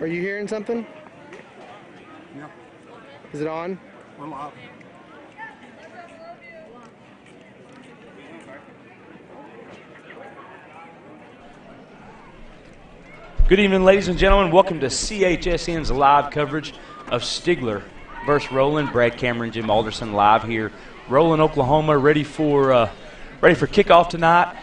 Are you hearing something? Yeah. Is it on? We're live. Good evening, ladies and gentlemen. Welcome to CHSN's live coverage of Stigler versus Roland. Brad Cameron, Jim Alderson live here. Roland, Oklahoma, ready for kickoff tonight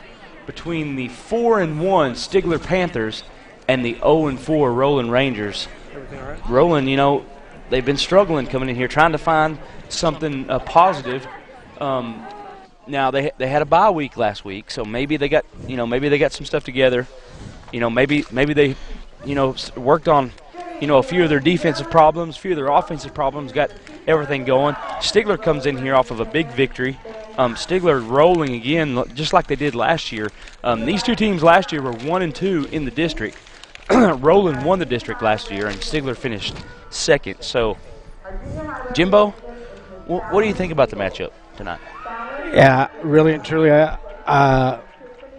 between the 4-1 Stigler Panthers and the 0-4 Roland Rangers. Everything all right? Roland, you know, they've been struggling coming in here, trying to find something positive. Now they had a bye week last week, so maybe they got some stuff together. You know, maybe they, worked on, a few of their defensive problems, a few of their offensive problems, got everything going. Stigler comes in here off of a big victory. Stigler rolling again, just like they did last year. These two teams last year were 1-2 in the district. Roland won the district last year, and Stigler finished second. So, Jimbo, what do you think about the matchup tonight? Yeah, really and truly,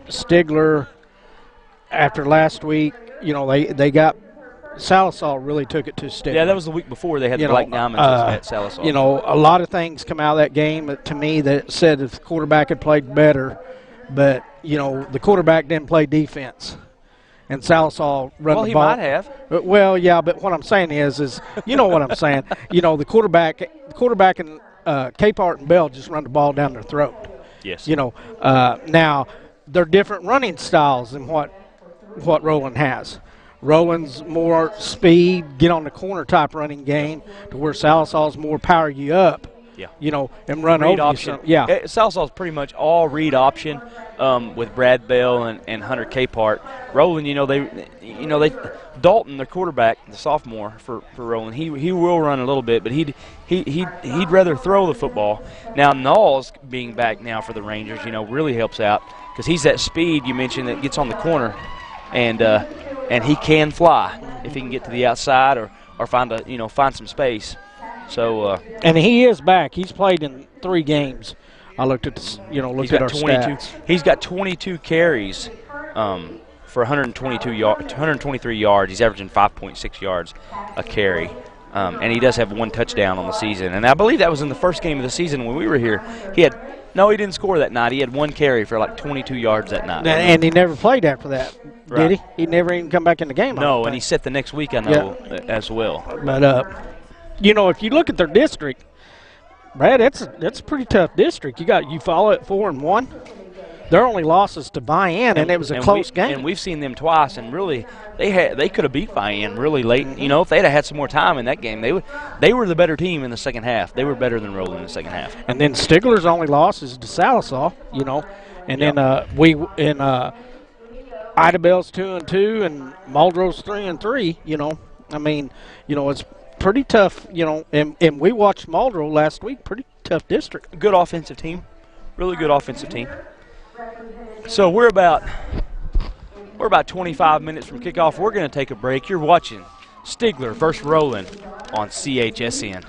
Stigler, after last week, they got Salisal really took it to Stigler. Yeah, that was the week before they had the Black Diamonds at Salisal. A lot of things come out of that game to me that said if the quarterback had played better, but, the quarterback didn't play defense. And Salisal run the ball. Well, he might have. Well, yeah, but what I'm saying is you know what I'm saying. The quarterback and Capehart and Bell just run the ball down their throat. Yes. Now they're different running styles than what Roland has. Roland's more speed, get on the corner type running game, to where Salisal's more power you up. Yeah. And run read over option. you. Yeah. Salisal's pretty much all read option with Brad Bell and Hunter Capehart. Roland, Dalton, their quarterback, the sophomore for Roland, he will run a little bit, but he'd rather throw the football. Now Knowles being back now for the Rangers, really helps out because he's that speed you mentioned that gets on the corner, and he can fly if he can get to the outside or find some space. So and he is back. He's played in 3 games. I looked at our 22. stats. He's got 22 carries for 123 yards. He's averaging 5.6 yards a carry, and he does have 1 touchdown on the season. And I believe that was in the first game of the season when we were here. He didn't score that night. He had 1 carry for like 22 yards that night. And he never played after that, right. Did he? He never even come back in the game. No, and he set the next week, I know, as well. But if you look at their district, Brad, that's a pretty tough district. You follow it 4-1. Their only losses to Vian, and it was a close game. And we've seen them twice, and really they could have beat Vian really late. Mm-hmm. If they'd have had some more time in that game, they were the better team in the second half. They were better than Roland in the second half. And then Stigler's only loss is to Salisal, and then Ida Bell's 2-2, and Muldrow's 3-3. It's pretty tough, and we watched Muldrow last week. Pretty tough district. Good offensive team, really good offensive team. So we're about 25 minutes from kickoff. We're going to take a break. You're watching Stigler versus Roland on CHSN.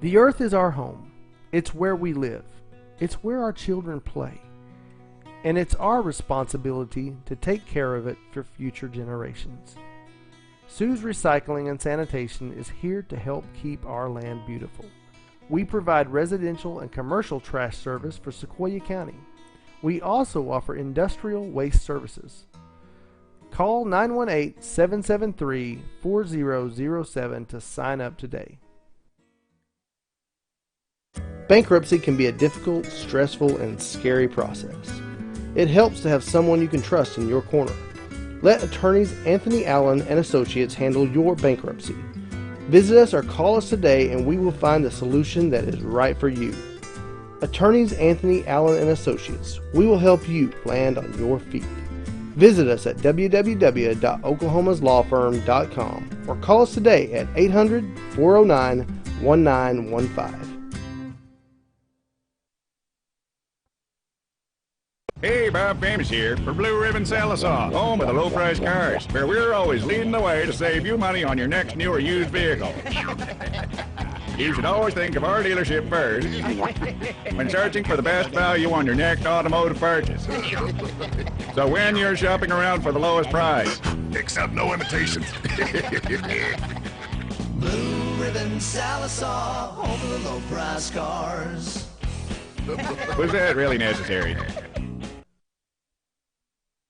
The earth is our home. It's where we live. It's where our children play. And it's our responsibility to take care of it for future generations. Sue's Recycling and Sanitation is here to help keep our land beautiful. We provide residential and commercial trash service for Sequoyah County. We also offer industrial waste services. Call 918-773-4007 to sign up today. Bankruptcy can be a difficult, stressful, and scary process. It helps to have someone you can trust in your corner. Let attorneys Anthony Allen and Associates handle your bankruptcy. Visit us or call us today and we will find the solution that is right for you. Attorneys Anthony Allen and Associates. We will help you land on your feet. Visit us at www.oklahomaslawfirm.com or call us today at 800-409-1915. Hey, Bob Famous here for Blue Ribbon Salisal, home of the low-price cars, where we're always leading the way to save you money on your next new or used vehicle. You should always think of our dealership first when searching for the best value on your next automotive purchase. So when you're shopping around for the lowest price, Except no imitations. Blue Ribbon Sallisaw, home of the low price cars. was that really necessary?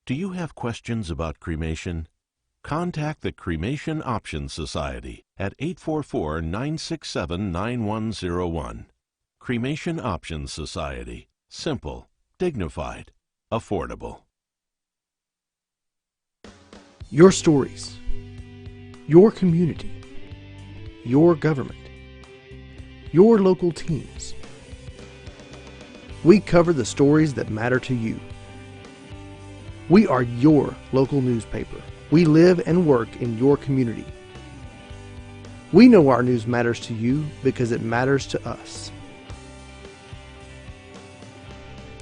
Do you have questions about cremation? Contact the Cremation Options Society at 844-967-9101. Cremation Options Society. Simple, dignified, affordable. Your stories, your community, your government, your local teams. We cover the stories that matter to you. We are your local newspaper. We live and work in your community. We know our news matters to you because it matters to us.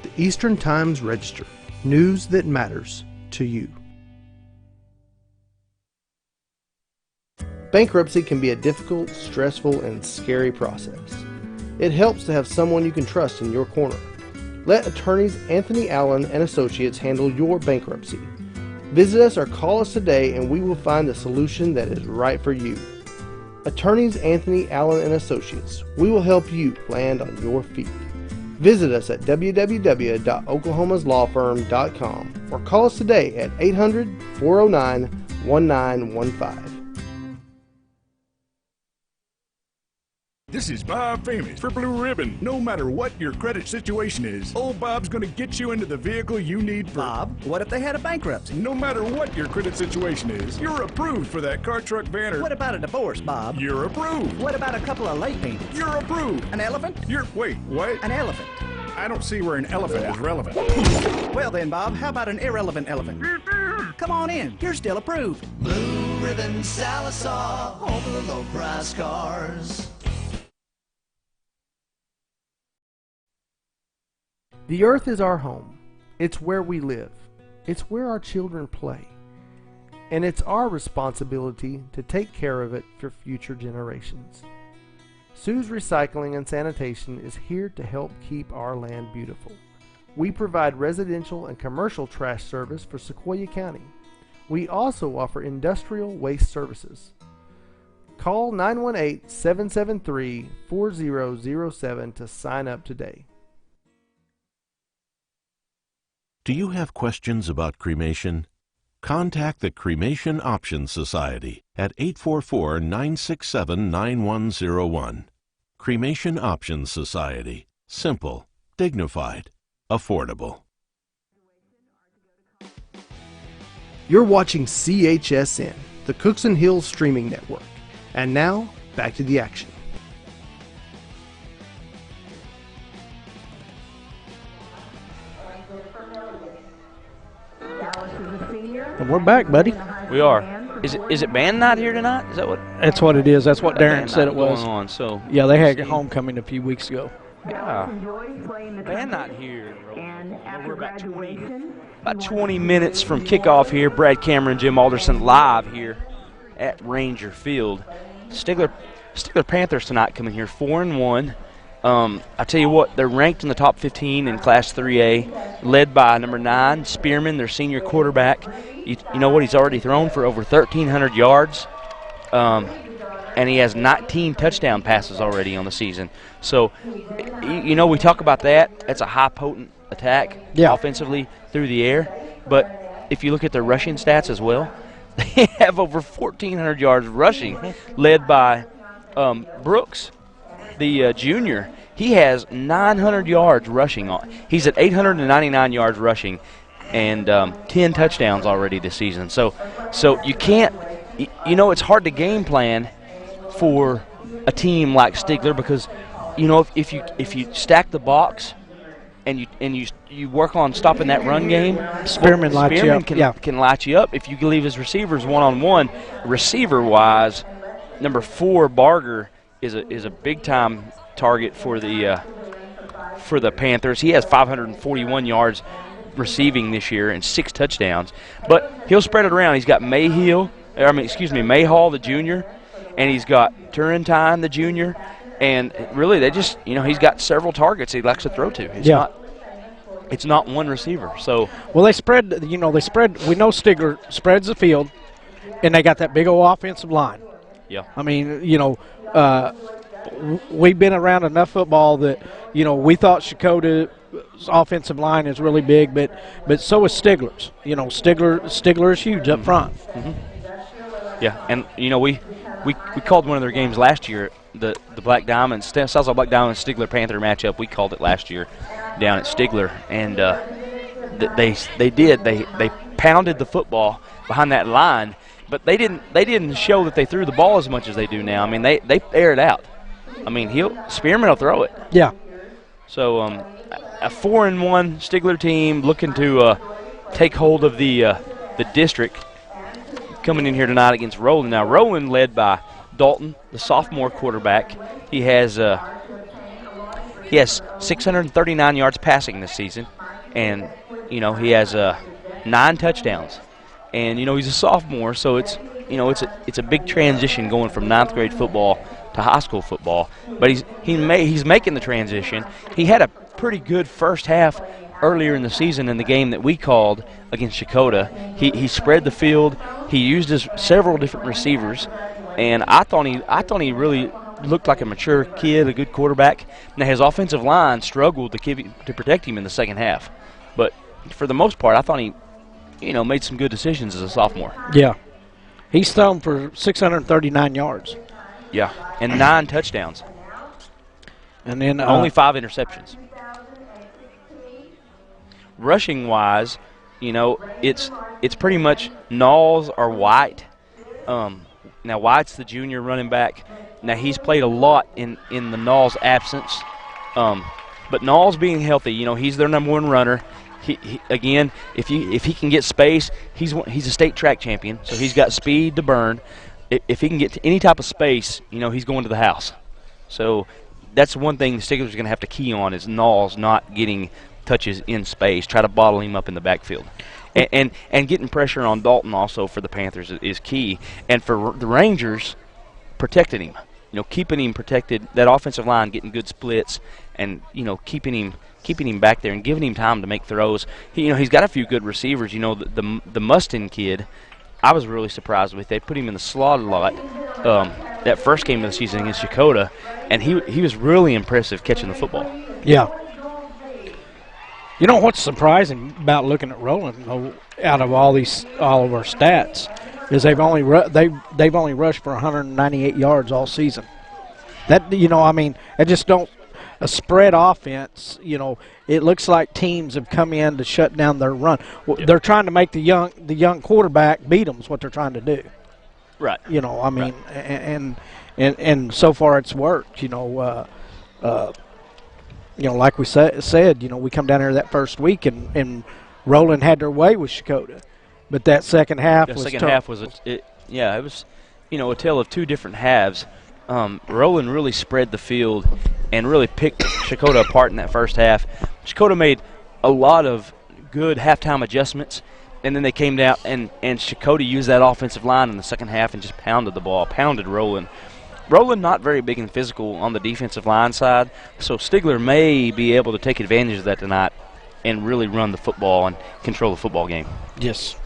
The Eastern Times Register. News that matters to you. Bankruptcy can be a difficult, stressful, and scary process. It helps to have someone you can trust in your corner. Let attorneys Anthony Allen and Associates handle your bankruptcy. Visit us or call us today and we will find a solution that is right for you. Attorneys Anthony Allen and Associates. We will help you land on your feet. Visit us at www.oklahomaslawfirm.com or call us today at 800-409-1915. This is Bob Famous for Blue Ribbon. No matter what your credit situation is, old Bob's gonna get you into the vehicle you need for... Bob, what if they had a bankruptcy? No matter what your credit situation is, you're approved for that car, truck, van, or... What about a divorce, Bob? You're approved. What about a couple of late payments? You're approved. An elephant? Wait, what? An elephant. I don't see where an elephant is relevant. Well then, Bob, how about an irrelevant elephant? Come on in. You're still approved. Blue Ribbon Sallisaw, home of the low price cars. The earth is our home. It's where we live. It's where our children play. And it's our responsibility to take care of it for future generations. Sue's Recycling and Sanitation is here to help keep our land beautiful. We provide residential and commercial trash service for Sequoyah County. We also offer industrial waste services. Call 918-773-4007 to sign up today. Do you have questions about cremation? Contact the Cremation Options Society at 844-967-9101. Cremation Options Society. Simple, dignified, affordable. You're watching CHSN, the Cookson Hills Streaming Network. And now, back to the action. And we're back, buddy. We are. Is it band night here tonight? Is that what? That's what it is. That's what Darren said it was. Going on, so yeah, they had homecoming a few weeks ago. yeah, band night here. We're about 20 minutes from kickoff here. Brad Cameron, Jim Alderson live here at Ranger Field. Stigler Panthers tonight coming here 4-1. I tell you what, they're ranked in the top 15 in Class 3A, led by number 9, Spearman, their senior quarterback. You know what? He's already thrown for over 1,300 yards, and he has 19 touchdown passes already on the season. So, you know, we talk about that. That's a high potent attack offensively through the air. But if you look at their rushing stats as well, they have over 1,400 yards rushing, led by Brooks, the junior. He has 900 yards rushing. He's at 899 yards rushing and 10 touchdowns already this season. So you can't, you know, it's hard to game plan for a team like Stigler because, you know, if you stack the box and you work on stopping that run game, Spearman can light you up. If you can leave his receivers one-on-one, receiver-wise, number 4, Barger, is a big-time target for the Panthers. He has 541 yards receiving this year and 6 touchdowns. But he'll spread it around. He's got Mayhall, the junior, and he's got Turrentine, the junior, And really, they just, he's got several targets he likes to throw to. It's not one receiver. So well, they spread. We know Stigler spreads the field, and they got that big old offensive line. Yeah. I mean, we've been around enough football that we thought Sequoiah's offensive line is really big, but so is Stigler's. Stigler is huge up front. Mm-hmm. Yeah, and we called one of their games last year, the Black Diamond, Southside Black Diamond Stigler Panther matchup. We called it last year down at Stigler, and they pounded the football behind that line, but they didn't show that they threw the ball as much as they do now. I mean, they air it out. I mean, Spearman will throw it. Yeah. So a 4-1 Stigler team looking to take hold of the district, coming in here tonight against Roland. Now, Roland led by Dalton, the sophomore quarterback. He has 639 yards passing this season, and he has 9 touchdowns. And he's a sophomore, so it's a big transition going from 9th grade football to high school football. But he's making the transition. He had a pretty good first half earlier in the season in the game that we called against Sequoyah. He spread the field. He used several different receivers, and I thought he really looked like a mature kid, a good quarterback. Now his offensive line struggled to protect him in the second half, but for the most part, I thought he made some good decisions as a sophomore. Yeah, he's thrown for 639 yards. Yeah, and 9 touchdowns, and then only 5 interceptions. Rushing wise, it's pretty much Knowles or White. Now White's the junior running back. Now he's played a lot in the Knowles absence, but Knowles being healthy, he's their number 1 runner. He again, if he can get space, he's a state track champion, so he's got speed to burn. If he can get to any type of space, he's going to the house. So that's one thing the Stigler's going to have to key on is Knowles not getting touches in space, try to bottle him up in the backfield. And getting pressure on Dalton also for the Panthers is key. And for the Rangers, protecting him, keeping him protected, that offensive line getting good splits and, keeping him back there and giving him time to make throws. He's got a few good receivers. The Mustin kid, I was really surprised with. They put him in the slot a lot that first game of the season against Sequoyah, and he was really impressive catching the football. Yeah. What's surprising about looking at Roland, out of all of our stats, is they've only rushed for 198 yards all season. That it just don't a spread offense. It looks like teams have come in to shut down their run. Yeah. They're trying to make the young quarterback beat them. Is what they're trying to do. Right. Right. And so far it's worked. Like we said, we come down here that first week and Roland had their way with Sequoyah, but that second half was tough. Half was it was a tale of 2 different halves. Roland really spread the field and really picked Sequoyah apart in that first half. Sequoyah made a lot of good halftime adjustments, and then they came down and Sequoyah used that offensive line in the second half and just pounded the ball, pounded Roland. Roland not very big and physical on the defensive line side, so Stigler may be able to take advantage of that tonight and really run the football and control the football game. Yes.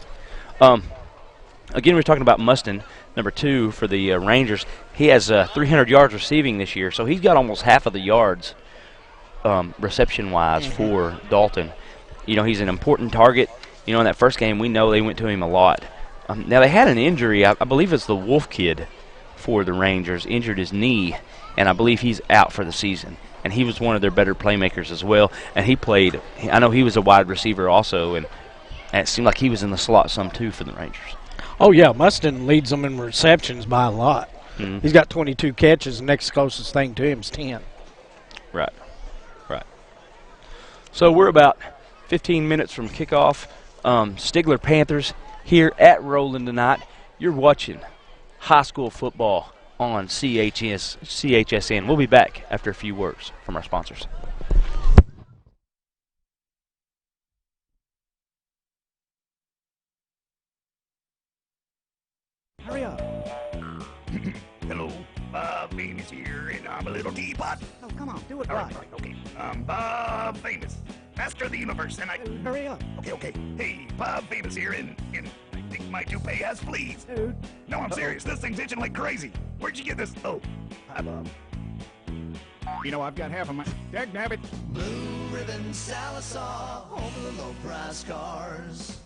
Again, we're talking about Mustin, number 2 for the Rangers. He has 300 yards receiving this year, so he's got almost half of the yards reception-wise for Dalton. He's an important target. In that first game, we know they went to him a lot. Now, they had an injury. I believe it's the Wolf kid for the Rangers, injured his knee, and I believe he's out for the season. And he was one of their better playmakers as well. And he played, I know he was a wide receiver also, and it seemed like he was in the slot some too for the Rangers. Oh, yeah, Mustin leads them in receptions by a lot. Mm-hmm. He's got 22 catches. The next closest thing to him is 10. Right. So we're about 15 minutes from kickoff. Stigler Panthers here at Roland tonight. You're watching high school football on CHSN. We'll be back after a few words from our sponsors. Hurry up. Hello. Bob Famous here, and I'm a little teapot. Oh, come on, do it All right. right, okay. I'm Bob Famous, master of the universe, and I... Dude, hurry up. Okay. Hey, Bob Famous here, and I think my toupee has fleas. Dude. No, I'm serious. This thing's itching like crazy. Where'd you get this? Oh, hi, Bob. You know, I've got half of my... Dag nabbit. Blue Ribbon Sallisaw, home of the low price cars.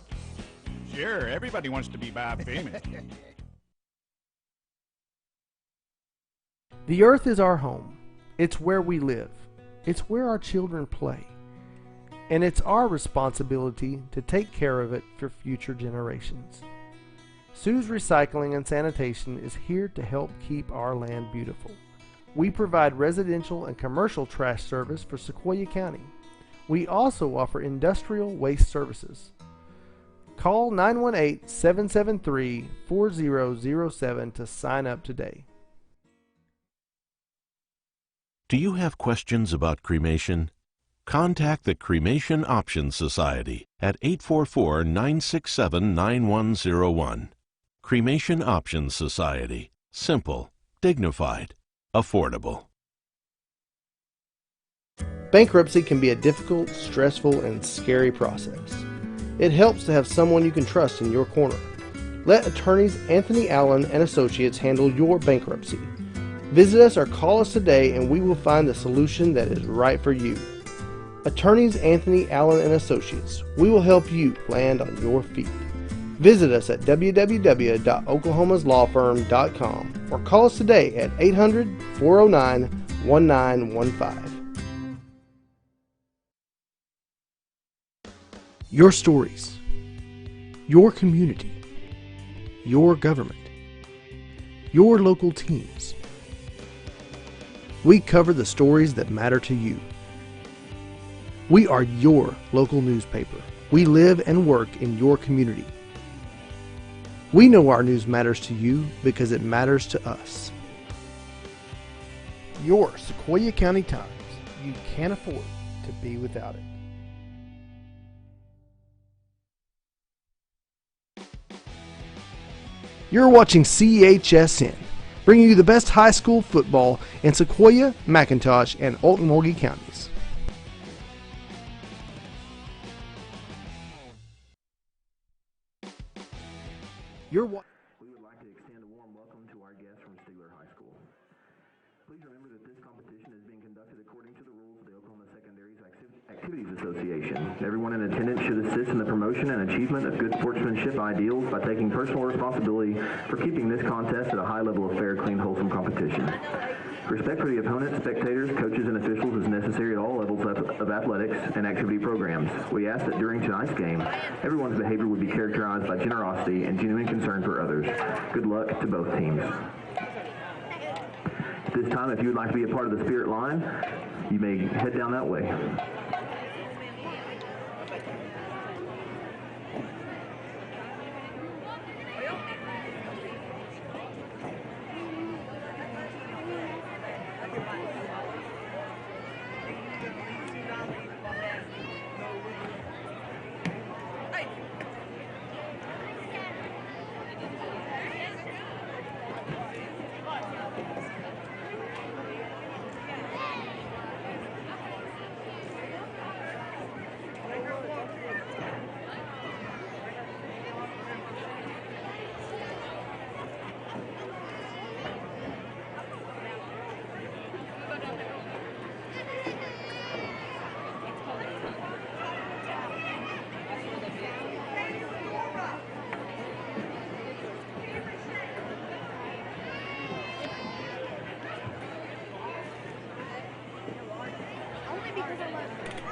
Sure, everybody wants to be Bob Famous. The earth is our home. It's where we live. It's where our children play. And it's our responsibility to take care of it for future generations. Sue's Recycling and Sanitation is here to help keep our land beautiful. We provide residential and commercial trash service for Sequoyah County. We also offer industrial waste services. Call 918-773-4007 to sign up today. Do you have questions about cremation? Contact the Cremation Options Society at 844-967-9101. Cremation Options Society. Simple, dignified, affordable. Bankruptcy can be a difficult, stressful, and scary process. It helps to have someone you can trust in your corner. Let attorneys Anthony Allen and Associates handle your bankruptcy. Visit us or call us today and we will find the solution that is right for you. Attorneys Anthony Allen and Associates. We will help you land on your feet. Visit us at www.oklahomaslawfirm.com or call us today at 800-409-1915. Your stories, your community, your government, your local teams. We cover the stories that matter to you. We are your local newspaper. We live and work in your community. We know our news matters to you because it matters to us. Your Sequoyah County Times. You can't afford to be without it. You're watching CHSN, bringing you the best high school football in Sequoyah, McIntosh, and Okmulgee counties. We would like to extend a warm welcome to our guests from Stigler High School. Please remember that this competition is being conducted according to the rules of the Oklahoma Secondaries Activities Association. Everyone in attendance should assist in the promotion and achievement of good sportsmanship ideals by taking personal responsibility for keeping this contest at a high level of fair, clean, wholesome competition. Respect for the opponents, spectators, coaches, and officials is necessary at all levels of athletics and activity programs. We ask that during tonight's game, everyone's behavior would be characterized by generosity and genuine concern for others. Good luck to both teams. At this time, if you would like to be a part of the Spirit Line, you may head down that way.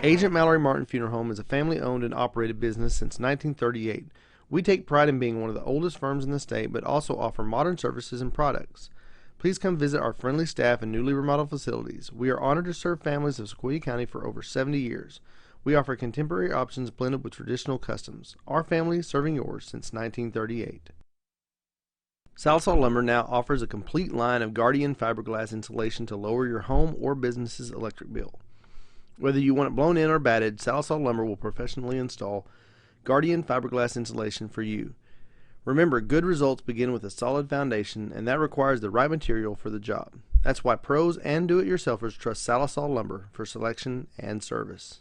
Agent Mallory Martin Funeral Home is a family-owned and operated business since 1938. We take pride in being one of the oldest firms in the state, but also offer modern services and products. Please come visit our friendly staff and newly remodeled facilities. We are honored to serve families of Sequoyah County for over 70 years. We offer contemporary options blended with traditional customs. Our family serving yours since 1938. Sallisaw Lumber now offers a complete line of Guardian fiberglass insulation to lower your home or business's electric bill. Whether you want it blown in or batted, Sallisaw Lumber will professionally install Guardian fiberglass insulation for you. Remember, good results begin with a solid foundation, and that requires the right material for the job. That's why pros and do-it-yourselfers trust Salisal Lumber for selection and service.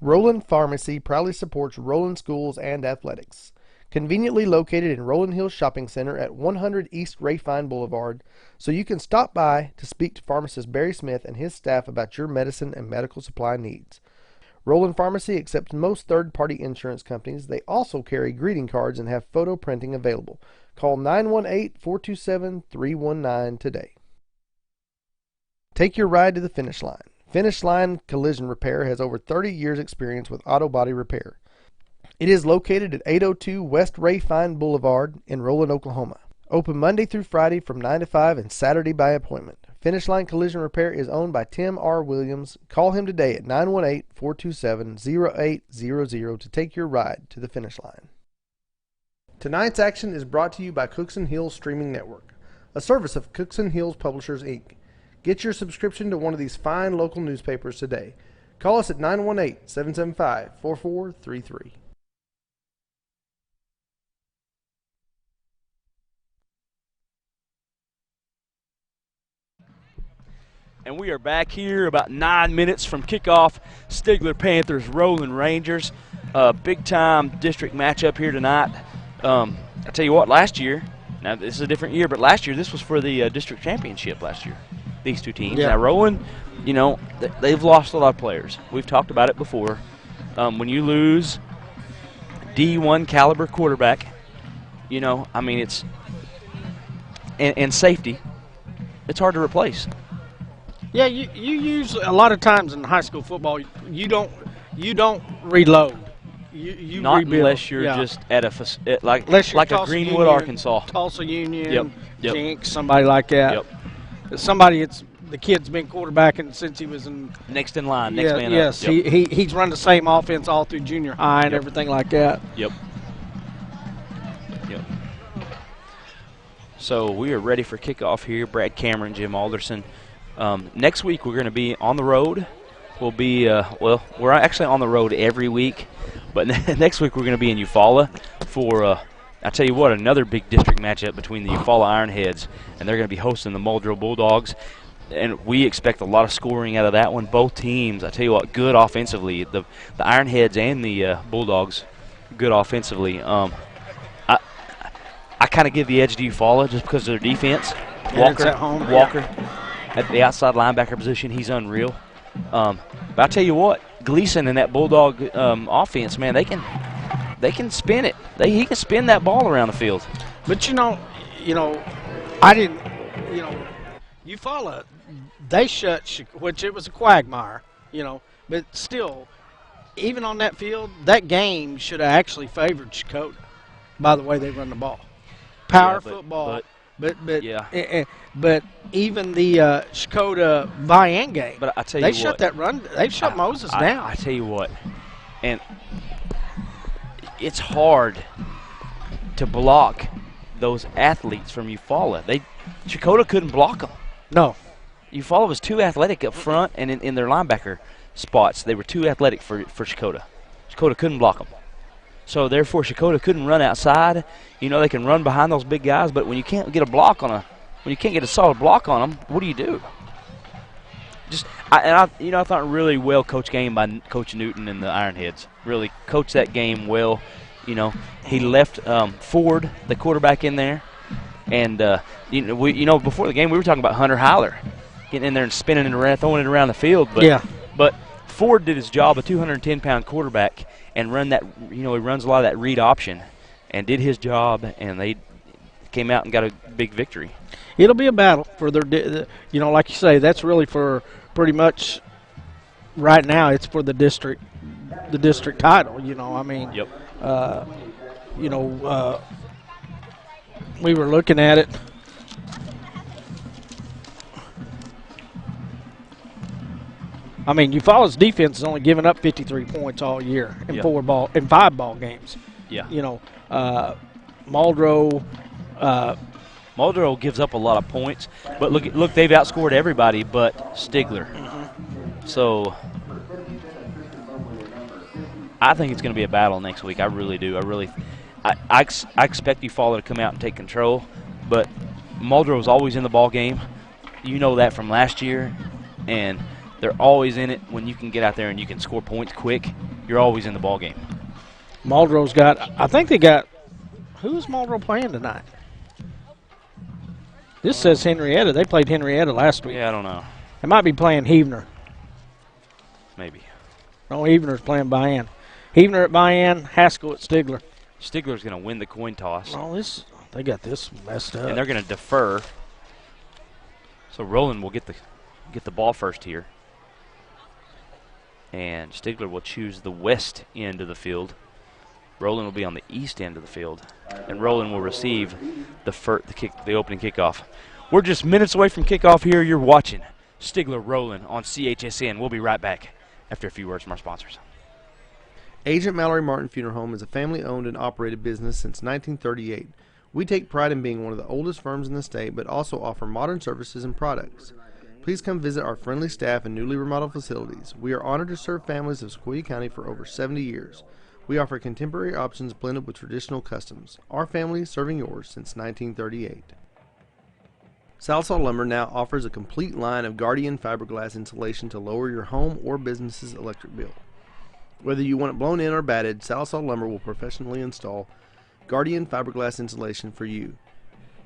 Roland Pharmacy proudly supports Roland Schools and Athletics. Conveniently located in Roland Hills Shopping Center at 100 East Rayfine Boulevard, so you can stop by to speak to pharmacist Barry Smith and his staff about your medicine and medical supply needs. Roland Pharmacy accepts most third-party insurance companies. They also carry greeting cards and have photo printing available. Call 918-427-319 today. Take your ride to the finish line. Finish Line Collision Repair has over 30 years experience with auto body repair. It is located at 802 West Rayfine Boulevard in Roland, Oklahoma. Open Monday through Friday from 9 to 5 and Saturday by appointment. Finish Line Collision Repair is owned by Tim R. Williams. Call him today at 918-427-0800 to take your ride to the finish line. Tonight's action is brought to you by Cookson Hills Streaming Network, a service of Cookson Hills Publishers, Inc. Get your subscription to one of these fine local newspapers today. Call us at 918-775-4433. And we are back here about 9 minutes from kickoff. Stigler Panthers, Roland Rangers. Big-time district matchup here tonight. I tell you what, last year, now this is a different year, but last year this was for the district championship last year, these two teams. Yeah. Now, Roland, you know, they've lost a lot of players. We've talked about it before. When you lose D1 caliber quarterback, you know, I mean, it's and safety, it's hard to replace. Yeah, you use a lot of times in high school football. You don't reload. You not rebuild. Unless you're just at a like a Greenwood, Union, Arkansas, Tulsa Union, Yep. Jinx, somebody like that. Yep. Somebody the kid's been quarterbacking since he was in next in line, next man yes, up. Yep. he's run the same offense all through junior high and everything like that. Yep. So we are ready for kickoff here. Brad Cameron, Jim Alderson. Next week we're going to be on the road. We'll be we're actually on the road every week, but next week we're going to be in Eufaula for I tell you what, another big district matchup between the Eufaula Ironheads, and they're going to be hosting the Muldrow Bulldogs, and we expect a lot of scoring out of that one. Both teams, I tell you what, good offensively. The Ironheads and the Bulldogs, good offensively. I kind of give the edge to Eufaula just because of their defense. Walker at the outside linebacker position, he's unreal. But I tell you what, Gleason and that Bulldog offense, man, they can spin it. He can spin that ball around the field. But I didn't. Eufaula, they shut, which it was a quagmire. But still, even on that field, that game should have actually favored Sequoyah by the way they run the ball. Power football. But even the Sequoyah Vian game, but I tell you they shut that run. They shut Moses down. I tell you what, and it's hard to block those athletes from Eufaula. Sequoyah couldn't block them. No, Eufaula was too athletic up front and in their linebacker spots. They were too athletic for Sequoyah. Sequoyah couldn't block them. So therefore, Sequoyah couldn't run outside. They can run behind those big guys, but when you can't get a solid block on them, what do you do? I thought really well coached game by Coach Newton and the Ironheads. Really coached that game well. He left Ford, the quarterback, in there, and before the game we were talking about Hunter Heiler getting in there and spinning it around, throwing it around the field. But Ford did his job, a 210-pound quarterback, and run that. He runs a lot of that read option, and did his job, and they came out and got a big victory. It'll be a battle for their, like you say, that's really for pretty much right now. It's for the district title. Yep. We were looking at it. Eufaula's defense has only given up 53 points all year in 5 ball games. Yeah. Muldrow gives up a lot of points, but look, they've outscored everybody but Stigler. Mm-hmm. So I think it's going to be a battle next week. I really do. I expect Eufaula to come out and take control, but Muldrow's always in the ball game. You know that from last year, and they're always in it when you can get out there and you can score points quick. You're always in the ball game. Muldrow's got, I think they got, who's Muldrow playing tonight? This says Henrietta. They played Henrietta last week. Yeah, I don't know. They might be playing Heavener. Maybe. No, Heavener's playing Bayan. Heavener at Bayan, Haskell at Stigler. Stigler's going to win the coin toss. Oh, they got this messed up. And they're going to defer. So Roland will get the ball first here. And Stigler will choose the west end of the field. Roland will be on the east end of the field. And Roland will receive the opening kickoff. We're just minutes away from kickoff here. You're watching Stigler Roland on CHSN. We'll be right back after a few words from our sponsors. Agent Mallory Martin Funeral Home is a family-owned and operated business since 1938. We take pride in being one of the oldest firms in the state, but also offer modern services and products. Please come visit our friendly staff and newly remodeled facilities. We are honored to serve families of Sequoyah County for over 70 years. We offer contemporary options blended with traditional customs. Our family serving yours since 1938. Salsol Lumber now offers a complete line of Guardian fiberglass insulation to lower your home or business's electric bill. Whether you want it blown in or batted, Salsol Lumber will professionally install Guardian fiberglass insulation for you.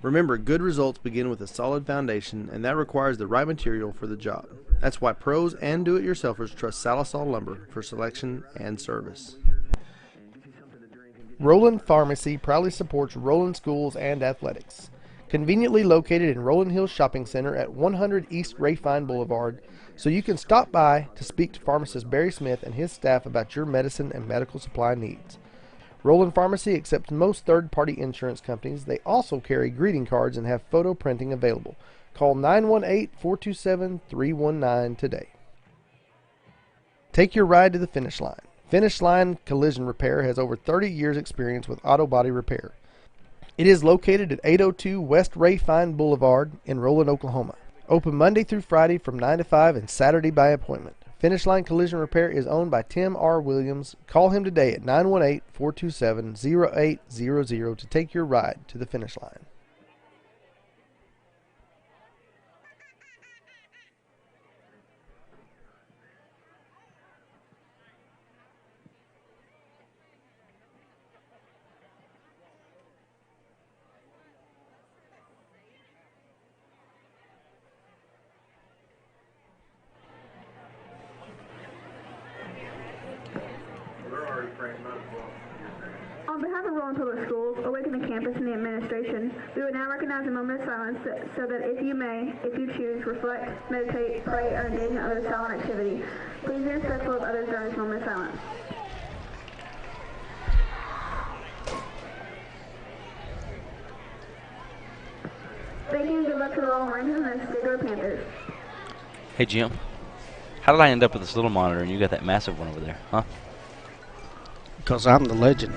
Remember, good results begin with a solid foundation, and that requires the right material for the job. That's why pros and do-it-yourselfers trust Salsol Lumber for selection and service. Roland Pharmacy proudly supports Roland Schools and Athletics. Conveniently located in Roland Hills Shopping Center at 100 East Rayfine Boulevard, so you can stop by to speak to pharmacist Barry Smith and his staff about your medicine and medical supply needs. Roland Pharmacy accepts most third-party insurance companies. They also carry greeting cards and have photo printing available. Call 918-427-319 today. Take your ride to the finish line. Finish Line Collision Repair has over 30 years experience with auto body repair. It is located at 802 West Rayfine Boulevard in Roland, Oklahoma. Open Monday through Friday from 9 to 5 and Saturday by appointment. Finish Line Collision Repair is owned by Tim R. Williams. Call him today at 918-427-0800 to take your ride to the finish line. On behalf of Roland Public Schools, Awaken the Campus, and the administration, we would now recognize a moment of silence so that if you choose, reflect, meditate, pray, or engage in other silent activity. Please be respectful of others during this moment of silence. Thank you and good luck to the Roland Rangers and the Stigler Panthers. Hey, Jim. How did I end up with this little monitor and you got that massive one over there, huh? Because I'm the legend.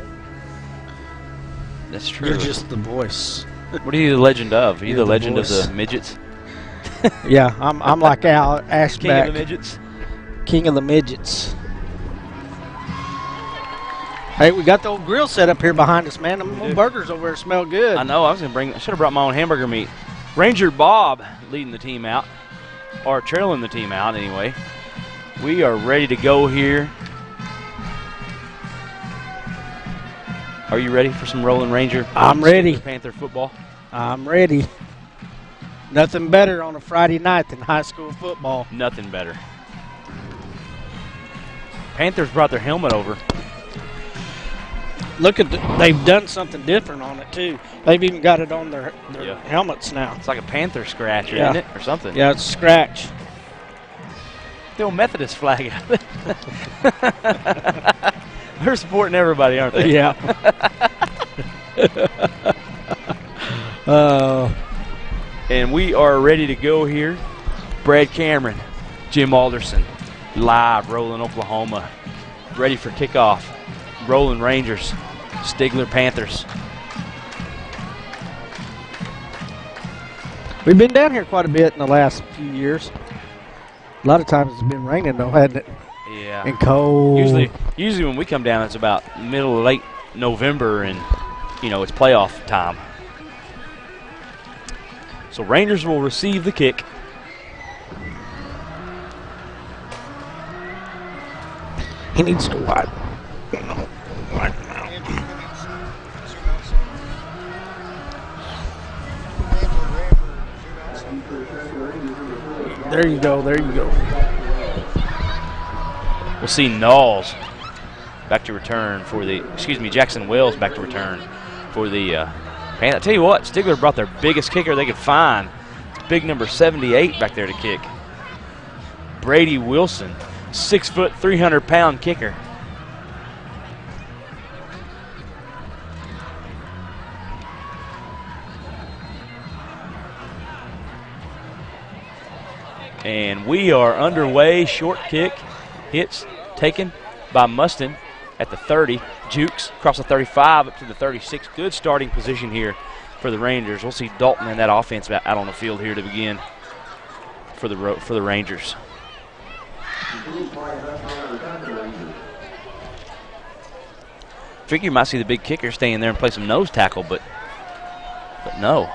That's true. You're just the voice. What are you the legend of? Are you You're the legend voice. of the midgets? Yeah, I'm like Al Ashback. King of the midgets? King of the midgets. Hey, we got the old grill set up here behind us, man. Them burgers over there smell good. I know. I should have brought my own hamburger meat. Ranger Bob leading the team out, or trailing the team out anyway. We are ready to go here. Are you ready for some Roland Ranger? I'm ready. Panther football? I'm ready. Nothing better on a Friday night than high school football. Nothing better. Panthers brought their helmet over. Look at they've done something different on it too. They've even got it on their helmets now. It's like a Panther scratcher, isn't it, or something? Yeah, it's a scratch. The old Methodist flag out there. They're supporting everybody, aren't they? Yeah. And we are ready to go here. Brad Cameron, Jim Alderson, live, Roland, Oklahoma. Ready for kickoff. Roland Rangers, Stigler Panthers. We've been down here quite a bit in the last few years. A lot of times it's been raining though, hasn't it? Yeah. And cold. Usually when we come down, it's about middle, late November, and it's playoff time. So Rangers will receive the kick. He needs to widen. There you go. There you go. We'll see Knowles back to return for the, Jackson Wells back to return for the Panthers. I tell you what, Stigler brought their biggest kicker they could find. It's big number 78 back there to kick. Brady Wilson, 6 foot, 300-pound kicker. And we are underway. Short kick hits taken by Mustin at the 30. Jukes across the 35 up to the 36. Good starting position here for the Rangers. We'll see Dalton and that offense out on the field here to begin for the Rangers. Figure you might see the big kicker stay in there and play some nose tackle, but no.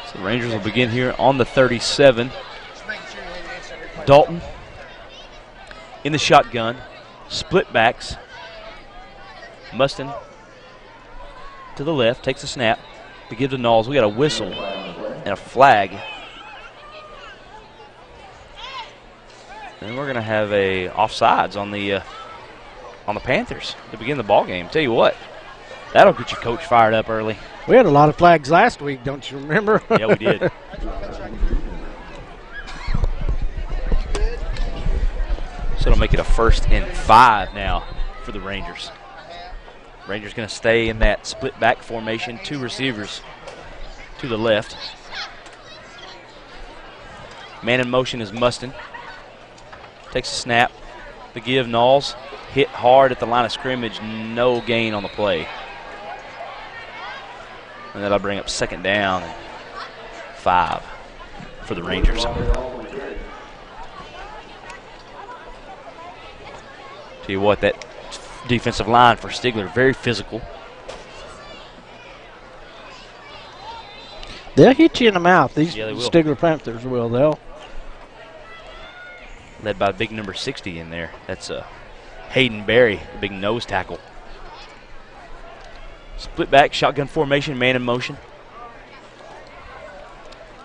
So the Rangers will begin here on the 37. Dalton in the shotgun, split backs. Mustin to the left, takes a snap, to give to Knowles. We got a whistle and a flag. And we're going to have a offsides on the Panthers to begin the ball game. Tell you what, that'll get your coach fired up early. We had a lot of flags last week, don't you remember? Yeah, we did. So it'll make it a 1st and 5 now for the Rangers. Rangers going to stay in that split back formation. 2 receivers to the left. Man in motion is Mustin. Takes a snap. The give, Knowles. Hit hard at the line of scrimmage. No gain on the play. And that'll bring up 2nd down and 5 for the Rangers. Tell you what, that defensive line for Stigler, very physical. They'll hit you in the mouth. These Yeah, they will. Stigler Panthers will. They'll. Led by big number 60 in there. That's Hayden Berry, the big nose tackle. Split back, shotgun formation, man in motion.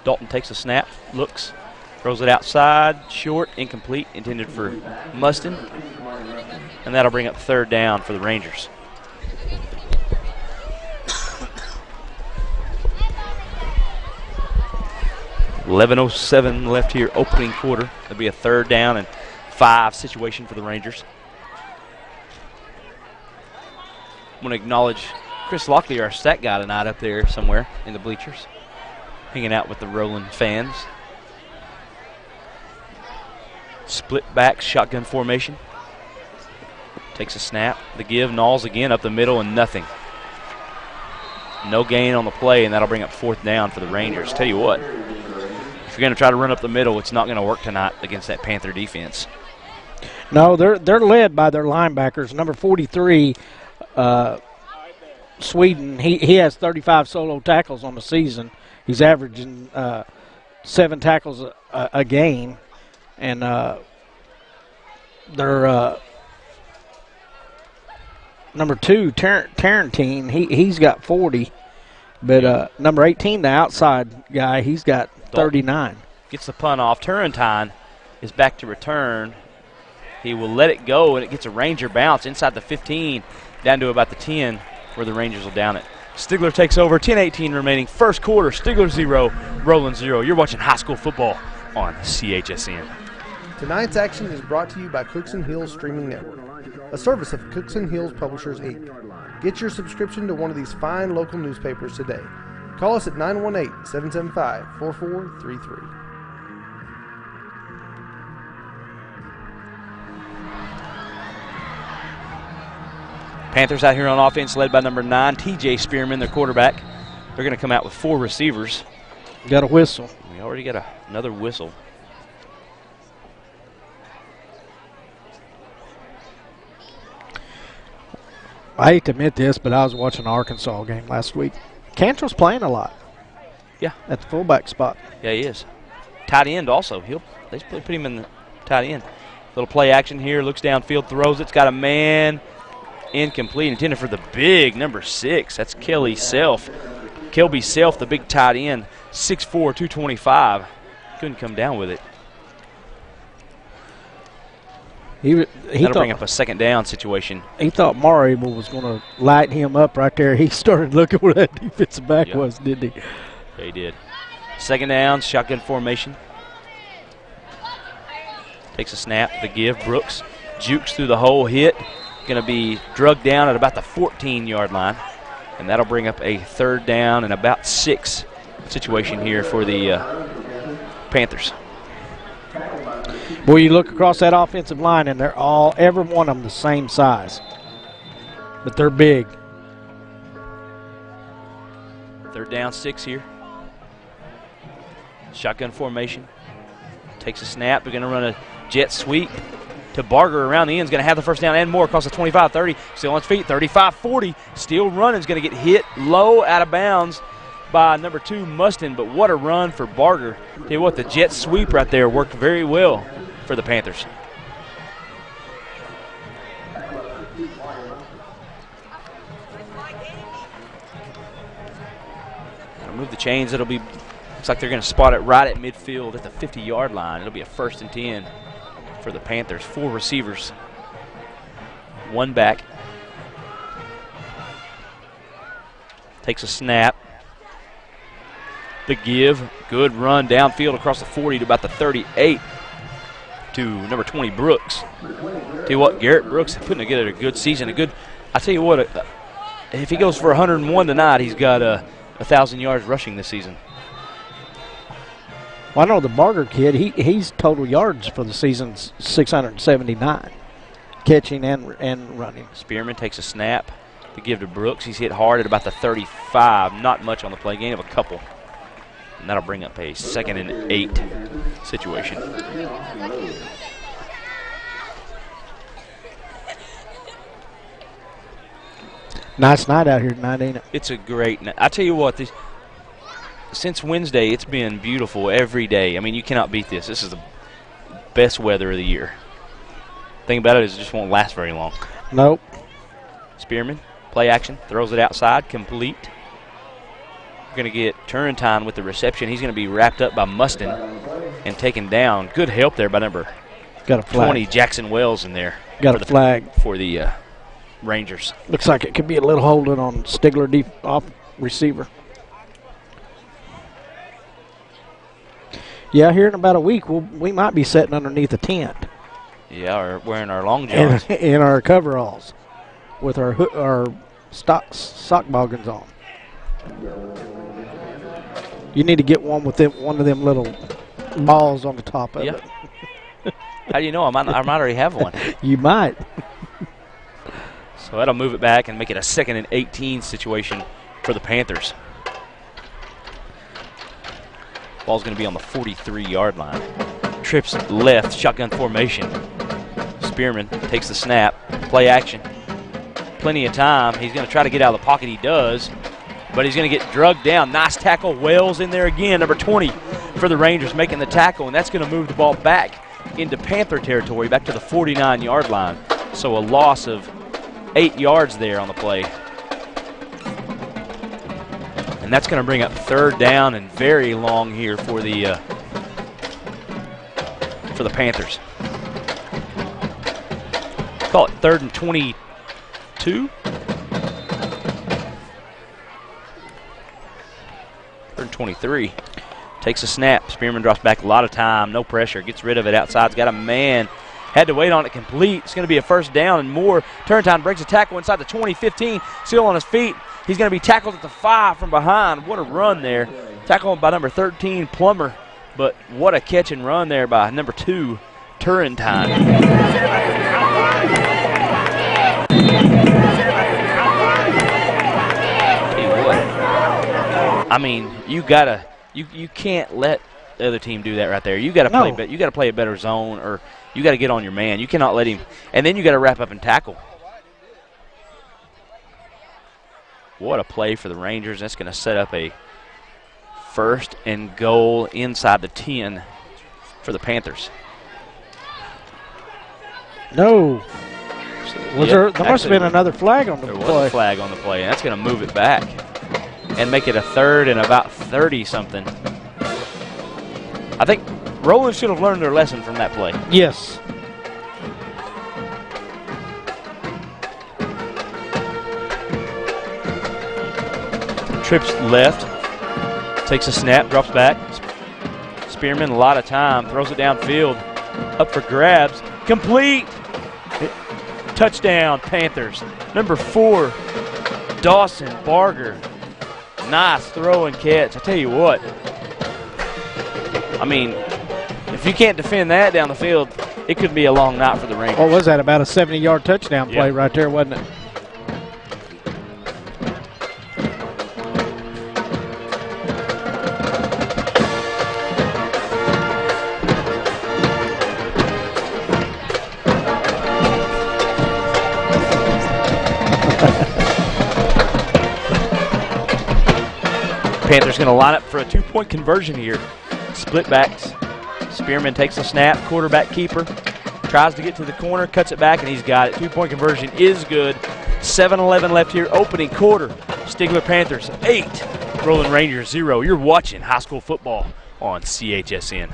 Dalton takes a snap, looks, throws it outside, short, incomplete, intended for Mustin. And that'll bring up 3rd down for the Rangers. .11:07 left here, opening quarter. That'll be a 3rd down and 5 situation for the Rangers. I want to acknowledge Chris Lockley, our stat guy tonight, up there somewhere in the bleachers, hanging out with the Roland fans. Split back, shotgun formation. Takes a snap. The give, Knowles again up the middle and nothing. No gain on the play, and that'll bring up 4th down for the Rangers. Tell you what, if you're going to try to run up the middle, it's not going to work tonight against that Panther defense. No, they're led by their linebackers. Number 43, Sweden, he has 35 solo tackles on the season. He's averaging 7 tackles a game. And their number 2, Tarantine, he's got 40. But number 18, the outside guy, he's got 39. Gets the punt off. Turrentine is back to return. He will let it go, and it gets a Ranger bounce inside the 15 down to about the 10 where the Rangers will down it. Stigler takes over, 10:18 remaining. First quarter, Stigler 0, Roland 0. You're watching high school football on CHSN. Tonight's action is brought to you by Cookson Hills Streaming Network, a service of Cookson Hills Publishers, Inc. Get your subscription to one of these fine local newspapers today. Call us at 918-775-4433. Panthers out here on offense led by number 9, TJ Spearman, their quarterback. They're going to come out with 4 receivers. Got a whistle. We already got another whistle. I hate to admit this, but I was watching an Arkansas game last week. Cantrell's playing a lot. Yeah. At the fullback spot. Yeah, he is. Tight end also. They put him in the tight end. Little play action here. Looks downfield, throws it. It's got a man. Incomplete. Intended for the big number 6. That's Kelby Self, the big tight end. 6'4", 225. Couldn't come down with it. That'll bring up a second down situation. He thought Marable was going to light him up right there. He started looking where that defensive back was, didn't he? Yeah, he did. Second down, shotgun formation. Takes a snap, the give. Brooks jukes through the hole, hit. Going to be drugged down at about the 14-yard line. And that'll bring up a third down and about 6 situation here for the Panthers. Well, you look across that offensive line, and they're every one of them the same size. But they're big. Third down, 6 here. Shotgun formation. Takes a snap. They're going to run a jet sweep to Barger around the end. Is going to have the first down and more across the 25-30. Still on his feet, 35-40. Still running. Is going to get hit low out of bounds by number 2, Mustin. But what a run for Barger. Tell you what, the jet sweep right there worked very well for the Panthers. Move the chains. It'll be, looks like they're going to spot it right at midfield at the 50-yard line. It'll be a 1st and 10 for the Panthers. 4 receivers, 1 back. Takes a snap. The give. Good run downfield across the 40 to about the 38 to number 20, Brooks. Tell you what, Garrett Brooks putting together a good season. I tell you what, if he goes for 101 tonight, he's got 1,000 yards rushing this season. Well, I know the Barger kid, he's total yards for the season's 679, catching and running. Spearman takes a snap to give to Brooks. He's hit hard at about the 35. Not much on the play, gain of a couple. And that'll bring up a 2nd and 8 situation. Nice night out here tonight, ain't it? It's a great night. I tell you what, since Wednesday, it's been beautiful every day. I mean, you cannot beat this. This is the best weather of the year. Thing about it is it just won't last very long. Nope. Spearman, play action, throws it outside, complete. We're going to get Turrentine with the reception. He's going to be wrapped up by Mustin and taken down. Good help there by number 20, Jackson Wells in there. Got a flag for the Rangers. Looks like it could be a little holding on Stigler off receiver. Yeah, here in about a week, we might be sitting underneath a tent. Yeah, or wearing our long johns. In our coveralls with our sock boggins on. You need to get one with one of them little balls on the top of it. How do you know? I might already have one. You might. So that'll move it back and make it a 2nd and 18 situation for the Panthers. Ball's going to be on the 43-yard line. Trips left, shotgun formation. Spearman takes the snap, play action. Plenty of time. He's going to try to get out of the pocket. He does, but he's going to get drugged down. Nice tackle. Wells in there again, number 20 for the Rangers making the tackle, and that's going to move the ball back into Panther territory, back to the 49-yard line. So a loss of 8 yards there on the play. And that's going to bring up 3rd down and very long here for the Panthers. Call it 3rd and 22. 3rd and 23. Takes a snap. Spearman drops back a lot of time. No pressure. Gets rid of it outside. He's got a man. Had to wait on it complete. It's going to be a 1st down and more. Turntime breaks a tackle inside the 20-15. Still on his feet. He's going to be tackled at the 5 from behind. What a run there. Tackled by number 13, Plummer. But what a catch and run there by number 2, Turrentine. I mean, you can't let the other team do that right there. You got to play. You got to play a better zone, or you got to get on your man. You cannot let him. And then you got to wrap up and tackle. What a play for the Rangers. That's going to set up a 1st and goal inside the 10 for the Panthers. No. There must have been another flag on the play. There was a flag on the play, and that's going to move it back and make it a 3rd and about 30-something. I think Roland should have learned their lesson from that play. Yes. Trips left, takes a snap, drops back. Spearman, a lot of time, throws it downfield, up for grabs, complete. Touchdown, Panthers. Number 4, Dawson Barger. Nice throw and catch. I tell you what, I mean, if you can't defend that down the field, it could be a long night for the Rangers. What was that, about a 70-yard touchdown play right there, wasn't it? Panthers going to line up for a 2-point conversion here. Split backs. Spearman takes a snap, quarterback keeper, tries to get to the corner, cuts it back, and he's got it. 2-point conversion is good. 7:11 left here, opening quarter. Stigler Panthers 8, Roland Rangers 0. You're watching high school football on CHSN.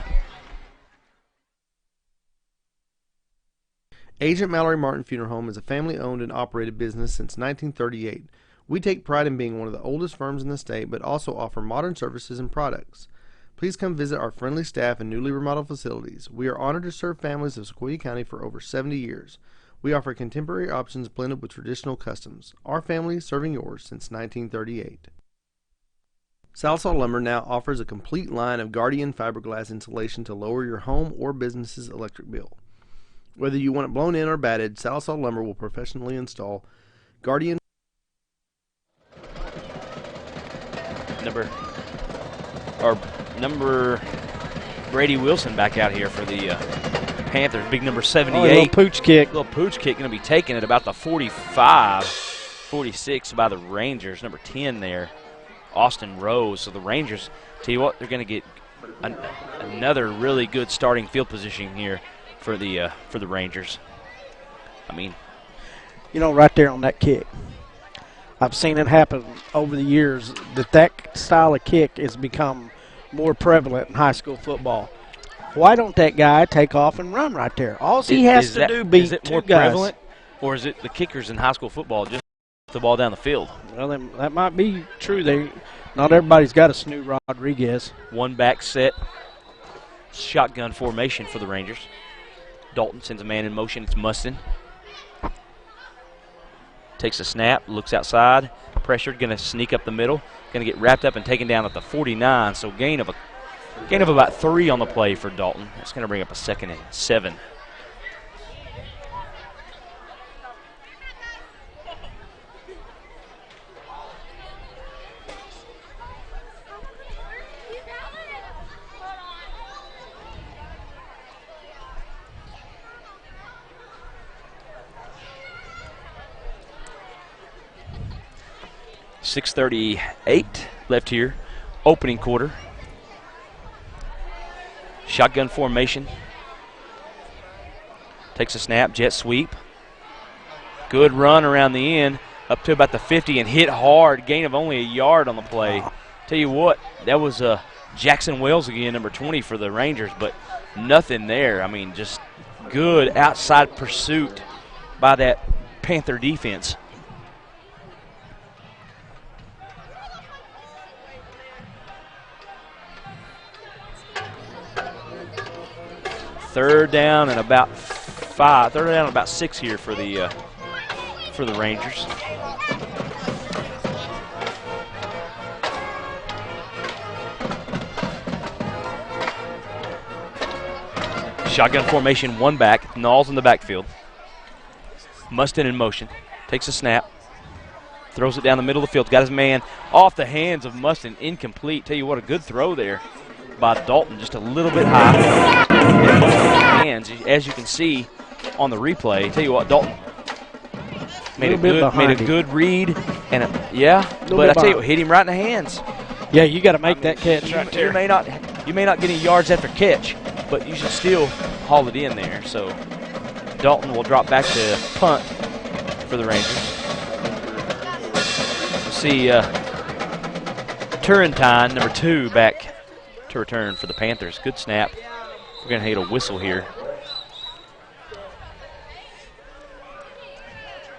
Agent Mallory Martin Funeral Home is a family-owned and operated business since 1938. We take pride in being one of the oldest firms in the state, but also offer modern services and products. Please come visit our friendly staff and newly remodeled facilities. We are honored to serve families of Sequoyah County for over 70 years. We offer contemporary options blended with traditional customs. Our family serving yours since 1938. Sallisaw Lumber now offers a complete line of Guardian fiberglass insulation to lower your home or business's electric bill. Whether you want it blown in or batted, Sallisaw Lumber will professionally install Guardian. Number Brady Wilson back out here for the Panthers. Big number 78. Oh, a little pooch kick. Little pooch kick going to be taken at about the 45, 46 by the Rangers. Number 10 there, Austin Rose. So the Rangers, tell you what, they're going to get another really good starting field position here for the Rangers. I mean, you know, right there on that kick, I've seen it happen over the years that style of kick has become more prevalent in high school football. Why don't that guy take off and run right there? All he has to do beat is it two more guys. Prevalent, or is it the kickers in high school football just the ball down the field? Well, that might be true. Not everybody's got a Snoop Rodriguez. One back set, shotgun formation for the Rangers. Dalton sends a man in motion. It's Mustin. Takes a snap, looks outside, pressured, going to sneak up the middle, going to get wrapped up and taken down at the 49. So gain of about 3 on the play for Dalton. That's going to bring up a 2nd and 7. .638 left here, opening quarter. Shotgun formation. Takes a snap, jet sweep. Good run around the end, up to about the 50 and hit hard. Gain of only a yard on the play. Tell you what, that was Jackson Wells again, number 20 for the Rangers, but nothing there. I mean, just good outside pursuit by that Panther defense. Third down and about 5. Third down and about 6 here for the Rangers. Shotgun formation, one back. Knowles in the backfield. Mustin in motion. Takes a snap. Throws it down the middle of the field. Got his man off the hands of Mustin. Incomplete. Tell you what, a good throw there by Dalton. Just a little bit high. Hands, as you can see on the replay. Tell you what, Dalton made a good read, And but I tell you, hit him right in the hands. Yeah, you got to make that catch right there. You may not get any yards after catch, but you should still haul it in there. So Dalton will drop back to punt for the Rangers. We'll see Turrentine, number 2, back to return for the Panthers. Good snap. We're going to get a whistle here.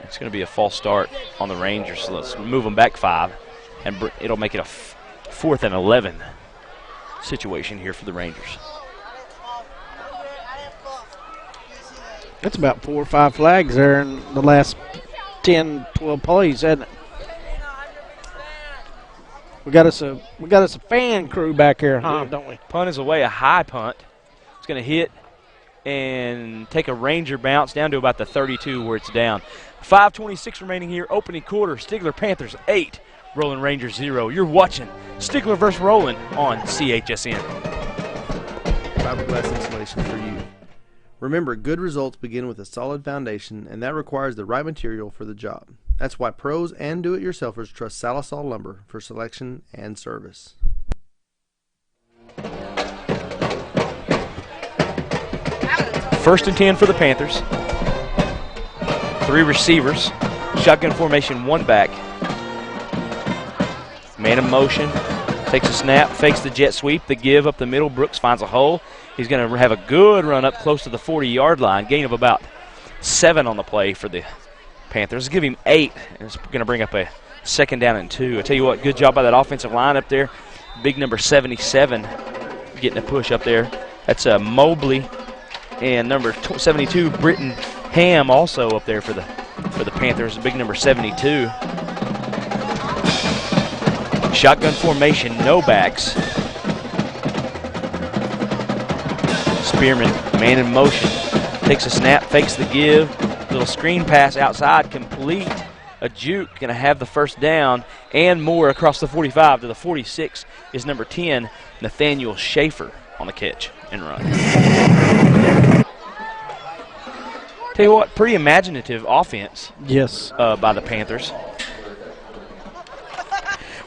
It's going to be a false start on the Rangers, so let's move them back 5, and it'll make it a 4th and 11 situation here for the Rangers. That's about 4 or 5 flags there in the last 10, 12 plays, hasn't it? We got us a fan crew back here, huh? Don't we? Punt is away, a high punt. It's going to hit and take a Ranger bounce down to about the 32 where it's down. 5:26 remaining here, opening quarter. Stigler Panthers 8, Roland Rangers 0. You're watching Stigler versus Roland on CHSN. Fiberglass insulation for you. Remember, good results begin with a solid foundation, and that requires the right material for the job. That's why pros and do-it-yourselfers trust Salisol Lumber for selection and service. First and 10 for the Panthers. 3 receivers. Shotgun formation, 1 back. Man in motion. Takes a snap, fakes the jet sweep, the give up the middle. Brooks finds a hole. He's going to have a good run up close to the 40-yard line. Gain of about 7 on the play for the Panthers. Give him 8, and it's going to bring up a 2nd down and 2. I tell you what, good job by that offensive line up there. Big number 77 getting a push up there. That's Mobley, and number 72 Britton Ham also up there for the Panthers. Big number 72. Shotgun formation, no backs. Spearman, man in motion, takes a snap, fakes the give. Little screen pass outside, complete. A juke, going to have the first down and more across the 45 to the 46 is number 10, Nathaniel Schaefer on the catch and run. Tell you what, pretty imaginative offense. Yes. By the Panthers.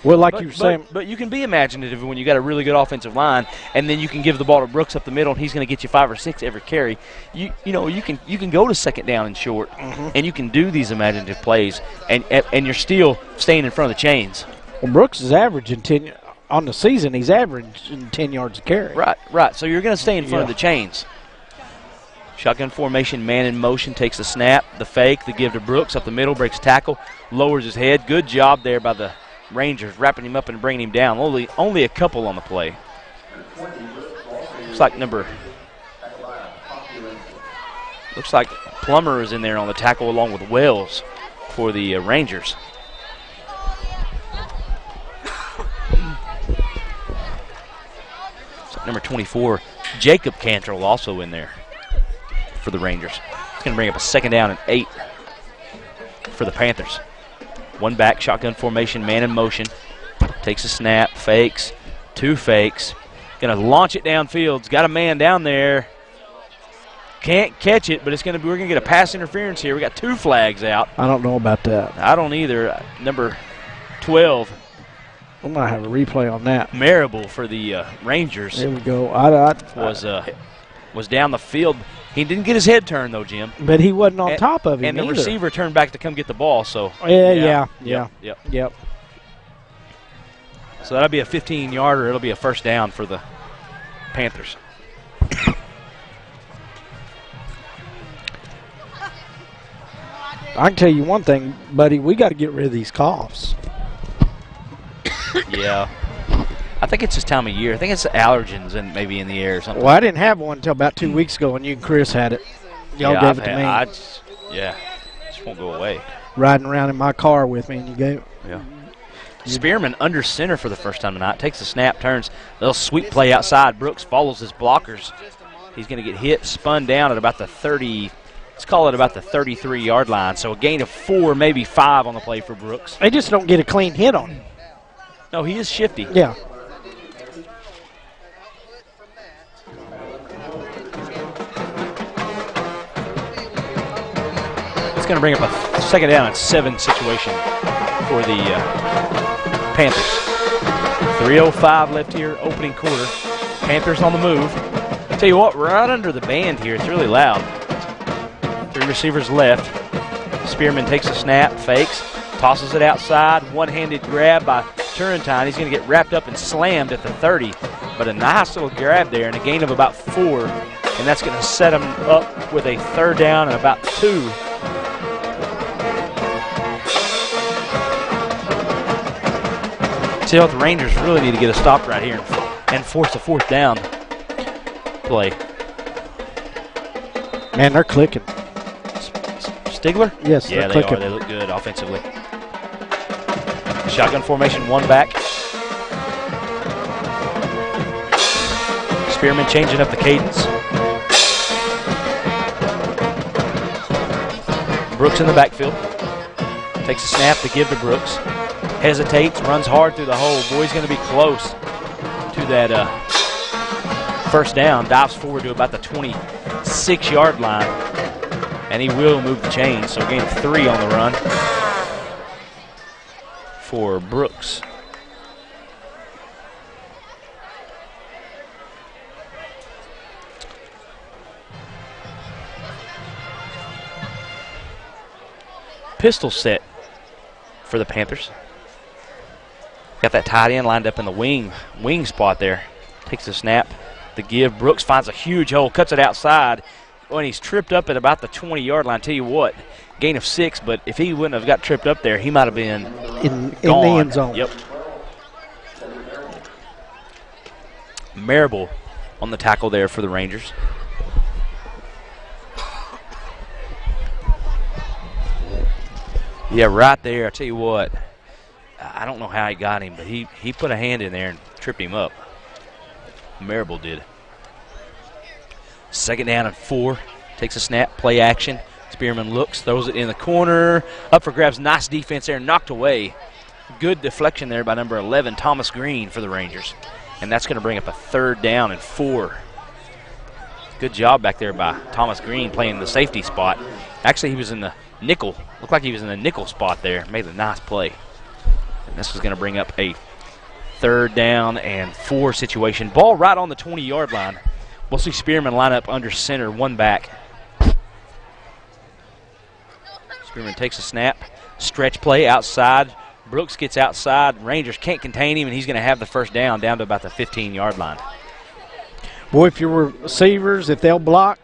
Well, like you were saying. But you can be imaginative when you got a really good offensive line, and then you can give the ball to Brooks up the middle, and he's going to get you 5 or 6 every carry. You can go to 2nd down and short, and you can do these imaginative plays, and you're still staying in front of the chains. Well, Brooks is averaging 10 on the season. He's averaging 10 yards a carry. Right. So you're going to stay in front of the chains. Shotgun formation, man in motion, takes the snap, the fake, the give to Brooks up the middle, breaks tackle, lowers his head. Good job there by the Rangers, wrapping him up and bringing him down. Only a couple on the play. Looks like Plummer is in there on the tackle along with Wells for the Rangers. Number 24, Jacob Cantrell also in there for the Rangers. It's going to bring up a 2nd down and 8 for the Panthers. 1 back, shotgun formation, man in motion. Takes a snap, fakes, 2 fakes. Going to launch it downfield. Got a man down there. Can't catch it, but we're going to get a pass interference here. We got 2 flags out. I don't know about that. I don't either. Number 12. We might have a replay on that. Marable for the Rangers. There we go. Was down the field. He didn't get his head turned, though, Jim. But he wasn't on top of him And the either. receiver turned back to come get the ball. So Yeah. Yep. So that'll be a 15-yarder. It'll be a 1st down for the Panthers. I can tell you one thing, buddy. We got to get rid of these coughs. Yeah. I think it's this time of year. I think it's allergens and maybe in the air or something. Well, I didn't have one until about 2 weeks ago, and you and Chris had it. Y'all gave it to me. Just won't go away. Riding around in my car with me, and you gave it. Yeah. Spearman under center for the first time tonight. Takes a snap, turns. Little sweep play outside. Brooks follows his blockers. He's going to get hit, spun down at about the 30. Let's call it about the 33-yard line. So a gain of 4, maybe 5 on the play for Brooks. They just don't get a clean hit on him. No, he is shifty. Yeah. It's going to bring up a 2nd down and 7 situation for the Panthers. 3:05 left here, opening quarter. Panthers on the move. Tell you what, right under the band here, it's really loud. 3 receivers left. Spearman takes a snap, fakes, tosses it outside. One-handed grab by Turrentine. He's going to get wrapped up and slammed at the 30. But a nice little grab there and a gain of about 4. And that's going to set him up with a 3rd down and about 2. See what the Rangers really need to get a stop right here and force a 4th down play. Man, they're clicking. Stigler? Yes, yeah, they clicking. are. They look good offensively. Shotgun formation, 1 back. Spearman changing up the cadence. Brooks in the backfield. Takes a snap to give to Brooks. Hesitates, runs hard through the hole. Boy's going to be close to that 1st down. Dives forward to about the 26-yard line. And he will move the chains. So gain of 3 on the run for Brooks. Pistol set for the Panthers. Got that tight end lined up in the wing spot there. Takes a snap. The give. Brooks finds a huge hole, cuts it outside. When he's tripped up at about the 20-yard line, tell you what, gain of 6, but if he wouldn't have got tripped up there, he might have been in the end zone. Yep. Marable on the tackle there for the Rangers. Yeah, right there. I tell you what, I don't know how he got him, but he put a hand in there and tripped him up. Marable did. 2nd down and 4. Takes a snap, play action. Spearman looks, throws it in the corner. Up for grabs, nice defense there, knocked away. Good deflection there by number 11, Thomas Green for the Rangers. And that's going to bring up a 3rd down and 4. Good job back there by Thomas Green playing the safety spot. Actually, he was in the nickel. Looked like he was in the nickel spot there. Made a nice play. And this is going to bring up a 3rd down and 4 situation. Ball right on the 20-yard line. We'll see Spearman line up under center, 1 back. Spearman takes a snap. Stretch play outside. Brooks gets outside. Rangers can't contain him, and he's going to have the 1st down to about the 15-yard line. Boy, if your receivers, if they'll block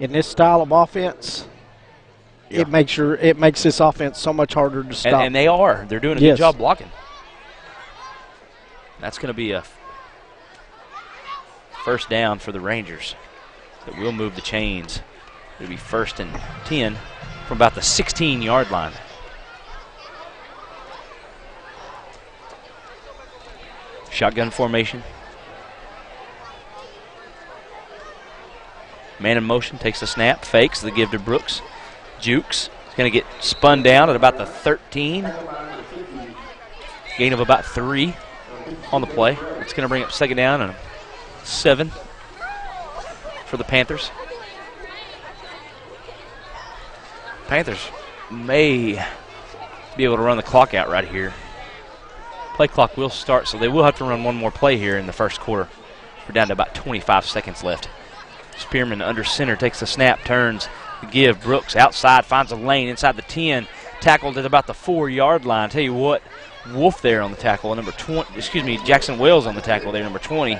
in this style of offense, yeah, it makes this offense so much harder to stop. And they are. They're doing a good job blocking. That's going to be a 1st down for the Rangers. That will move the chains. It'll be 1st and 10 from about the 16-yard line. Shotgun formation. Man in motion, takes a snap, fakes the give to Brooks. Jukes is going to get spun down at about the 13. Gain of about 3 on the play. It's going to bring up 2nd down and 7 for the Panthers. Panthers may be able to run the clock out right here. Play clock will start, so they will have to run one more play here in the 1st quarter. We're down to about 25 seconds left. Spearman under center, takes the snap, turns, give. Brooks outside, finds a lane inside the 10, tackled at about the 4-yard line. Tell you what, Wolf there on the tackle, number 20. Jackson Wells on the tackle there, number 20.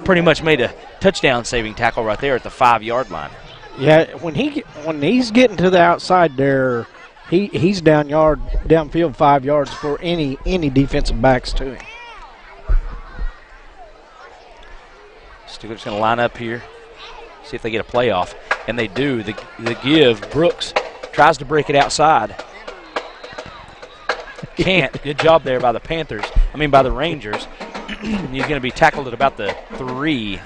Pretty much made a touchdown-saving tackle right there at the 5-yard line. Yeah, when he's getting to the outside there, he's downfield 5 yards for any defensive backs to him. Stigler's going to line up here, see if they get a playoff, and they do. The give. Brooks tries to break it outside. Can't. Good job there by the Rangers. He's going to be tackled at about the 3.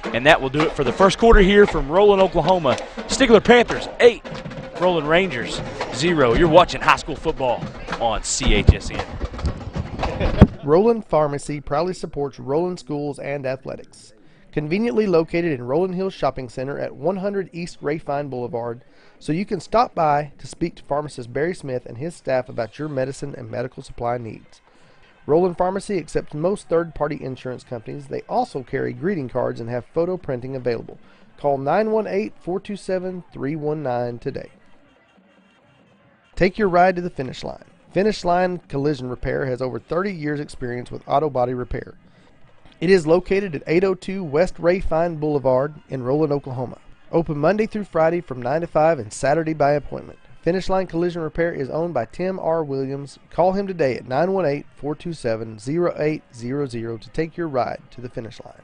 And that will do it for the 1st quarter here from Roland, Oklahoma. Stigler Panthers 8, Roland Rangers 0. You're watching high school football on CHSN. Roland Pharmacy proudly supports Roland schools and athletics. Conveniently located in Rolling Hills Shopping Center at 100 East Rayfine Boulevard, so you can stop by to speak to pharmacist Barry Smith and his staff about your medicine and medical supply needs. Roland Pharmacy accepts most third-party insurance companies. They also carry greeting cards and have photo printing available. Call 918-427-319 today. Take your ride to the finish line. Finish Line Collision Repair has over 30 years experience with auto body repair. It is located at 802 West Rayfine Boulevard in Roland, Oklahoma. Open Monday through Friday from 9 to 5 and Saturday by appointment. Finish Line Collision Repair is owned by Tim R. Williams. Call him today at 918-427-0800 to take your ride to the finish line.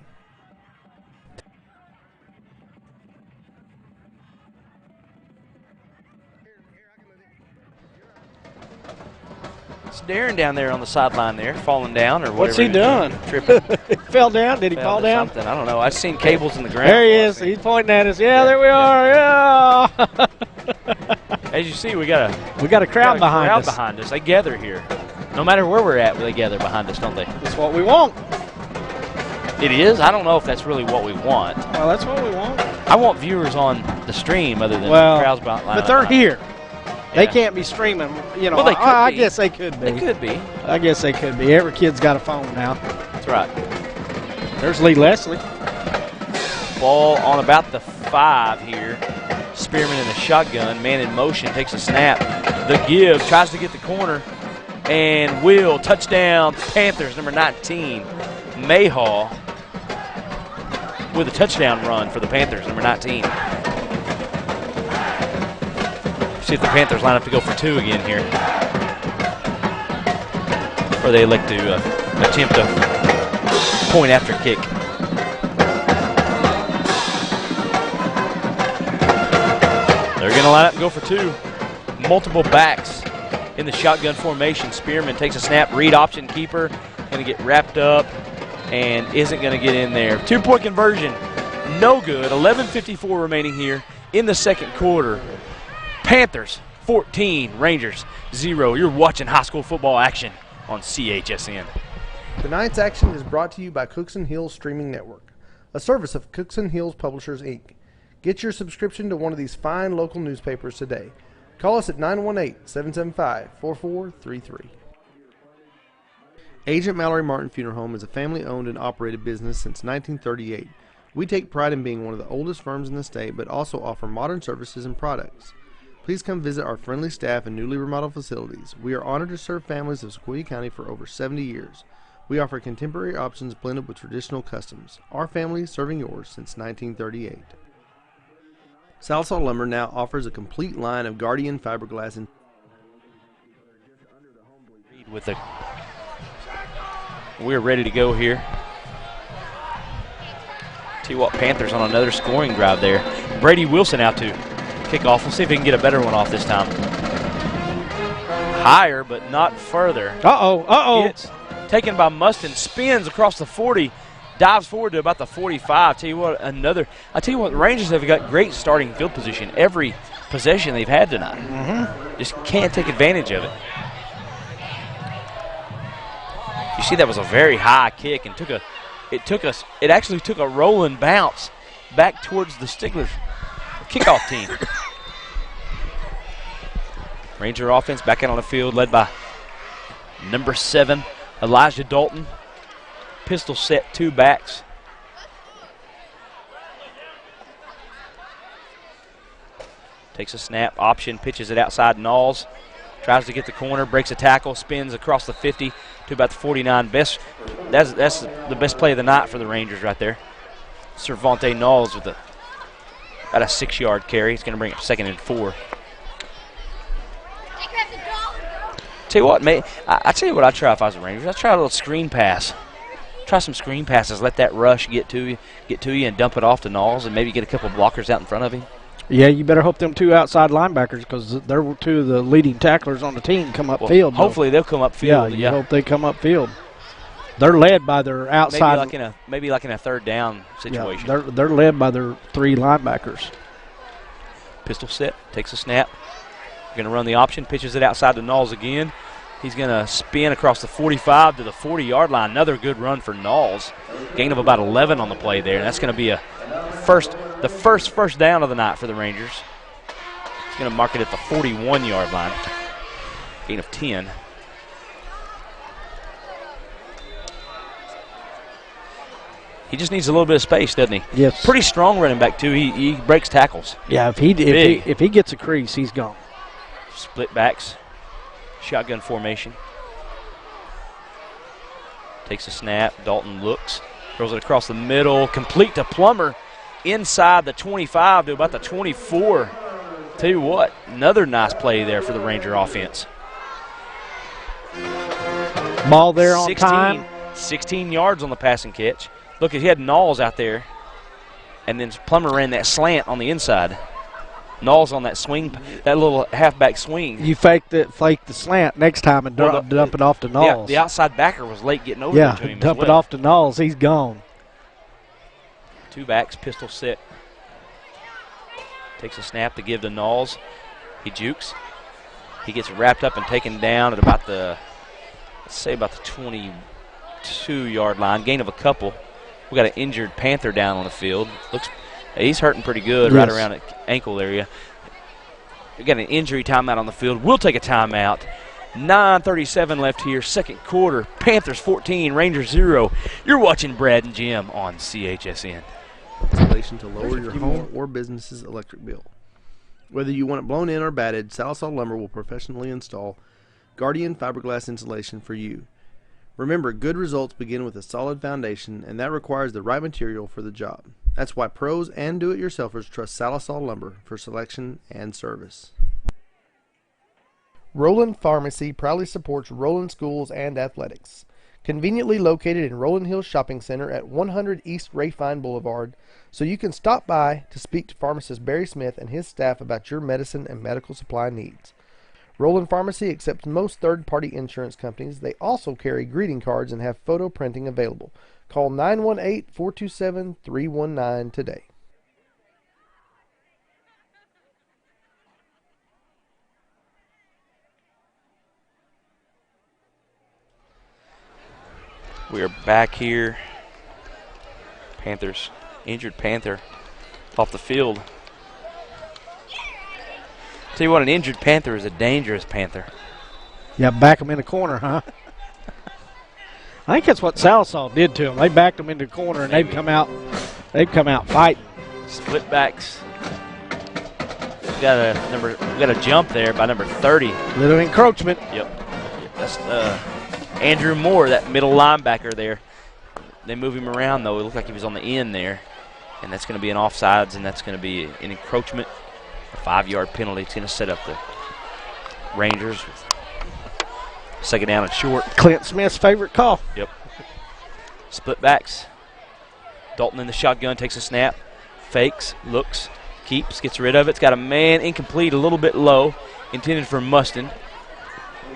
It's Darren down there on the sideline there, falling down or whatever. What's he doing? Tripping. He fell down? Did he Fell fall to down? Something. I don't know. I've seen cables in the ground. There he is. He's pointing at us. Yeah, there we are. Yeah. As you see, we got a crowd behind us. They gather here. No matter where we're at, they gather behind us, don't they? That's what we want. It is? I don't know if that's really what we want. Well, that's what we want. I want viewers on the stream other than crowds behind. But they're here. They can't be streaming, you know. Well, they could I be. guess they could be. They could be. I guess they could be. Every kid's got a phone now. That's right. There's Lee Leslie. Ball on about the 5 here. Spearman in the shotgun. Man in motion. Takes a snap. The give. Tries to get the corner. And will. Touchdown. Panthers, number 19. Mayhaw with a touchdown run for the Panthers, number 19. See if the Panthers line up to go for 2 again here. Or they elect to attempt a point after kick. They're going to line up and go for 2. Multiple backs in the shotgun formation. Spearman takes a snap, read option keeper. Going to get wrapped up and isn't going to get in there. 2-point conversion, no good. 11:54 remaining here in the second quarter. Panthers 14, Rangers 0. You're watching high school football action on CHSN. Tonight's action is brought to you by Cookson Hills Streaming Network, a service of Cookson Hills Publishers, Inc. Get your subscription to one of these fine local newspapers today. Call us at 918-775-4433. Agent Mallory Martin Funeral Home is a family-owned and operated business since 1938. We take pride in being one of the oldest firms in the state, but also offer modern services and products. Please come visit our friendly staff and newly remodeled facilities. We are honored to serve families of Sequoyah County for over 70 years. We offer contemporary options blended with traditional customs. Our family serving yours since 1938. Sallisaw Lumber now offers a complete line of Guardian fiberglass and with the we're ready to go here. Tell you what, Panthers on another scoring drive there. Brady Wilson out to kick off. We'll see if he can get a better one off this time. Higher, but not further. It's taken by Mustin, spins across the 40, dives forward to about the 45. Tell you what, the Rangers have got great starting field position every possession they've had tonight. Just can't take advantage of it. You see, that was a very high kick and it actually took a rolling bounce back towards the Stigler kickoff team. Ranger offense back out on the field, led by number 7, Elijah Dalton. Pistol set, 2 backs. Takes a snap, option, pitches it outside Knowles. Tries to get the corner, breaks a tackle, spins across the 50 to about the 49. That's the best play of the night for the Rangers right there. Cervante Knowles with about a 6-yard carry. He's going to bring it 2nd and 4. Tell you what, I tell you what I'd try if I was the Rangers. I'd try a little screen pass. Try some screen passes. Let that rush get to you, and dump it off to Knowles, and maybe get a couple blockers out in front of him. Yeah, you better hope them 2 outside linebackers, because they're 2 of the leading tacklers on the team, come upfield. Hopefully they'll come upfield. Yeah, you hope they come upfield. They're led by their outside. Maybe like in a 3rd down situation. Yeah, they're led by their 3 linebackers. Pistol set, takes a snap. Going to run the option, pitches it outside to Knowles again. He's going to spin across the 45 to the 40-yard line. Another good run for Knowles. Gain of about 11 on the play there. And that's going to be the first down of the night for the Rangers. He's going to mark it at the 41-yard line. Gain of 10. He just needs a little bit of space, doesn't he? Yes. Pretty strong running back, too. He breaks tackles. Yeah, if he gets a crease, he's gone. Split backs. Shotgun formation. Takes a snap. Dalton looks. Throws it across the middle. Complete to Plummer inside the 25 to about the 24. Tell you what, another nice play there for the Ranger offense. Ball there on time. 16 yards on the passing catch. Look, he had Knowles out there, and then Plummer ran that slant on the inside. Knowles on that swing, that little halfback swing. You fake the slant next time and dump it off to Knowles. The outside backer was late getting over there to him. Dump it off to Knowles. He's gone. Two backs, pistol set. Takes a snap to give to Knowles. He jukes. He gets wrapped up and taken down at about the, let's say about the 22-yard line. Gain of a couple. We got an injured Panther down on the field. He's hurting pretty good right around the ankle area. We got an injury timeout on the field. We'll take a timeout. 9:37 left here, second quarter. Panthers 14, Rangers 0. You're watching Brad and Jim on CHSN. Installation to lower your home or business's electric bill. Whether you want it blown in or batted, Salisol Lumber will professionally install Guardian fiberglass insulation for you. Remember, good results begin with a solid foundation, and that requires the right material for the job. That's why pros and do-it-yourselfers trust Salisol Lumber for selection and service. Roland Pharmacy proudly supports Roland Schools and Athletics. Conveniently located in Roland Hills Shopping Center at 100 East Rayfine Boulevard, so you can stop by to speak to pharmacist Barry Smith and his staff about your medicine and medical supply needs. Roland Pharmacy accepts most third-party insurance companies. They also carry greeting cards and have photo printing available. Call 918-427-319 today. We are back here. Panthers, injured Panther off the field. Tell you what, an injured Panther is a dangerous Panther. Yeah, back him in the corner, huh? I think that's what Salisol did to him. They backed him into the corner, and they'd come out fighting. Split backs. We got a jump there by number 30. Little encroachment. Yep. That's Andrew Moore, that middle linebacker there. They move him around, though. It looked like he was on the end there. And that's going to be an offsides, and that's going to be an encroachment. A 5-yard penalty. It's going to set up the Rangers with second down and short. Clint Smith's favorite call. Yep. Split backs. Dalton in the shotgun, takes a snap, fakes, looks, keeps, gets rid of it. It's got a man incomplete, a little bit low, intended for Mustin.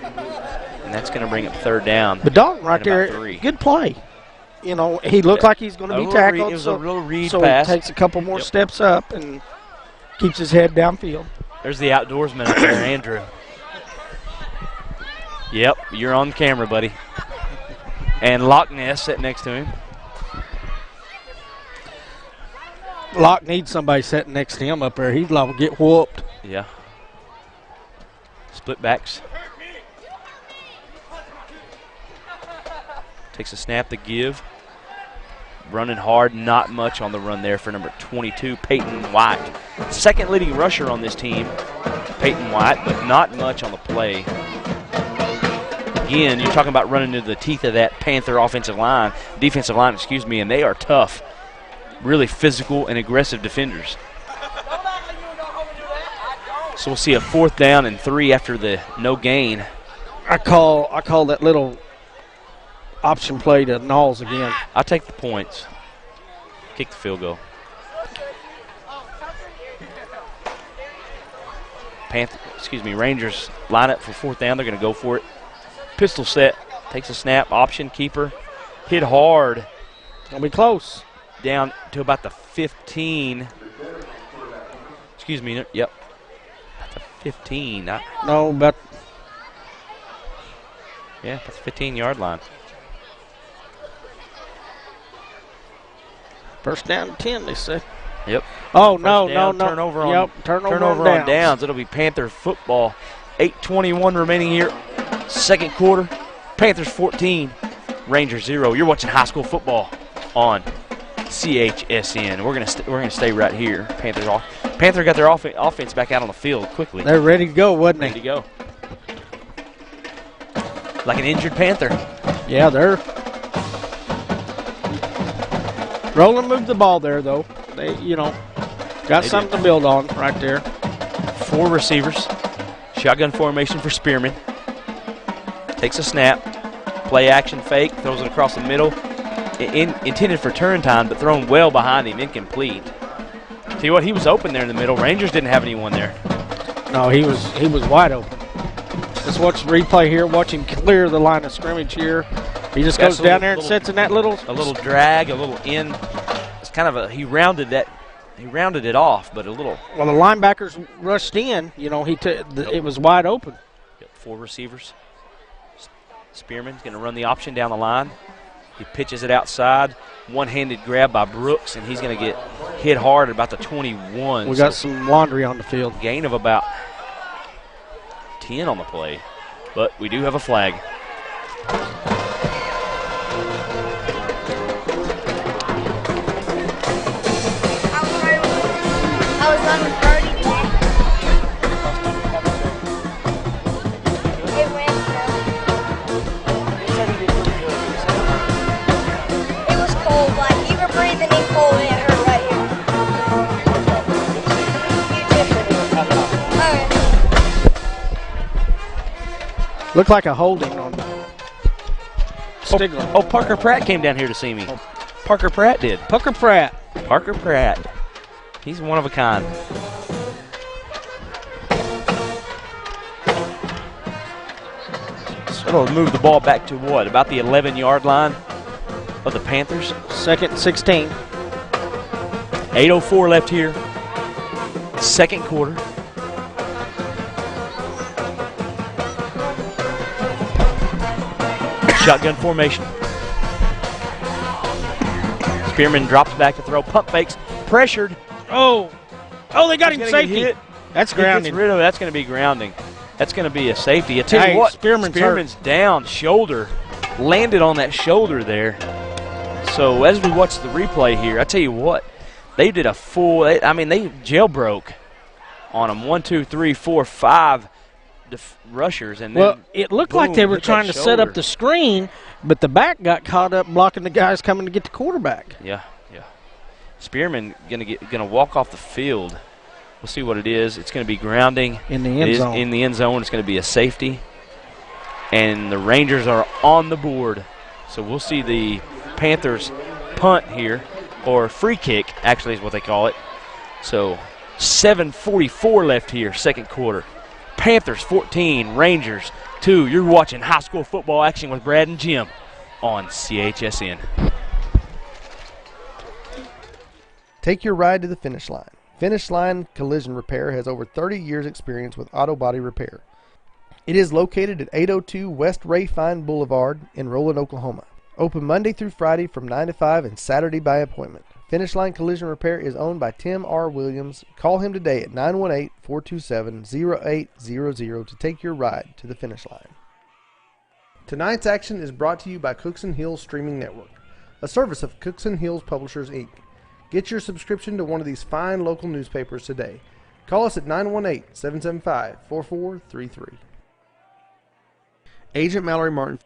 And that's going to bring up third down. But Dalton right there, good play. You know, he looked like he's going to be tackled. It was a real read so pass. He takes a couple more steps up and keeps his head downfield. There's the outdoorsman up there, Andrew. Yep, you're on camera, buddy. And Loch Ness sitting next to him. Locke needs somebody sitting next to him up there. He's liable to get whooped. Yeah. Split backs. Takes a snap to give. Running hard, not much on the run there for number 22, Peyton White. Second leading rusher on this team, Peyton White, but not much on the play. Again, you're talking about running into the teeth of that Panther defensive line, and they are tough. Really physical and aggressive defenders. So we'll see a 4th down and 3 after the no gain. I call that little option play to Knowles again. I'll take the points. Kick the field goal. Rangers line up for 4th down. They're going to go for it. Pistol set. Takes a snap. Option. Keeper. Hit hard. Gonna be close. Down to about the 15. Yep. About the 15. No, but Yeah, that's 15-yard line. First down 10, they said. Yep. Oh, no. Turnover on downs. It'll be Panther football. 8:21 remaining here. Second quarter. Panthers 14, Rangers 0. You're watching high school football on CHSN. We're gonna stay right here. Panther got their offense back out on the field quickly. They're ready to go, wasn't they? Ready to go. Like an injured Panther. Yeah, they're. Roland moved the ball there, though. They, got something to build on right there. 4 receivers. Shotgun formation for Spearman. Takes a snap. Play action fake. Throws it across the middle. Intended for turn time, but thrown well behind him. Incomplete. Tell you what, he was open there in the middle. Rangers didn't have anyone there. No, he was wide open. Let's watch the replay here. Watch him clear the line of scrimmage here. He just goes down there and sits in that little. A little drag, a little in. It's kind of he rounded it off, but a little. Well, the linebackers rushed in. It was wide open. Got 4 receivers. Spearman's going to run the option down the line. He pitches it outside. One-handed grab by Brooks, and he's going to get hit hard at about the 21. We got some laundry on the field. Gain of about 10 on the play, but we do have a flag. I was on with Brody today. It ran It was cold, like you were breathing in cold and it hurt right here. Looked like a holding on Stigler. Oh, Parker Pratt came down here to see me. Parker Pratt did. Parker Pratt. He's one of a kind. So it'll move the ball back to what? About the 11-yard line of the Panthers. Second and 16. 8:04 left here. Second quarter. Shotgun formation. Spearman drops back to throw. Pump fakes. Pressured. Oh, they got him safety. That's grounding. Gets rid of it. That's going to be grounding. That's going to be a safety. I tell you what, Spearman's down. Shoulder. Landed on that shoulder there. So as we watch the replay here, I tell you what, they did a full, they jailbroke on them. 1, 2, 3, 4, 5 rushers. And then it looked like they were trying to set up the screen, but the back got caught up blocking the guys coming to get the quarterback. Yeah. Spearman gonna walk off the field. We'll see what it is. It's going to be grounding in the end zone. In the end zone, it's going to be a safety, and the Rangers are on the board. So we'll see the Panthers punt here, or free kick, actually is what they call it. So 7:44 left here, second quarter. Panthers 14, Rangers 2. You're watching high school football action with Brad and Jim on CHSN. Take your ride to the finish line. Finish Line Collision Repair has over 30 years experience with auto body repair. It is located at 802 West Ray Fine Boulevard in Roland, Oklahoma. Open Monday through Friday from 9 to 5 and Saturday by appointment. Finish Line Collision Repair is owned by Tim R. Williams. Call him today at 918-427-0800 to take your ride to the finish line. Tonight's action is brought to you by Cookson Hills Streaming Network, a service of Cookson Hills Publishers, Inc. Get your subscription to one of these fine local newspapers today. Call us at 918-775-4433. Agent Mallory Martin.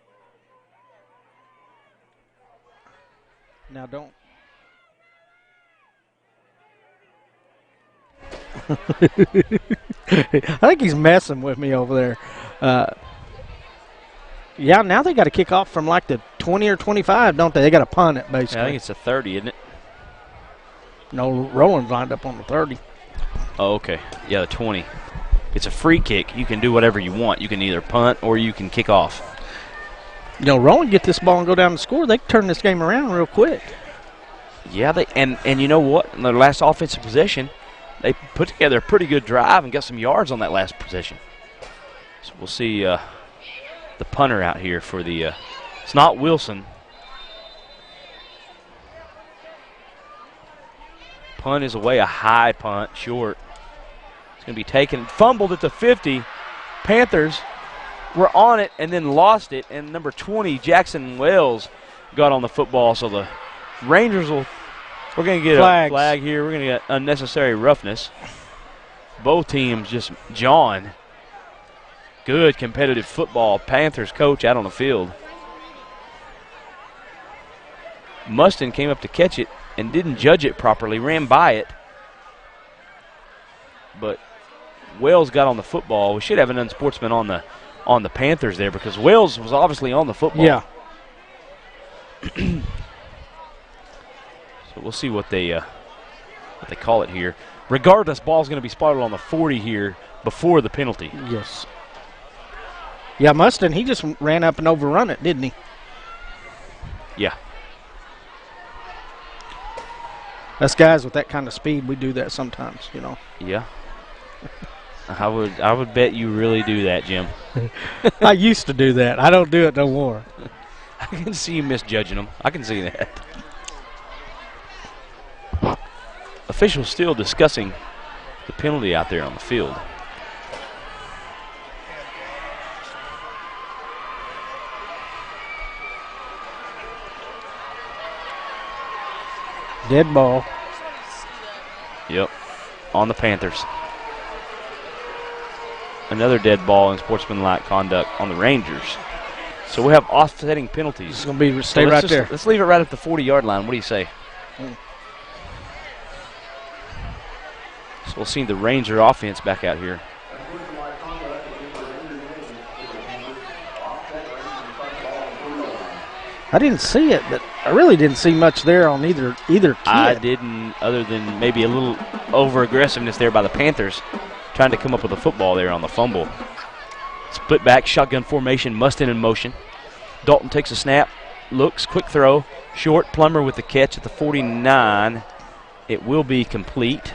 Now don't. I think he's messing with me over there. Yeah, now they got to kick off from like the 20 or 25, don't they? They got to punt it, basically. Yeah, I think it's a 30, isn't it? No, Roland's lined up on the 30. Oh, okay. Yeah, the 20. It's a free kick. You can do whatever you want. You can either punt or you can kick off. Roland get this ball and go down and score. They can turn this game around real quick. Yeah, and you know what? In their last offensive possession, they put together a pretty good drive and got some yards on that last possession. So we'll see punter out here for the it's not Wilson. Punt is away, a high punt, short. It's going to be taken, fumbled at the 50. Panthers were on it and then lost it, and number 20, Jackson Wells, got on the football. So the Rangers we're going to get a flag here. We're going to get unnecessary roughness. Both teams just jawing. Good competitive football. Panthers coach out on the field. Mustin came up to catch it and didn't judge it properly, ran by it. But Wells got on the football. We should have an unsportsman on the Panthers there because Wells was obviously on the football. Yeah. So we'll see what they call it here. Regardless, ball's going to be spotted on the 40 here before the penalty. Yes. Yeah, Mustin, he just ran up and overrun it, didn't he? Yeah. Us guys with that kind of speed, we do that sometimes, you know. Yeah. I would bet you really do that, Jim. I used to do that. I don't do it no more. I can see you misjudging them. I can see that. Officials still discussing the penalty out there on the field. Dead ball. Yep, on the Panthers. Another dead ball in sportsmanlike conduct on the Rangers. So we have offsetting penalties. It's going to be stay right there. Let's leave it right at the 40-yard line. What do you say? So we'll see the Ranger offense back out here. I didn't see it, but I really didn't see much there on either kid. I didn't, other than maybe a little over-aggressiveness there by the Panthers, trying to come up with a football there on the fumble. Split back, shotgun formation, Mustin in motion. Dalton takes a snap, looks, quick throw, short, Plummer with the catch at the 49. It will be complete.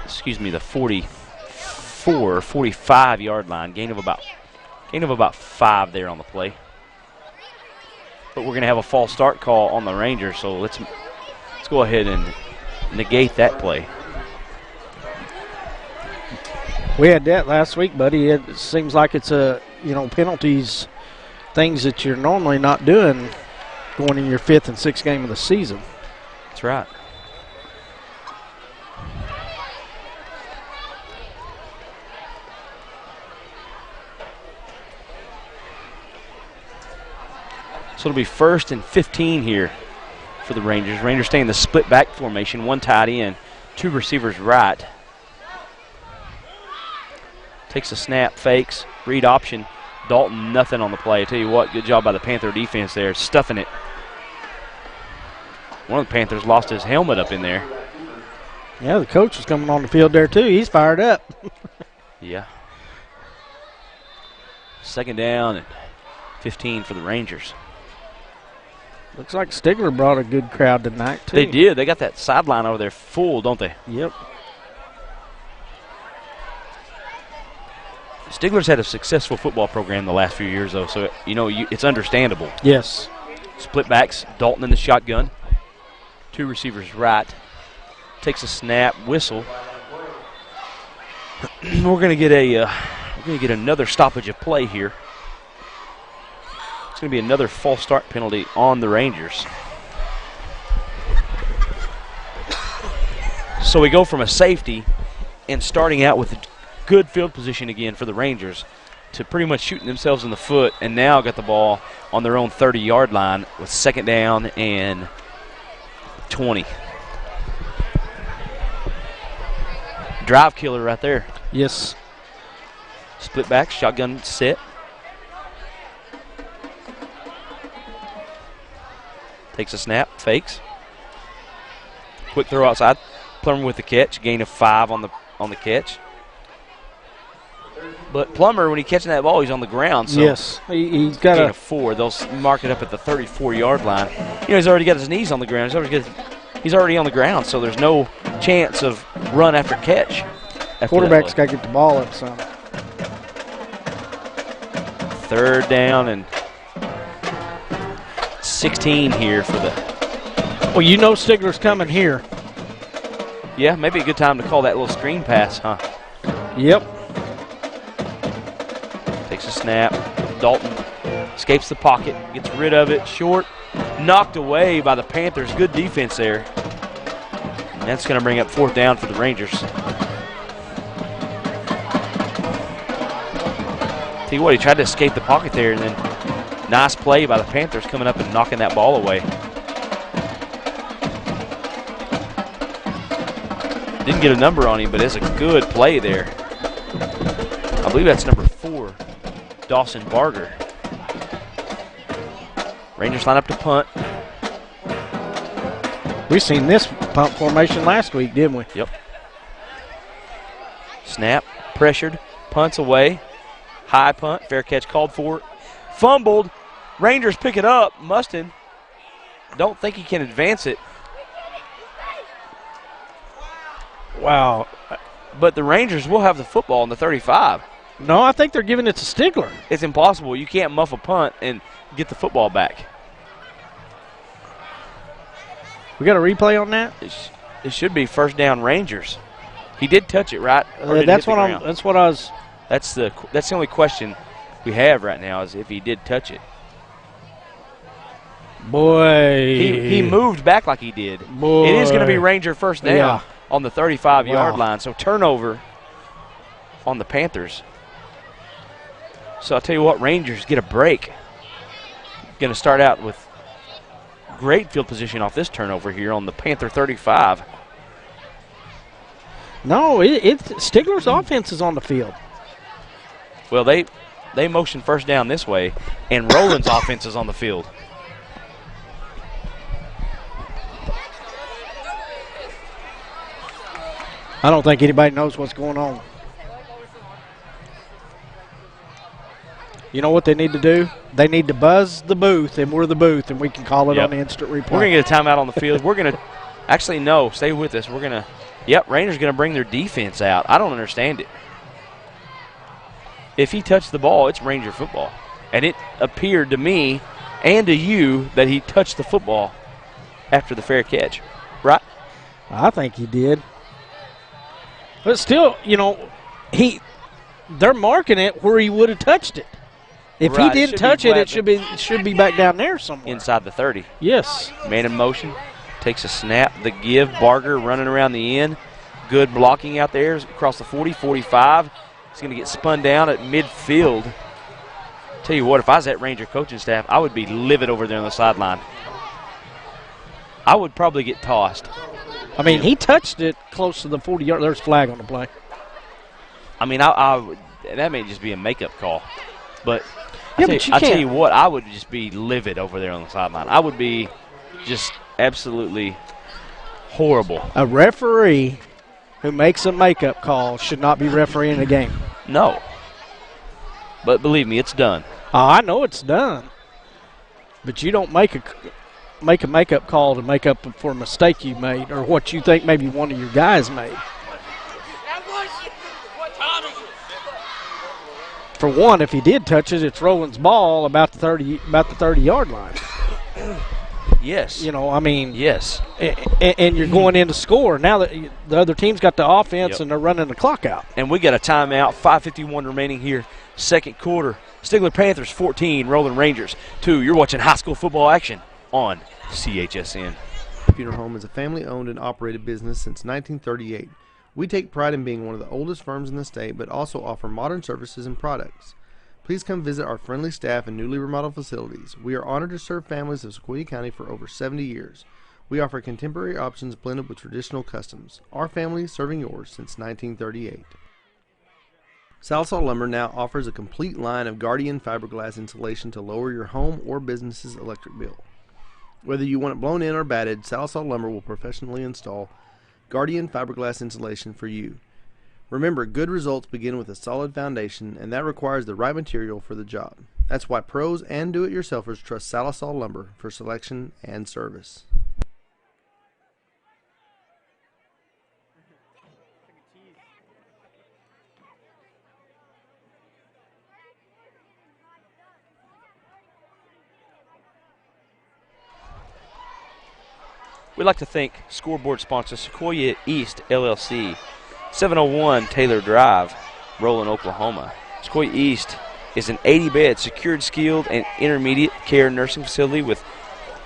Excuse me, the 45-yard line, gain of about 5 there on the play. But we're going to have a false start call on the Rangers, so let's go ahead and negate that play. We had that last week, buddy. It seems like it's penalties, things that you're normally not doing going in your 5th and 6th game of the season. That's right. So it'll be 1st and 15 here for the Rangers. Rangers stay in the split back formation, one tight end, 2 receivers right. Takes a snap, fakes, read option. Dalton, nothing on the play. I tell you what, good job by the Panther defense there, stuffing it. One of the Panthers lost his helmet up in there. Yeah, the coach was coming on the field there too. He's fired up. Yeah. 2nd down and 15 for the Rangers. Looks like Stigler brought a good crowd tonight, too. They did. They got that sideline over there full, don't they? Yep. Stigler's had a successful football program the last few years, though, so, it's understandable. Yes. Split backs, Dalton in the shotgun. 2 receivers right. Takes a snap, whistle. We're going to get another stoppage of play here. It's going to be another false start penalty on the Rangers. So we go from a safety and starting out with a good field position again for the Rangers to pretty much shooting themselves in the foot, and now got the ball on their own 30-yard line with 2nd down and 20. Drive killer right there. Yes. Split back, shotgun set. Takes a snap, fakes. Quick throw outside. Plummer with the catch, gain of 5 on the catch. But Plummer, when he's catching that ball, he's on the ground. So yes, he's got gain of 4. They'll mark it up at the 34-yard line. He's already got his knees on the ground. He's already on the ground, so there's no chance of run after catch. Quarterback's got to get the ball up some. Third down and 16 here for the. Well, you know Stigler's coming here. Yeah, maybe a good time to call that little screen pass, huh? Yep. Takes a snap. Dalton escapes the pocket, gets rid of it. Short, knocked away by the Panthers. Good defense there. And that's going to bring up 4th down for the Rangers. Tell you what, he tried to escape the pocket there, and then nice play by the Panthers coming up and knocking that ball away. Didn't get a number on him, but it's a good play there. I believe that's number 4, Dawson Barger. Rangers line up to punt. We seen this punt formation last week, didn't we? Yep. Snap, pressured, punts away. High punt, fair catch called for. Fumbled. Rangers pick it up. Mustin, don't think he can advance it. Wow. But the Rangers will have the football in the 35. No, I think they're giving it to Stigler. It's impossible. You can't muff a punt and get the football back. We got a replay on that? It should be 1st down Rangers. He did touch it, right? That's what I was. That's the only question we have right now is if he did touch it. Boy. He moved back like he did. Boy. It is going to be Ranger 1st down on the 35-yard Wow. line. So turnover on the Panthers. So I'll tell you what, Rangers get a break. Going to start out with great field position off this turnover here on the Panther 35. No, Stigler's offense is on the field. Well, they motion 1st down this way, and Roland's offense is on the field. I don't think anybody knows what's going on. You know what they need to do? They need to buzz the booth, and we're the booth, and we can call it on the instant replay. We're going to get a timeout on the field. We're going to – actually, no, stay with us. We're going to – Rangers going to bring their defense out. I don't understand it. If he touched the ball, it's Ranger football. And it appeared to me and to you that he touched the football after the fair catch, right? I think he did. But still, they're marking it where he would have touched it. If he didn't touch it, it should be back down there somewhere. Inside the 30. Yes. Man in motion. Takes a snap. The give. Barger running around the end. Good blocking out there across the 40, 45. He's going to get spun down at midfield. Tell you what, if I was that Ranger coaching staff, I would be livid over there on the sideline. I would probably get tossed. I mean, he touched it close to the 40-yard. There's a flag on the play. I mean, that may just be a makeup call. But I tell you what, I would just be livid over there on the sideline. I would be just absolutely horrible. A referee who makes a makeup call should not be refereeing a game. No. But believe me, it's done. I know it's done. But you don't make a makeup call to make up for a mistake you made or what you think maybe one of your guys made. For one, if he did touch it, it's Roland's ball about the 30-yard line. Yes. Yes. And you're going in to score. Now that the other team's got the offense and they're running the clock out. And we got a timeout, 5:51 remaining here, 2nd quarter. Stigler Panthers 14, Roland Rangers 2. You're watching high school football action on CHSN. Funeral Home is a family-owned and operated business since 1938. We take pride in being one of the oldest firms in the state, but also offer modern services and products. Please come visit our friendly staff and newly remodeled facilities. We are honored to serve families of Sequoyah County for over 70 years. We offer contemporary options blended with traditional customs. Our family serving yours since 1938. Sallisaw Lumber now offers a complete line of Guardian fiberglass insulation to lower your home or business's electric bill. Whether you want it blown in or batted, Sallisaw Lumber will professionally install Guardian fiberglass insulation for you. Remember, good results begin with a solid foundation, and that requires the right material for the job. That's why pros and do-it-yourselfers trust Sallisaw Lumber for selection and service. We'd like to thank scoreboard sponsor Sequoyah East LLC, 701 Taylor Drive, Roland, Oklahoma. Sequoyah East is an 80-bed secured, skilled, and intermediate care nursing facility with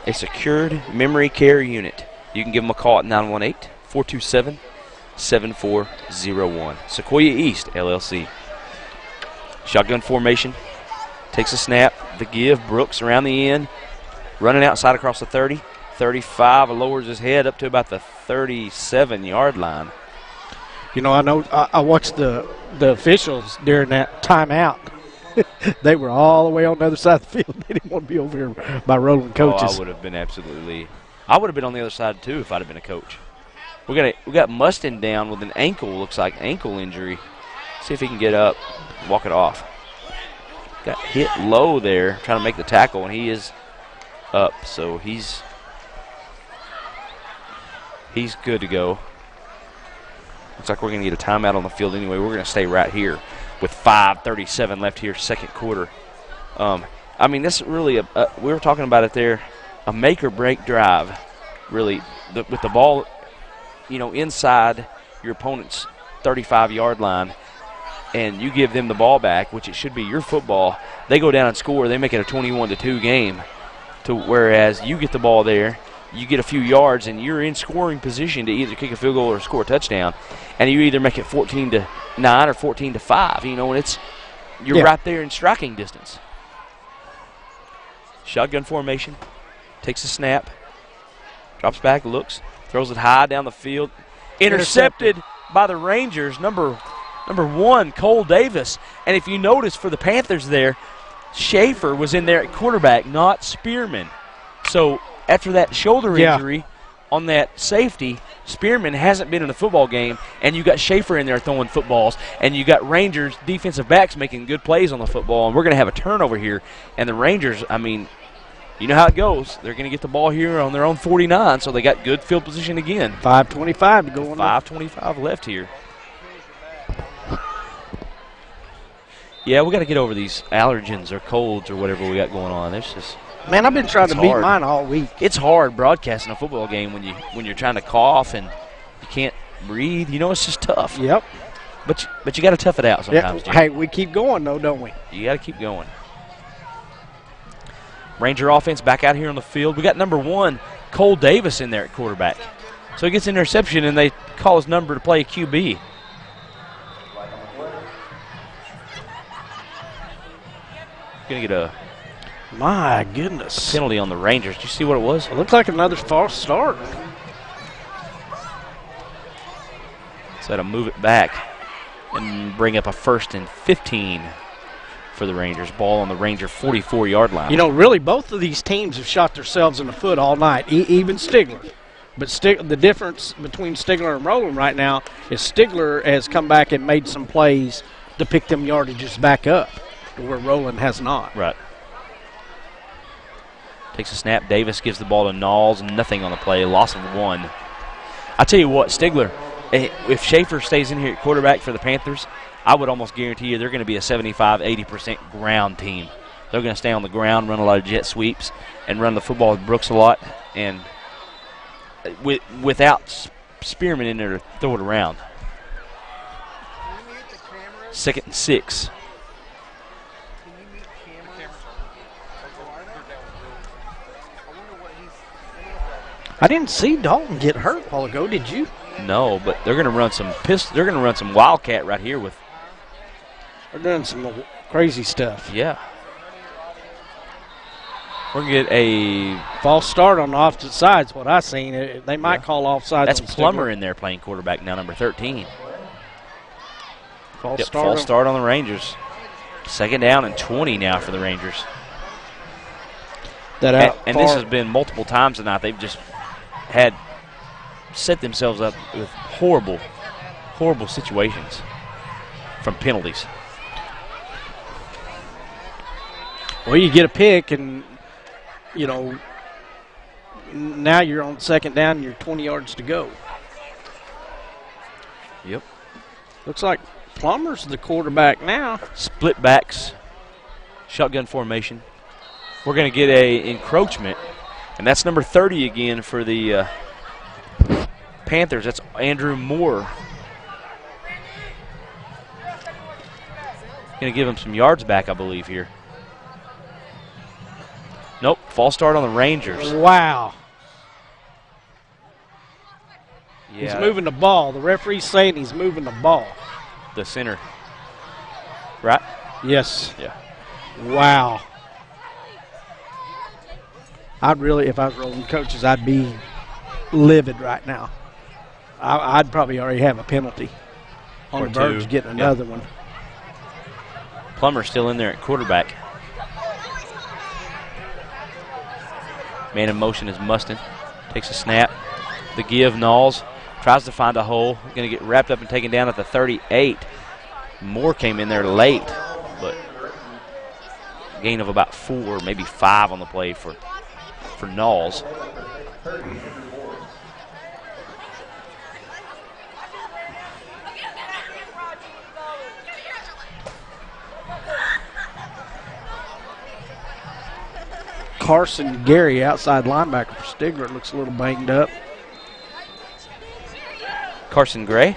a secured memory care unit. You can give them a call at 918-427-7401. Sequoyah East LLC. Shotgun formation. Takes a snap. The give. Brooks around the end. Running outside across the 30. 35. Lowers his head up to about the 37-yard line. You know, I watched the officials during that timeout. They were all the way on the other side of the field. They didn't want to be over here by Roland coaches. I would have been absolutely. I would have been on the other side too if I'd have been a coach. We got Mustin down with an ankle. Looks like ankle injury. See if he can get up, walk it off. Got hit low there, trying to make the tackle, and he is up. So he's good to go. Looks like we're going to get a timeout on the field anyway. We're going to stay right here with 5:37 left here, second quarter. I mean, this is really we were talking about it there, a make-or-break drive, really, with the ball, inside your opponent's 35-yard line, and you give them the ball back, which it should be your football. They go down and score. They make it a 21-2 game. Whereas you get the ball there, you get a few yards, and you're in scoring position to either kick a field goal or score a touchdown, and you either make it 14-9 or 14-5. And you're right there in striking distance. Shotgun formation, takes a snap, drops back, looks, throws it high down the field, intercepted by the Rangers, number 1, Cole Davis. And if you notice for the Panthers there, Schaefer was in there at quarterback, not Spearman. So after that shoulder injury on that safety, Spearman hasn't been in a football game, and you got Schaefer in there throwing footballs, and you got Rangers defensive backs making good plays on the football, and we're going to have a turnover here. And the Rangers, I mean, you know how it goes. They're going to get the ball here on their own 49, so they got good field position again. 5:25 to go on. 5:25 left here. Yeah, we got to get over these allergens or colds or whatever we got going on. It's just, man, I've been trying to beat mine all week. It's hard broadcasting a football game when you're trying to cough and you can't breathe. It's just tough. Yep. But you got to tough it out sometimes. Yeah. Hey, we keep going though, don't we? You got to keep going. Ranger offense back out here on the field. We got number 1, Cole Davis, in there at quarterback. So he gets an interception, and they call his number to play QB. Going to get a my goodness penalty on the Rangers. Did you see what it was? It looked like another false start. So that'll move it back and bring up a 1st and 15 for the Rangers. Ball on the Ranger 44-yard line. Really, both of these teams have shot themselves in the foot all night, even Stigler. But the difference between Stigler and Roland right now is Stigler has come back and made some plays to pick them yardages back up, where Roland has not. Right. Takes a snap. Davis gives the ball to Knowles. Nothing on the play. Loss of 1. I tell you what, Stigler, if Schaefer stays in here at quarterback for the Panthers, I would almost guarantee you they're going to be a 75-80% ground team. They're going to stay on the ground, run a lot of jet sweeps, and run the football with Brooks a lot, and without Spearman in there to throw it around. 2nd and 6. I didn't see Dalton get hurt a while ago. Did you? No, but they're going to run some They're going to run some wildcat right here with. They're doing some crazy stuff. Yeah. We're going to get a false start on the opposite side. Is what I seen. They might call offside. That's Plummer in there playing quarterback now, number 13. False start on the Rangers. 2nd down and 20 now for the Rangers. And this has been multiple times tonight. They've just had set themselves up with horrible situations from penalties. Well, you get a pick, and now you're on 2nd down, and you're 20 yards to go. Yep. Looks like Plummer's the quarterback now. Split backs, shotgun formation. We're going to get a encroachment, and that's number 30 again for the Panthers, that's Andrew Moore. Going to give him some yards back, I believe, here. Nope, false start on the Rangers. Wow. Yeah. He's moving the ball. The referee's saying he's moving the ball. The center. Right? Yes. Yeah. Wow. I'd really, if I was Roland coaches, I'd be livid right now. I'd probably already have a penalty on the verge of getting another one. Plummer's still in there at quarterback. Man in motion is Mustin. Takes a snap. The give, Knowles tries to find a hole. Going to get wrapped up and taken down at the 38. Moore came in there late, but gain of about 4, maybe 5 on the play for Knowles. Carson Gary, outside linebacker for Stigler, looks a little banged up. Carson Gray?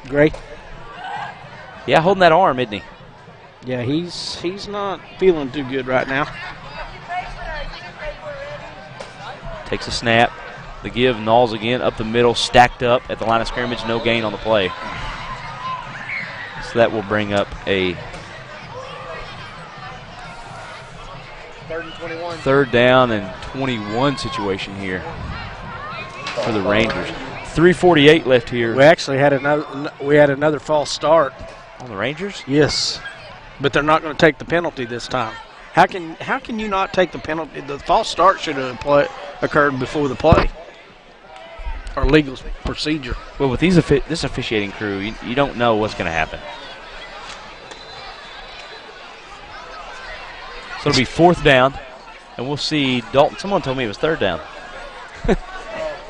Gray. Yeah, holding that arm, isn't he? Yeah, he's not feeling too good right now. Takes a snap. The give, Knowles again, up the middle, stacked up at the line of scrimmage, no gain on the play. So that will bring up a 3rd down and 21 situation here for the Rangers. 3:48 left here. We actually had another false start on the Rangers. Yes, but they're not going to take the penalty this time. How can you not take the penalty? The false start should have occurred before the play or legal procedure. Well, with this officiating crew, you don't know what's going to happen. So it'll be 4th down, and we'll see Dalton. Someone told me it was 3rd down.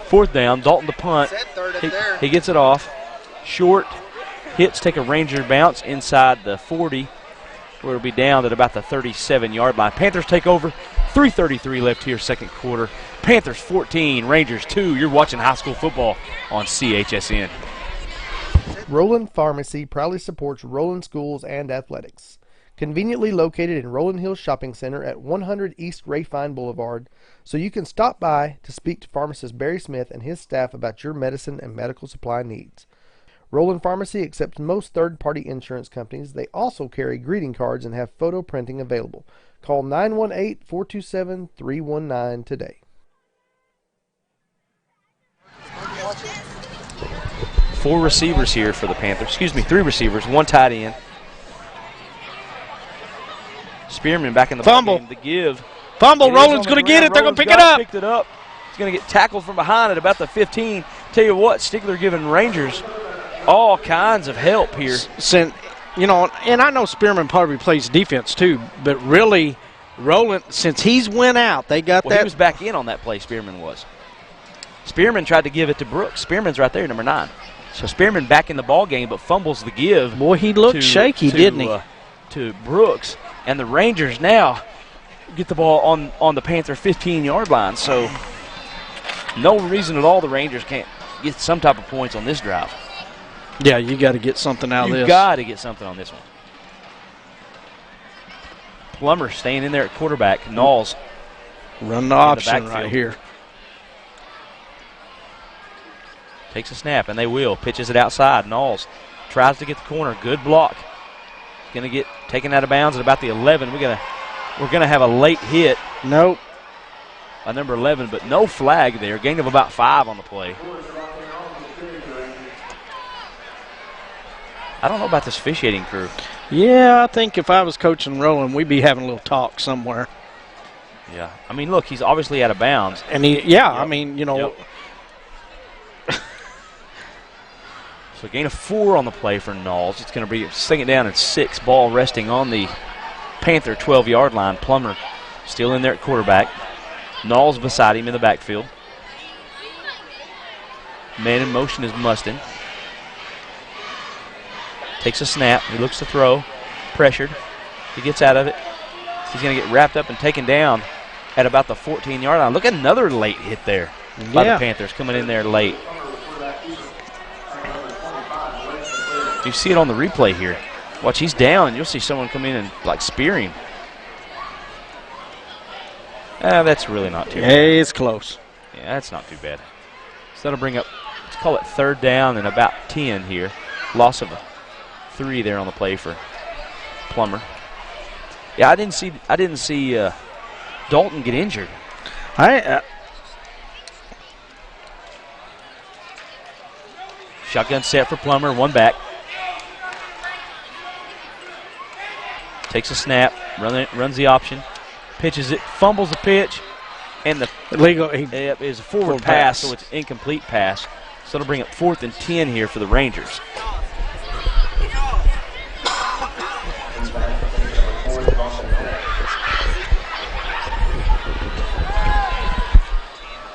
4th down, Dalton the punt. He gets it off. Short hits, take a Ranger bounce inside the 40, where it'll be down at about the 37-yard line. Panthers take over. 3:33 left here, 2nd quarter. Panthers 14, Rangers 2. You're watching high school football on CHSN. Roland Pharmacy proudly supports Roland schools and athletics. Conveniently located in Roland Hills Shopping Center at 100 East Rayfine Boulevard, so you can stop by to speak to pharmacist Barry Smith and his staff about your medicine and medical supply needs. Roland Pharmacy accepts most third-party insurance companies. They also carry greeting cards and have photo printing available. Call 918-427-319 today. 4 receivers here for the Panthers. 3 receivers, 1 tight end. Spearman back in the fumble. Game. The give. Fumble. Roland's going to get it. They're going to pick it up. Picked it up. He's going to get tackled from behind at about the 15. Tell you what, Stigler giving Rangers all kinds of help here. And I know Spearman probably plays defense too, but really, Roland, since he's went out, they got that. He was back in on that play, Spearman was. Spearman tried to give it to Brooks. Spearman's right there, number 9. So Spearman back in the ball game, but fumbles the give. Boy, he looked shaky, didn't he? To Brooks. And the Rangers now get the ball on the Panther 15-yard line. So no reason at all the Rangers can't get some type of points on this drive. Yeah, you got to get something out of this. You got to get something on this one. Plummer staying in there at quarterback. Knowles run the option right here. Takes a snap, and they will. Pitches it outside. Knowles tries to get the corner. Good block. Going to get taken out of bounds at about the 11. We're gonna have a late hit. Nope. By number 11, but no flag there. Gain of about 5 on the play. I don't know about this officiating crew. Yeah, I think if I was coaching Roland, we'd be having a little talk somewhere. Yeah. I mean, look, he's obviously out of bounds. And I mean, Yep. So gain of 4 on the play for Knowles. It's going to be 2nd down and 6. Ball resting on the Panther 12-yard line. Plummer still in there at quarterback. Knowles beside him in the backfield. Man in motion is Mustin. Takes a snap. He looks to throw. Pressured. He gets out of it. He's going to get wrapped up and taken down at about the 14-yard line. Look at another late hit there by the Panthers coming in there late. You see it on the replay here. Watch, he's down, and you'll see someone come in and, like, spear him. That's really not too bad. Hey, it's close. Yeah, that's not too bad. So that'll bring up, let's call it 3rd down and about 10 here. Loss of a 3 there on the play for Plummer. Yeah, I didn't see Dalton get injured. Shotgun set for Plummer, 1 back. Takes a snap, runs the option, pitches it, fumbles the pitch, and the is a forward pass, so it's incomplete pass. So it'll bring up 4th and 10 here for the Rangers.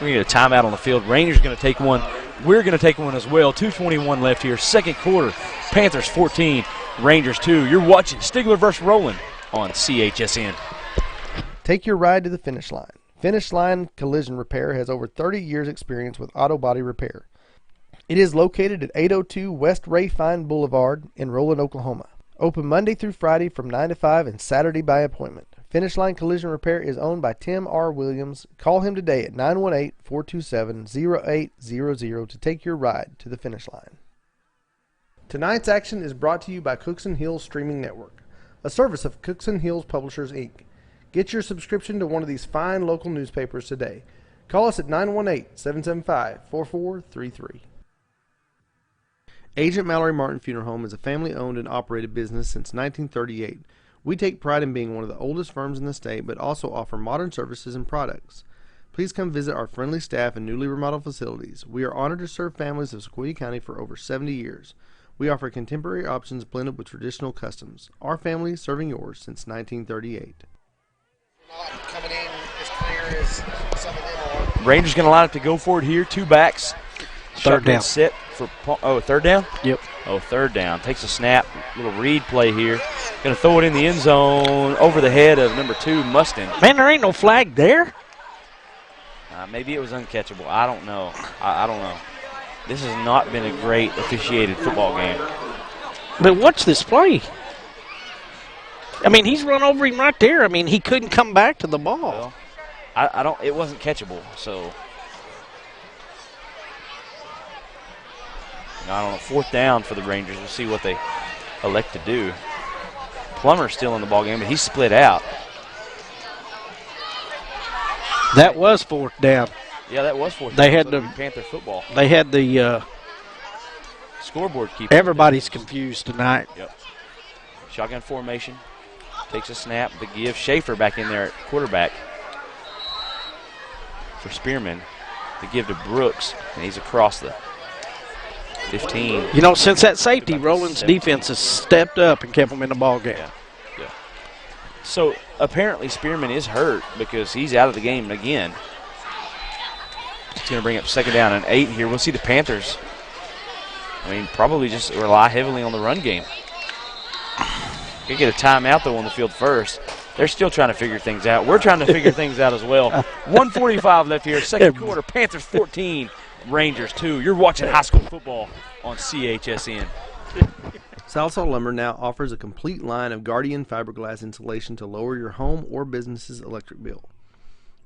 We need a timeout on the field. Rangers going to take one. We're going to take one as well. 2:21 left here. 2nd quarter. Panthers 14, Rangers 2. You're watching Stigler vs. Roland on CHSN. Take your ride to the finish line. Finish Line Collision Repair has over 30 years experience with auto body repair. It is located at 802 West Ray Fine Boulevard in Roland, Oklahoma. Open Monday through Friday from 9 to 5 and Saturday by appointment. Finish Line Collision Repair is owned by Tim R. Williams. Call him today at 918-427-0800 to take your ride to the finish line. Tonight's action is brought to you by Cookson Hills Streaming Network, a service of Cookson Hills Publishers, Inc. Get your subscription to one of these fine local newspapers today. Call us at 918-775-4433. Agent Mallory Martin Funeral Home is a family-owned and operated business since 1938. We take pride in being one of the oldest firms in the state, but also offer modern services and products. Please come visit our friendly staff and newly remodeled facilities. We are honored to serve families of Sequoyah County for over 70 years. We offer contemporary options blended with traditional customs. Our family serving yours since 1938. Coming in as clear as some of them are. Rangers going to line up to go for it here. 2 backs. 3rd down. Set for 3rd down? Yep. 3rd down. Takes a snap. Little read play here. Going to throw it in the end zone over the head of number 2, Mustin. Man, there ain't no flag there. Maybe it was uncatchable. I don't know. I don't know. This has not been a great officiated football game. But watch this play. I mean, he's run over him right there. I mean, he couldn't come back to the ball. Well, I don't. It wasn't catchable, so. I don't know. 4th down for the Rangers. We'll see what they elect to do. Plummer's still in the ball game, but he's split out. That was 4th down. Yeah, that was 4th down. They had the Panther football. They had the scoreboard keeper. Everybody's confused tonight. Yep. Shotgun formation. Takes a snap. The give. Schaefer back in there at quarterback for Spearman. The give to Brooks, and he's across the 15. You know, since that safety, Roland's defense has stepped up and kept them in the ball game. Yeah. So apparently Spearman is hurt because he's out of the game again. It's going to bring up 2nd down and 8 here. We'll see the Panthers. Probably just rely heavily on the run game. Going to get a timeout, though, on the field first. They're still trying to figure things out. We're trying to figure things out as well. 1:45 left here, 2nd quarter. Panthers 14, Rangers 2. You're watching high school football on CHSN. Salsal Lumber now offers a complete line of Guardian fiberglass insulation to lower your home or business's electric bill.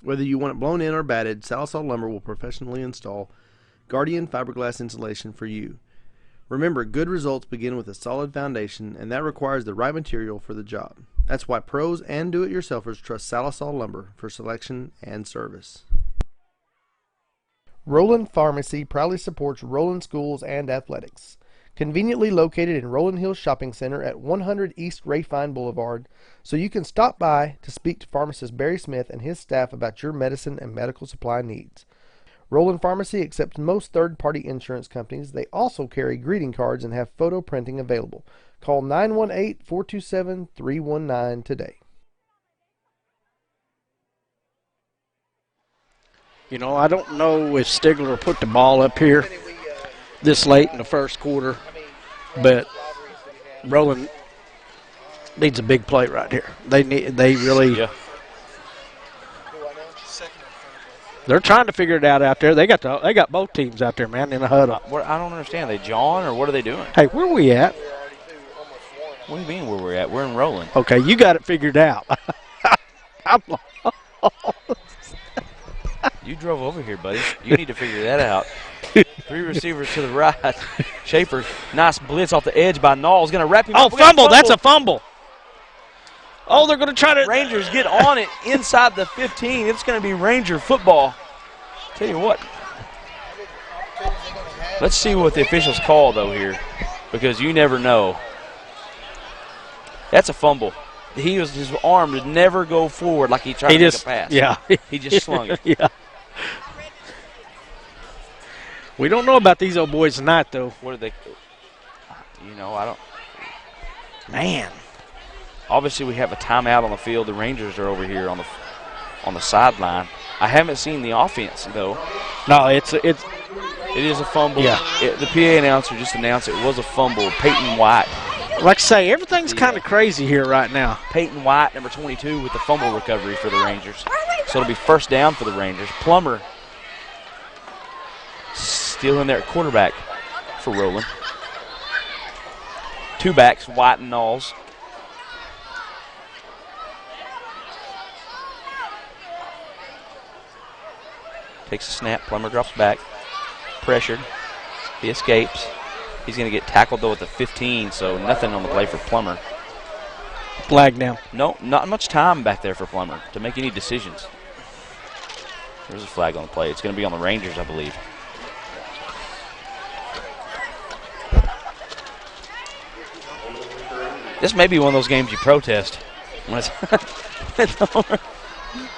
Whether you want it blown in or batted, Salsal Lumber will professionally install Guardian fiberglass insulation for you. Remember, good results begin with a solid foundation, and that requires the right material for the job. That's why pros and do-it-yourselfers trust Salsal Lumber for selection and service. Roland Pharmacy proudly supports Roland schools and athletics. Conveniently located in Roland Hills Shopping Center at 100 East Rayfine Boulevard, so you can stop by to speak to pharmacist Barry Smith and his staff about your medicine and medical supply needs. Roland Pharmacy accepts most third-party insurance companies. They also carry greeting cards and have photo printing available. Call 918-427-319 today. You know, I don't know if Stigler put the ball up here this late in the 1st quarter, but Roland needs a big play right here. They really. Yeah. They're trying to figure it out there. They got both teams out there, man, in a huddle. I don't understand. Are they jawing or what are they doing? Hey, where we at? What do you mean where we're at? We're in Roland. Okay, you got it figured out. I'm You drove over here, buddy. You need to figure that out. 3 receivers to the right. Schaefer, nice blitz off the edge by Knowles. Going to wrap him up. Oh, fumble. That's a fumble. Oh, they're going to try to. Rangers get on it inside the 15. It's going to be Ranger football. Tell you what. Let's see what the officials call, though, here, because you never know. That's a fumble. His arm did never go forward like he tried to make a pass. Yeah. He just slung it. Yeah. We don't know about these old boys tonight, though. What are they? I don't. Man. Obviously, we have a timeout on the field. The Rangers are over here on the sideline. I haven't seen the offense, though. No, it is a fumble. Yeah. The PA announcer just announced it was a fumble. Peyton White. Like I say, everything's kind of crazy here right now. Peyton White, number 22, with the fumble recovery for the Rangers. So it'll be first down for the Rangers. Plummer still in there at quarterback for Roland. 2 backs, White and Knowles. Takes a snap. Plummer drops back. Pressured. He escapes. He's going to get tackled, though, at the 15, so nothing on the play for Plummer. Flag now. No, not much time back there for Plummer to make any decisions. There's a flag on the play. It's going to be on the Rangers, I believe. This may be one of those games you protest. When it's over.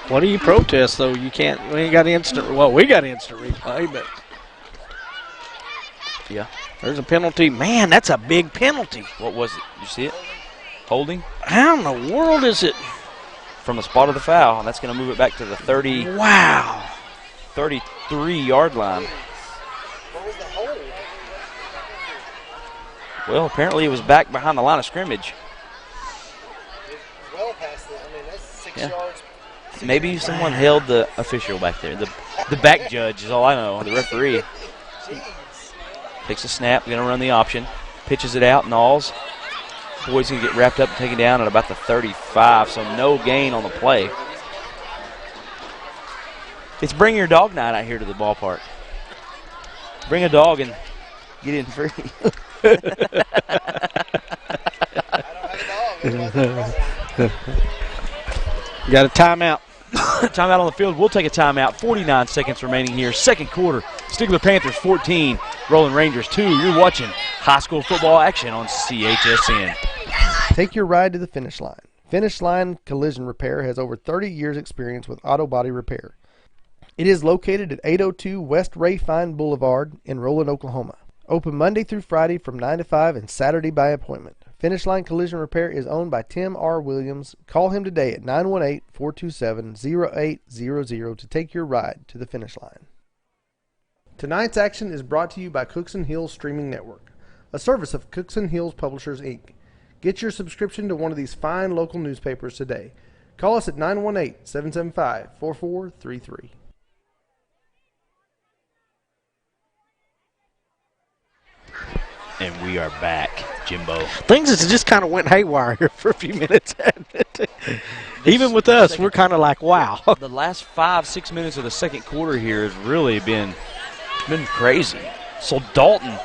What do you protest, though? You can't. We ain't got instant. Well, we got instant replay, but yeah, there's a penalty. Man, that's a big penalty. What was it? You see it? Holding? How in the world is it? From the spot of the foul, and that's going to move it back to the 30. Wow. 33-yard line. What was the hold? Well, apparently it was back behind the line of scrimmage. Well past it. I mean, that's 6 yards. Maybe someone held the official back there. The back judge is all I know, the referee. Takes a snap, going to run the option. Pitches it out, Knowles. Boyd's going to get wrapped up and taken down at about the 35, so no gain on the play. It's bring your dog night out here to the ballpark. Bring a dog and get in free. Got a timeout. Timeout on the field. We'll take a timeout. 49 seconds remaining here. Second quarter. Stigler Panthers 14. Roland Rangers 2. You're watching high school football action on CHSN. Take your ride to the finish line. Finish Line Collision Repair has over 30 years experience with auto body repair. It is located at 802 West Ray Fine Boulevard in Roland, Oklahoma. Open Monday through Friday from 9 to 5 and Saturday by appointment. Finish Line Collision Repair is owned by Tim R. Williams. Call him today at 918-427-0800 to take your ride to the finish line. Tonight's action is brought to you by Cookson Hills Streaming Network, a service of Cookson Hills Publishers, Inc. Get your subscription to one of these fine local newspapers today. Call us at 918-775-4433. And we are back, Jimbo. Things just kind of went haywire here for a few minutes. Even with us, we're kind of like, wow. The last 5-6 minutes of the second quarter here has really been crazy. So Dalton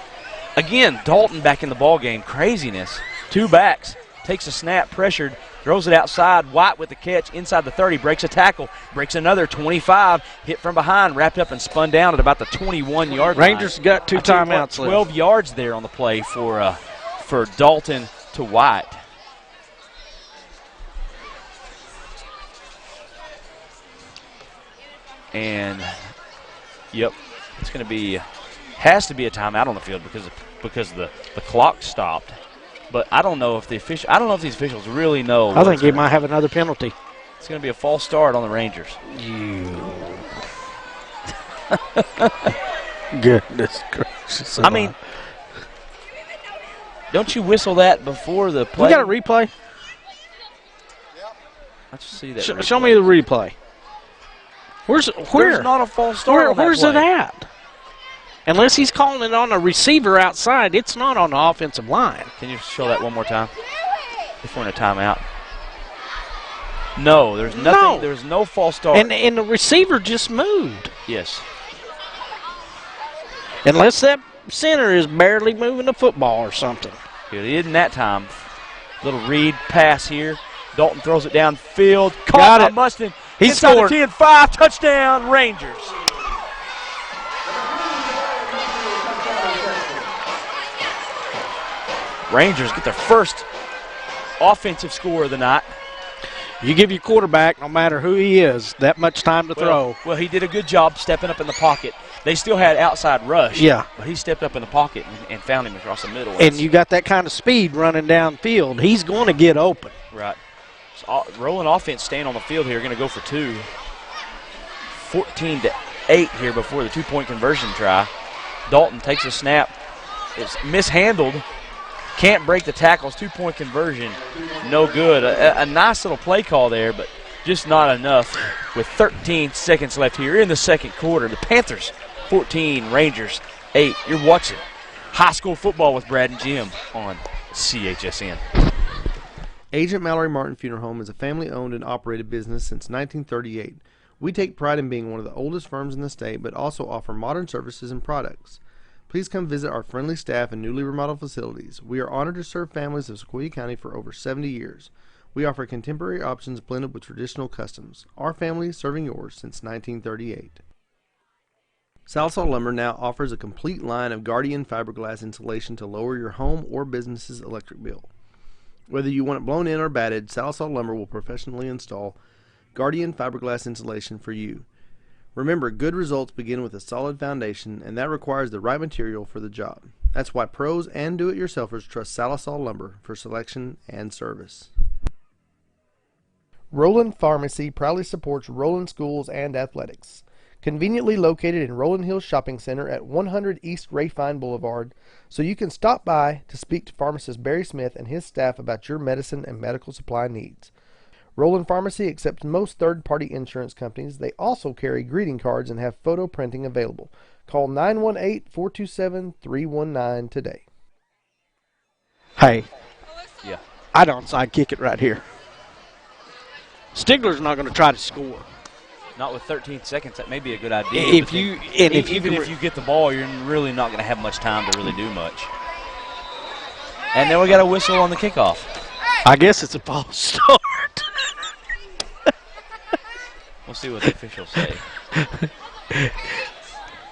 back in the ball game. Craziness. 2 backs. Takes a snap, pressured, throws it outside. White with the catch inside the 30, breaks a tackle, breaks another 25, hit from behind, wrapped up and spun down at about the 21-yard line. Rangers got 2 timeouts left. 12 yards there on the play for Dalton to White. And yep, it's going to be has to be a timeout on the field because the clock stopped. But I don't know if these officials really know. I think he might have another penalty. It's going to be a false start on the Rangers. Goodness gracious. I mean, don't you whistle that before the play? You got a replay? Let's see that. Show me the replay. Where's There's not a false start on that Where's play. it at? Unless he's calling it on a receiver outside, it's not on the offensive line. Can you show that one more time? If we're in a timeout. No, there's nothing. No. There's no false start. And the receiver just moved. Yes. Unless that center is barely moving the football or something. He didn't that time. Little read pass here. Dalton throws it downfield. Caught by Mustin. He scored. 10-5, touchdown, Rangers. Rangers get their first offensive score of the night. You give your quarterback, no matter who he is, that much time to throw. Well, he did a good job stepping up in the pocket. They still had outside rush. Yeah. But he stepped up in the pocket and found him across the middle. And you got that kind of speed running downfield. He's going to get open. Right. So, Roland offense staying on the field here, going to go for 2. 14-8 here before the 2-point conversion try. Dalton takes a snap. It's mishandled. Can't break the tackles. 2-point conversion. No good. A nice little play call there, but just not enough. With 13 seconds left here in the second quarter. The Panthers 14, Rangers 8. You're watching high school football with Brad and Jim on CHSN. Agent Mallory Martin Funeral Home is a family-owned and operated business since 1938. We take pride in being one of the oldest firms in the state, but also offer modern services and products. Please come visit our friendly staff and newly remodeled facilities. We are honored to serve families of Sequoyah County for over 70 years. We offer contemporary options blended with traditional customs. Our family serving yours since 1938. Salsal Lumber now offers a complete line of Guardian fiberglass insulation to lower your home or business's electric bill. Whether you want it blown in or batted, Salsal Lumber will professionally install Guardian fiberglass insulation for you. Remember, good results begin with a solid foundation, and that requires the right material for the job. That's why pros and do-it-yourselfers trust Salsal Lumber for selection and service. Roland Pharmacy proudly supports Roland Schools and Athletics. Conveniently located in Roland Hills Shopping Center at 100 East Rayfine Boulevard, so you can stop by to speak to pharmacist Barry Smith and his staff about your medicine and medical supply needs. Roland Pharmacy accepts most third-party insurance companies. They also carry greeting cards and have photo printing available. Call 918-427-319 today. Hey. Yeah. I'd onside kick it right here. Stigler's not going to try to score. Not with 13 seconds. That may be a good idea. If you if you get the ball, you're really not going to have much time to really do much. And then we got a whistle on the kickoff. I guess it's a false start. We'll see what the officials say.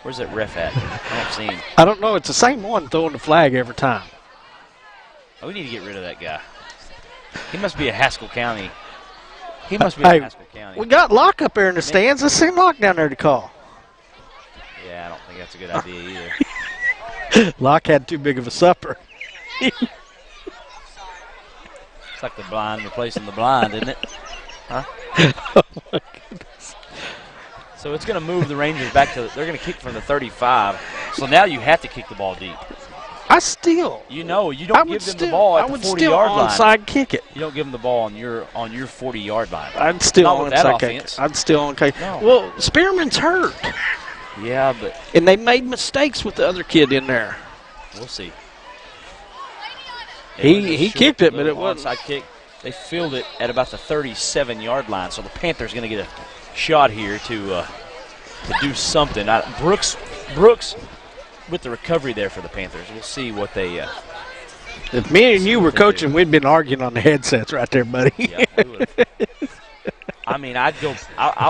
Where's that ref at? I don't see him. I don't know. It's the same one throwing the flag every time. Oh, we need to get rid of that guy. He must be a Haskell County. He must be a Haskell County. We got Locke up there in the stands. Let's send Locke down there to call. Yeah, I don't think that's a good idea either. Locke had too big of a supper. It's like the blind replacing the blind, isn't it? Huh? Oh, my goodness. So it's going to move the Rangers back to – they're going to kick from the 35. So now you have to kick the ball deep. You don't give them the ball at the 40-yard line. Onside kick it. You don't give them the ball on your 40-yard line. I'd still onside kick it. I'd still onside. No. Well, Spearman's hurt. Yeah, but – and they made mistakes with the other kid in there. We'll see. He kicked it, but it wasn't. Onside kick. They filled it at about the 37-yard line, so the Panthers going to get a shot here to do something. Brooks with the recovery there for the Panthers. We'll see what they if me and you were coaching, we'd been arguing on the headsets right there, buddy. Yeah, we would. I mean, I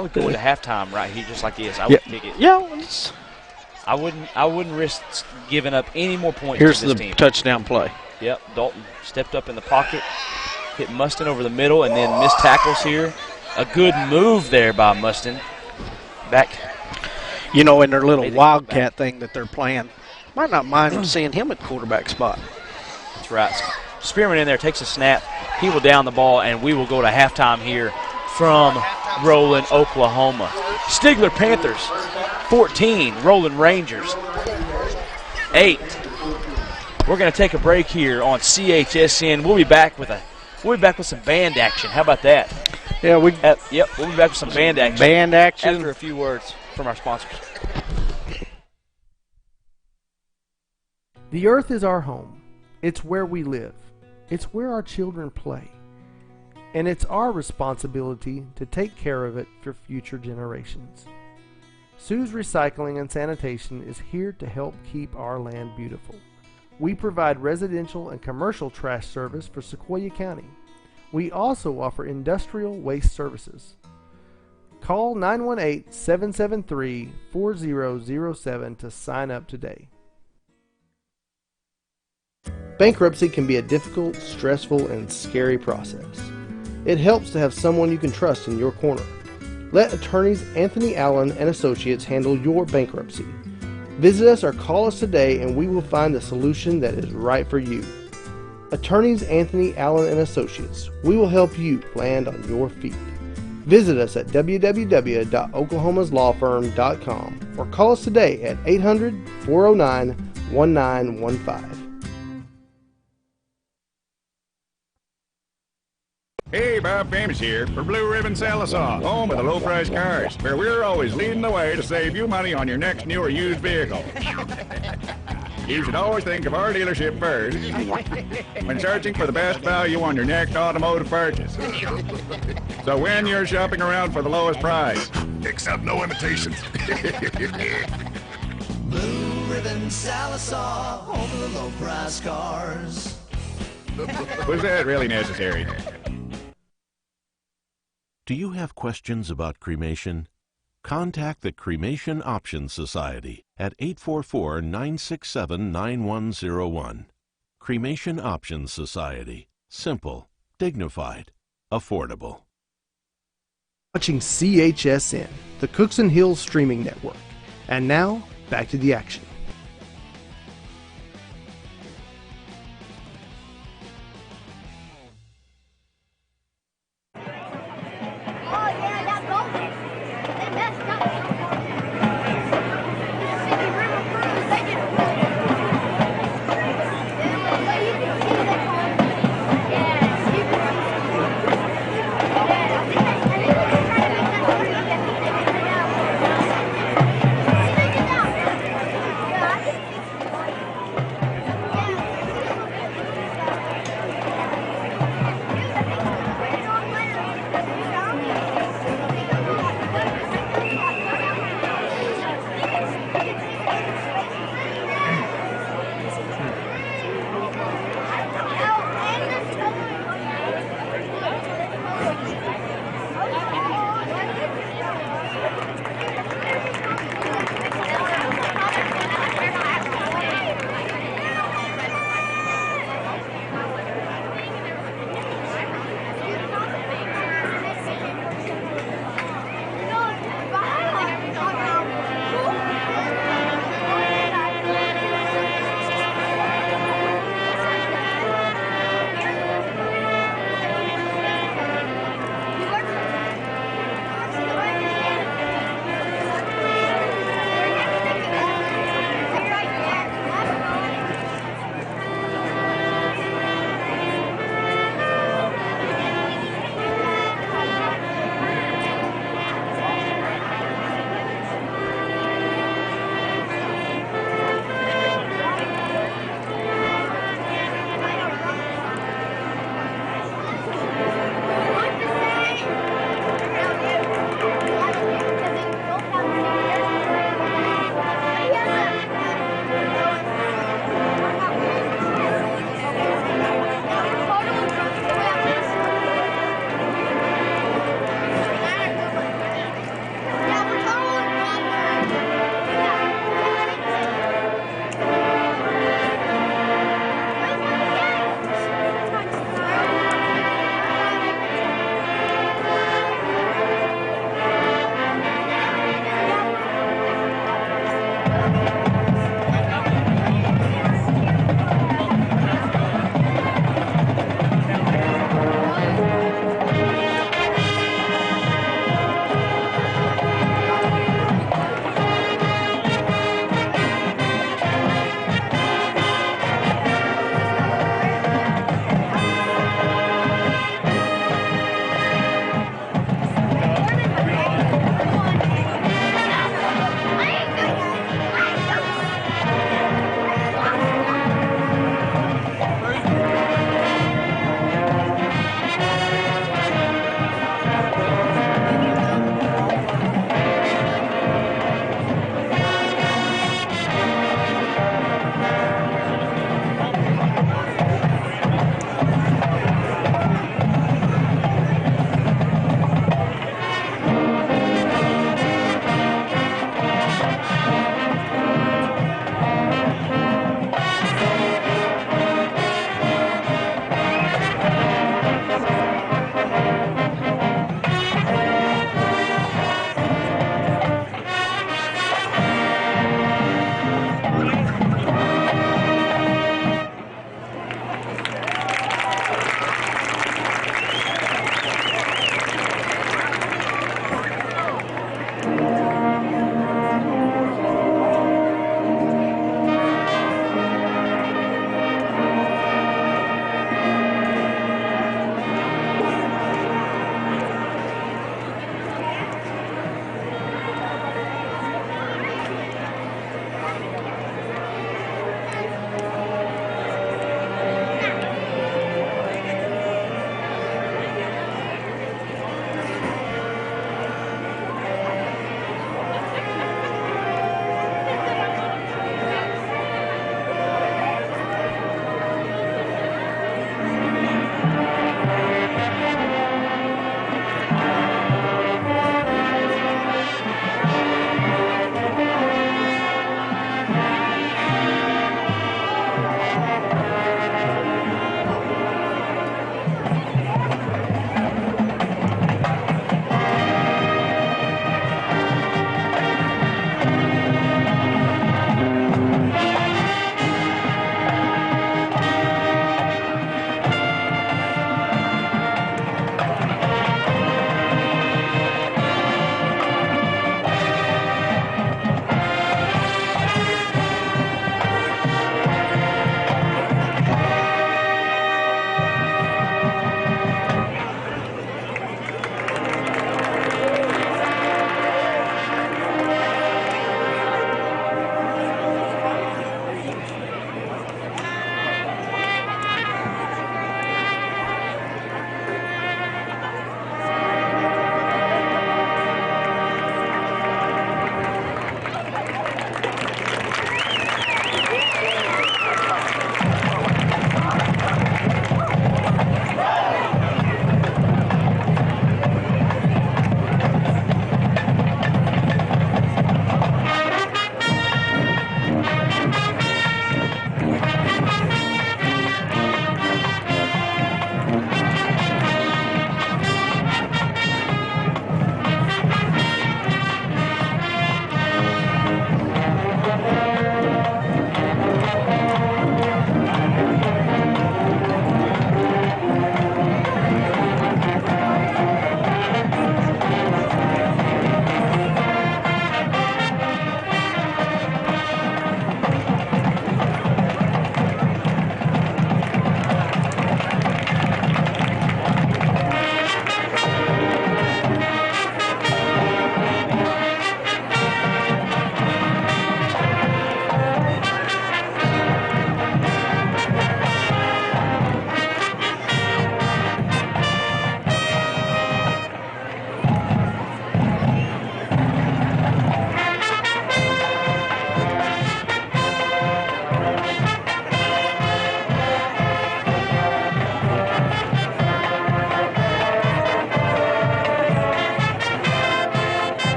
would go into halftime right here just like this. I would kick it. Yeah. I wouldn't risk giving up any more points. Here's to this the team. touchdown play. Yep, Dalton stepped up in the pocket, hit Mustin over the middle, and then missed tackles here. A good move there by Mustin. Back. You know, in their little wildcat thing that they're playing, might not mind seeing him at the quarterback spot. That's right. Spearman in there takes a snap. He will down the ball, and we will go to halftime here from Roland, Oklahoma. Stigler Panthers 14, Roland Rangers 8. We're going to take a break here on CHSN. We'll be back with some band action. How about that? Yeah, we. Yep, we'll be back with some band action. Band action. After a few words from our sponsors. The earth is our home. It's where we live. It's where our children play. And it's our responsibility to take care of it for future generations. Sue's Recycling and Sanitation is here to help keep our land beautiful. We provide residential and commercial trash service for Sequoyah County. We also offer industrial waste services. Call 918-773-4007 to sign up today. Bankruptcy can be a difficult, stressful, and scary process. It helps to have someone you can trust in your corner. Let attorneys Anthony Allen and Associates handle your bankruptcy. Visit us or call us today and we will find a solution that is right for you. Attorneys Anthony Allen and Associates. We will help you land on your feet. Visit us at www.oklahomaslawfirm.com or call us today at 800-409-1915. Hey, Bob Famous here for Blue Ribbon Salisaw, home of the low-priced cars, where we're always leading the way to save you money on your next new or used vehicle. You should always think of our dealership first when searching for the best value on your next automotive purchase. So when you're shopping around for the lowest price, Except no imitations. Blue Ribbon Salisaw, home of the low-price cars. was that really necessary? Do you have questions about cremation? Contact the Cremation Options Society at 844-967-9101. Cremation Options Society. Simple, dignified, affordable. Watching CHSN, the Cookson Hills Streaming Network. And now, back to the action.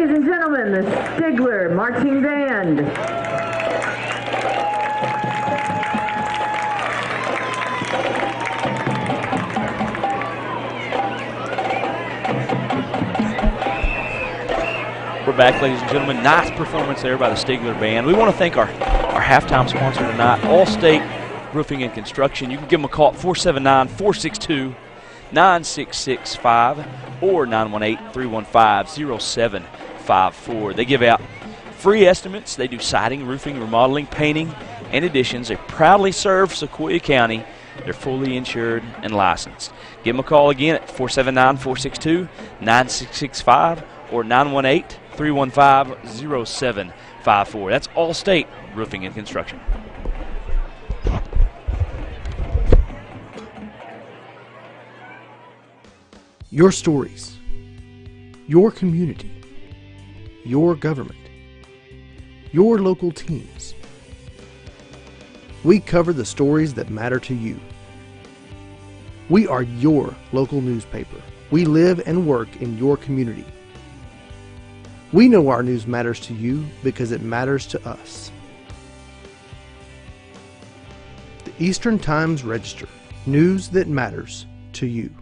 Ladies and gentlemen, the Stigler Marching Band. We're back, ladies and gentlemen. Nice performance there by the Stigler Band. We want to thank our halftime sponsor tonight, Allstate Roofing and Construction. You can give them a call at 479-462-9665 or 918-315-0754. They give out free estimates. They do siding, roofing, remodeling, painting, and additions. They proudly serve Sequoyah County. They're fully insured and licensed. Give them a call again at 479-462-9665 or 918-315-0754. That's Allstate Roofing and Construction. Your stories, your community, your government, your local teams. We cover the stories that matter to you. We are your local newspaper. We live and work in your community. We know our news matters to you because it matters to us. The Eastern Times Register, news that matters to you.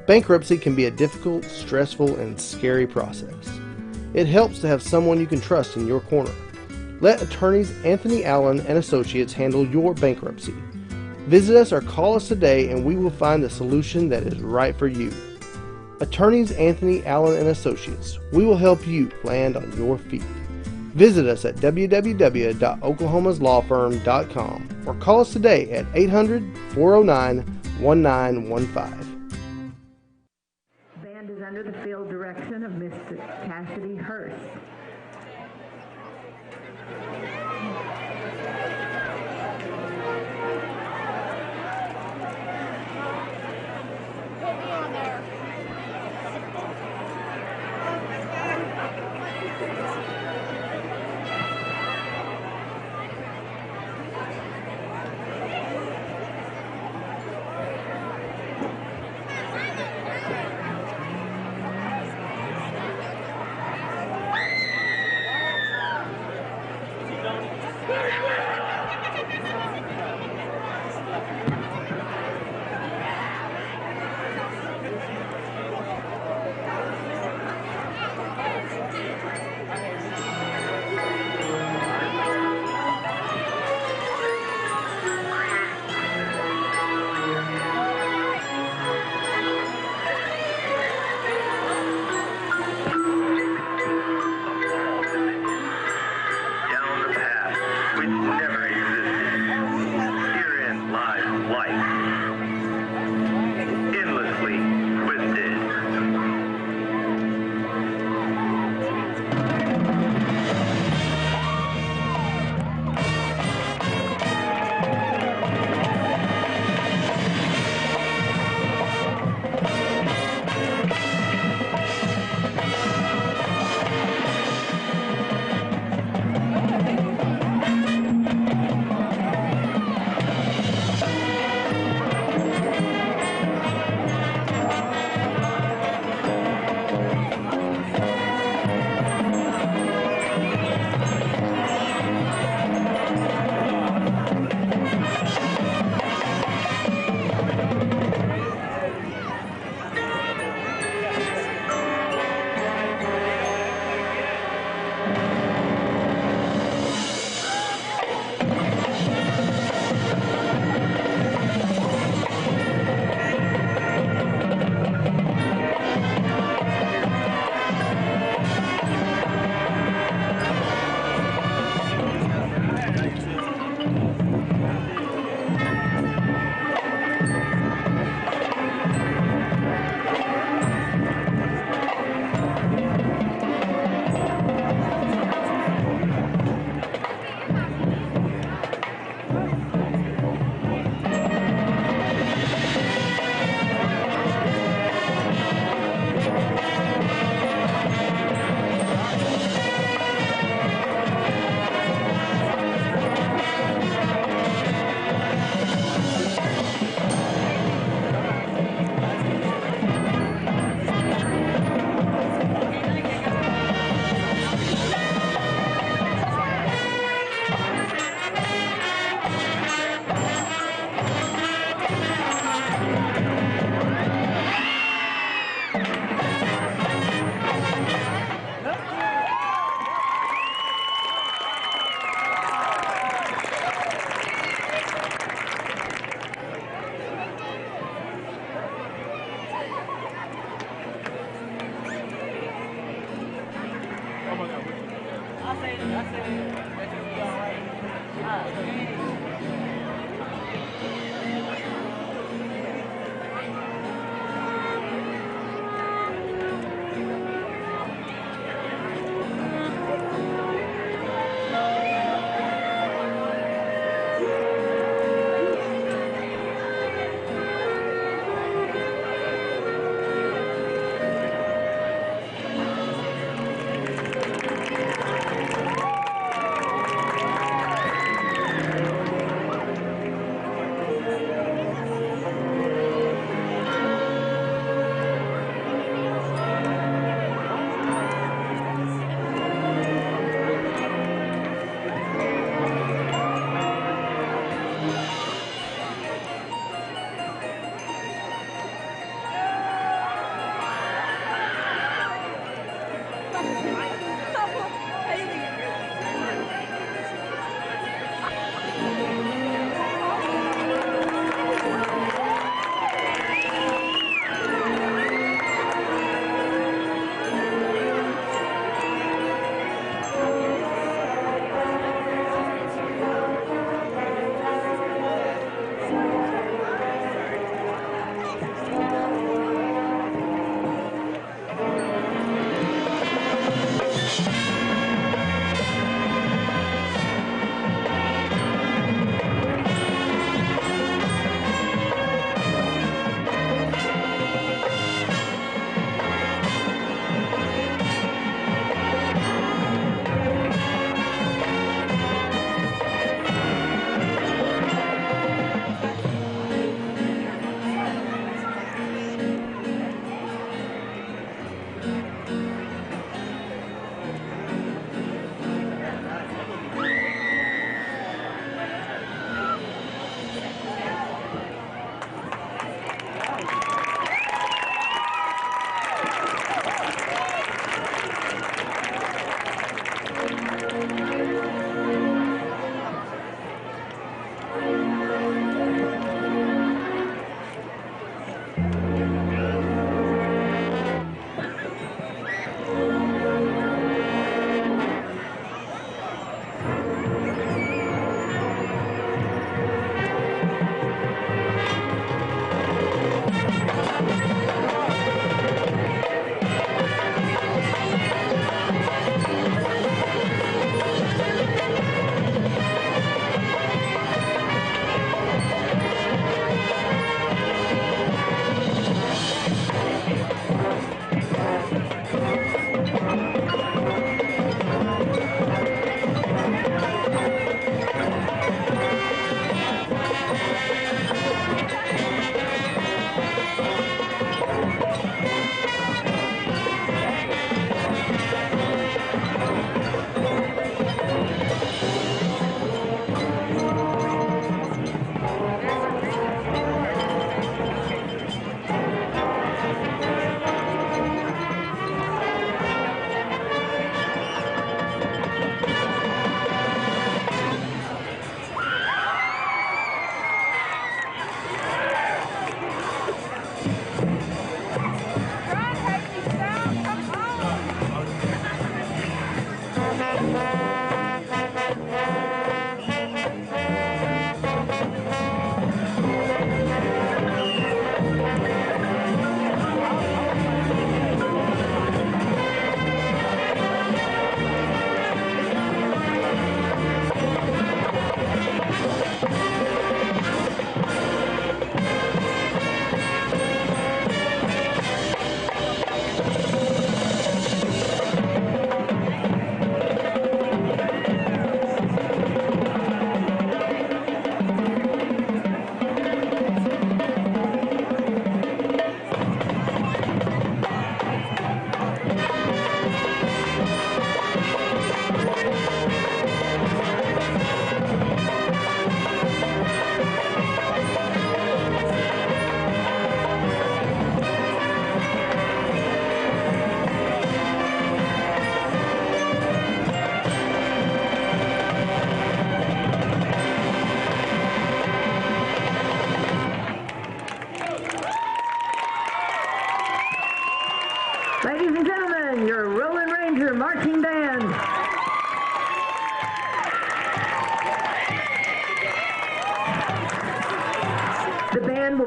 Bankruptcy can be a difficult, stressful, and scary process. It helps to have someone you can trust in your corner. Let attorneys Anthony Allen and Associates handle your bankruptcy. Visit us or call us today and we will find the solution that is right for you. Attorneys Anthony Allen and Associates. We will help you land on your feet. Visit us at www.oklahomaslawfirm.com or call us today at 800-409-1915. Band is under the field direction of Mr. Cassidy Hurst.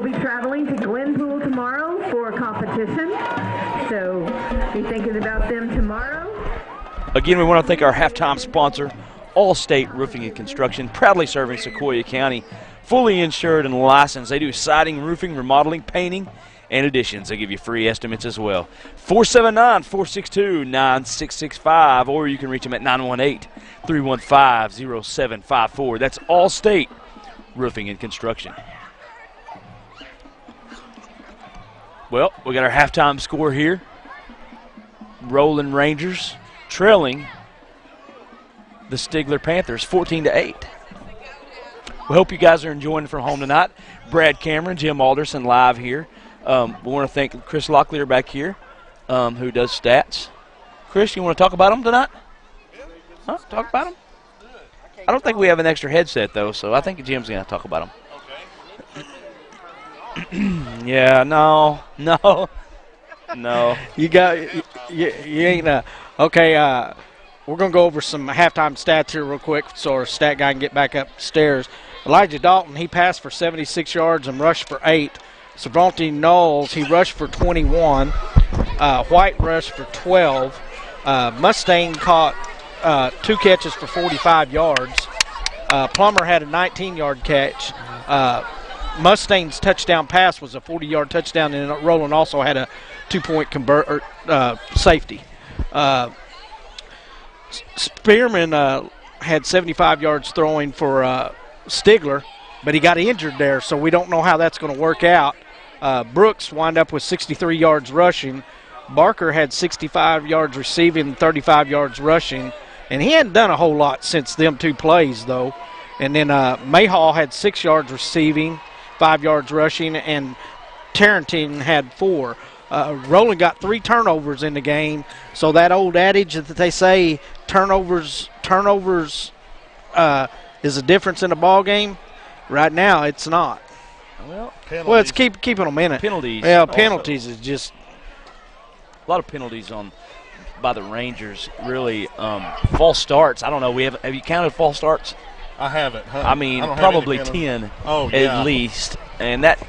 be traveling to Glenpool tomorrow for a competition. So be thinking about them tomorrow. Again, we want to thank our halftime sponsor, Allstate Roofing and Construction, proudly serving Sequoyah County, fully insured and licensed. They do siding, roofing, remodeling, painting, and additions. They give you free estimates as well. 479-462-9665, or you can reach them at 918-315-0754. That's Allstate Roofing and Construction. Well, we got our halftime score here. Roland Rangers trailing the Stigler Panthers 14-8. We hope you guys are enjoying it from home tonight. Brad Cameron, Jim Alderson live here. We want to thank Chris Locklear back here, who does stats. Chris, you want to talk about them tonight? Huh? Talk about them? I don't think we have an extra headset, though, so I think Jim's going to talk about them. Okay. Yeah, no. You ain't okay. We're gonna go over some halftime stats here real quick, so our stat guy can get back upstairs. Elijah Dalton, he passed for 76 yards and rushed for 8. Savonte Knowles, he rushed for 21. White rushed for 12. Mustang caught 2 catches for 45 yards. Plummer had a 19-yard catch. Mustang's touchdown pass was a 40-yard touchdown, and Roland also had a 2-point safety. Spearman had 75 yards throwing for Stigler, but he got injured there, so we don't know how that's going to work out. Brooks wound up with 63 yards rushing. Barker had 65 yards receiving, 35 yards rushing, and he hadn't done a whole lot since them 2 plays, though. And then Mayhall had 6 yards receiving, 5 yards rushing, and Tarrantine had 4. Roland got 3 turnovers in the game, so that old adage that they say turnovers is a difference in a ball game. Right now, it's not. Well, it's keeping them in it. Penalties. Yeah, penalties is just a lot of penalties by the Rangers. Really, false starts. I don't know. Have you counted false starts? I haven't. I mean, probably 10 at least, and that.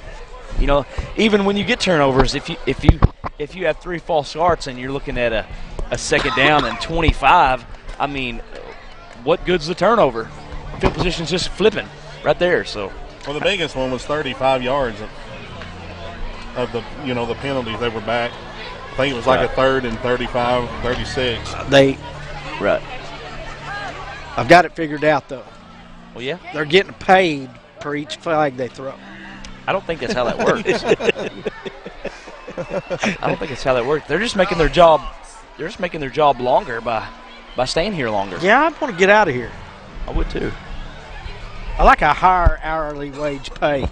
Even when you get turnovers, if you have 3 false starts and you're looking at a second down and 25, I mean, what good's the turnover? Field position's just flipping right there. So, well, the biggest one was 35 yards of the the penalties. They were back. I think it was like a 3rd and 35, 36. Right. I've got it figured out though. Well, yeah. They're getting paid per each flag they throw. I don't think that's how that works. I don't think it's how that works. They're just making their job. They're just making their job longer by staying here longer. Yeah, I want to get out of here. I would too. I like a higher hourly wage pay.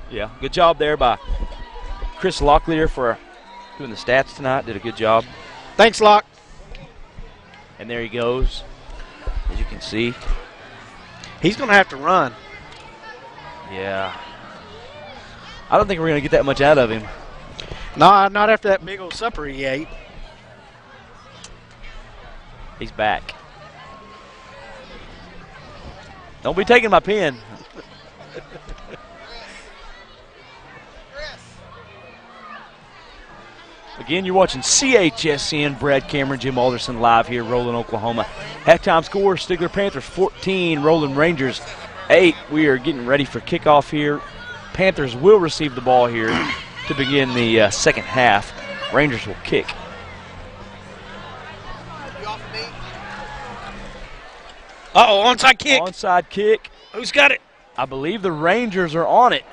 Yeah, good job there by Chris Locklear for doing the stats tonight. Did a good job. Thanks, Lock. And there he goes. As you can see, he's going to have to run. Yeah. I don't think we're going to get that much out of him. No, not after that big old supper he ate. He's back. Don't be taking my pen. Again, you're watching CHSN. Brad Cameron, Jim Alderson live here, Roland, Oklahoma. Halftime score, Stigler Panthers 14, Roland Rangers 8. We are getting ready for kickoff here. Panthers will receive the ball here to begin the second half. Rangers will kick. Uh-oh, onside kick. Onside kick. Who's got it? I believe the Rangers are on it.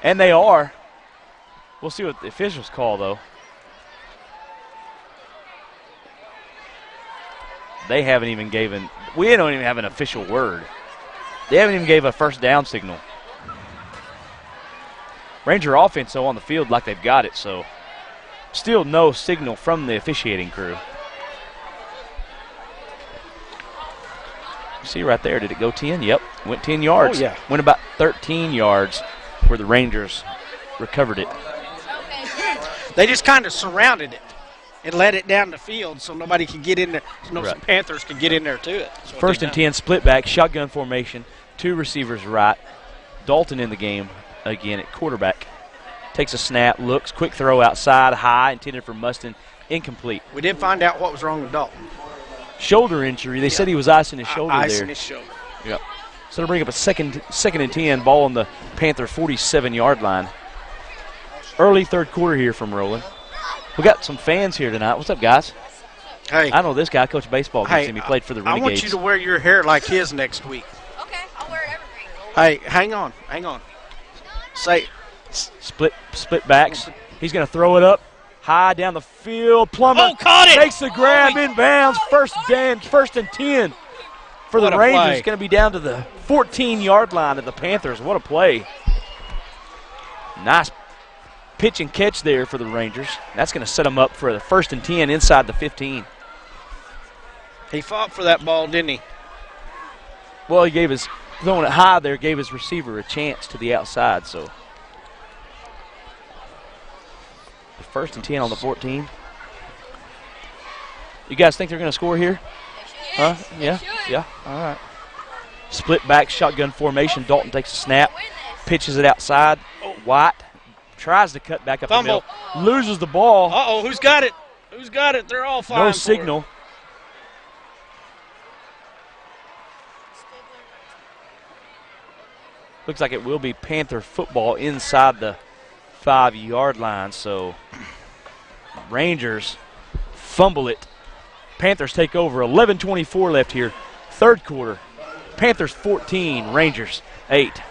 And they are. We'll see what the officials call, though. They haven't even given – we don't even have an official word. They haven't even gave a first down signal. Ranger offense, though, on the field like they've got it, so still no signal from the officiating crew. You see right there, did it go 10? Yep, went 10 yards. Oh, yeah. Went about 13 yards where the Rangers recovered it. They just kind of surrounded it and let it down the field so nobody could get in there. So no Panthers could get in there to it. First and 10, split back, shotgun formation, 2 receivers right, Dalton in the game again at quarterback. Takes a snap, looks, quick throw outside, high, intended for Mustin, incomplete. We did find out what was wrong with Dalton. Shoulder injury. They said he was icing his shoulder there. Icing his shoulder. Yep. So they'll bring up a second and 10, ball on the Panther 47-yard line. Early third quarter here from Roland. We got some fans here tonight. What's up, guys? Hey. I know this guy. I coach baseball against him. He played for the Renegades. I want you to wear your hair like his next week. Okay, I'll wear it every week. Hey, hang on. Say. Split backs. He's going to throw it up high down the field. Plummer caught it. makes the grab in bounds. First and 10 for the Rangers. It's going to be down to the 14-yard line of the Panthers. What a play. Nice pitch and catch there for the Rangers. That's going to set them up for the 1st and 10 inside the 15. He fought for that ball, didn't he? Well, he gave throwing it high there, gave his receiver a chance to the outside. So the 1st and 10 on the 14. You guys think they're going to score here? Huh? Yeah. All right. Split back, shotgun formation. Dalton takes a snap, pitches it outside. White tries to cut back up the middle, loses the ball. Uh-oh, who's got it? They're all flying. No signal. Looks like it will be Panther football inside the 5-yard line. So Rangers fumble it. Panthers take over. 11:24 left here. Third quarter. Panthers 14, Rangers 8.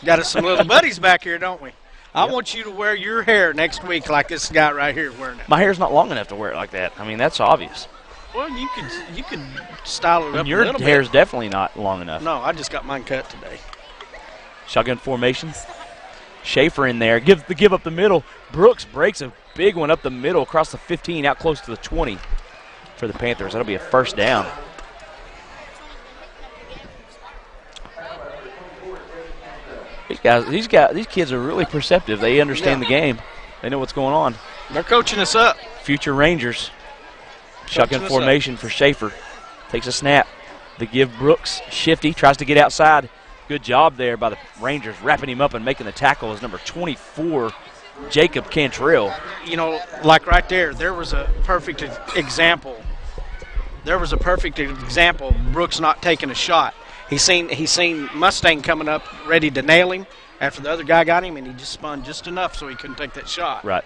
Got us some little buddies back here, don't we? I want you to wear your hair next week like this guy right here is wearing it. My hair's not long enough to wear it like that. I mean, that's obvious. Well, you could style it up a Your little hair's bit. definitely not long enough. No, I just got mine cut today. Shotgun formation. Schaefer in there. Give up the middle. Brooks breaks a big one up the middle across the 15 out close to the 20 for the Panthers. That'll be a first down. These kids are really perceptive. They understand the game. They know what's going on. They're coaching us up. Future Rangers. Shotgun formation for Schaefer. Takes a snap. The give Brooks. Shifty. Tries to get outside. Good job there by the Rangers wrapping him up and making the tackle is number 24, Jacob Cantrell. You know, like right there was a perfect example. Brooks not taking a shot. He seen Mustang coming up ready to nail him after the other guy got him, and he just spun just enough so he couldn't take that shot. Right.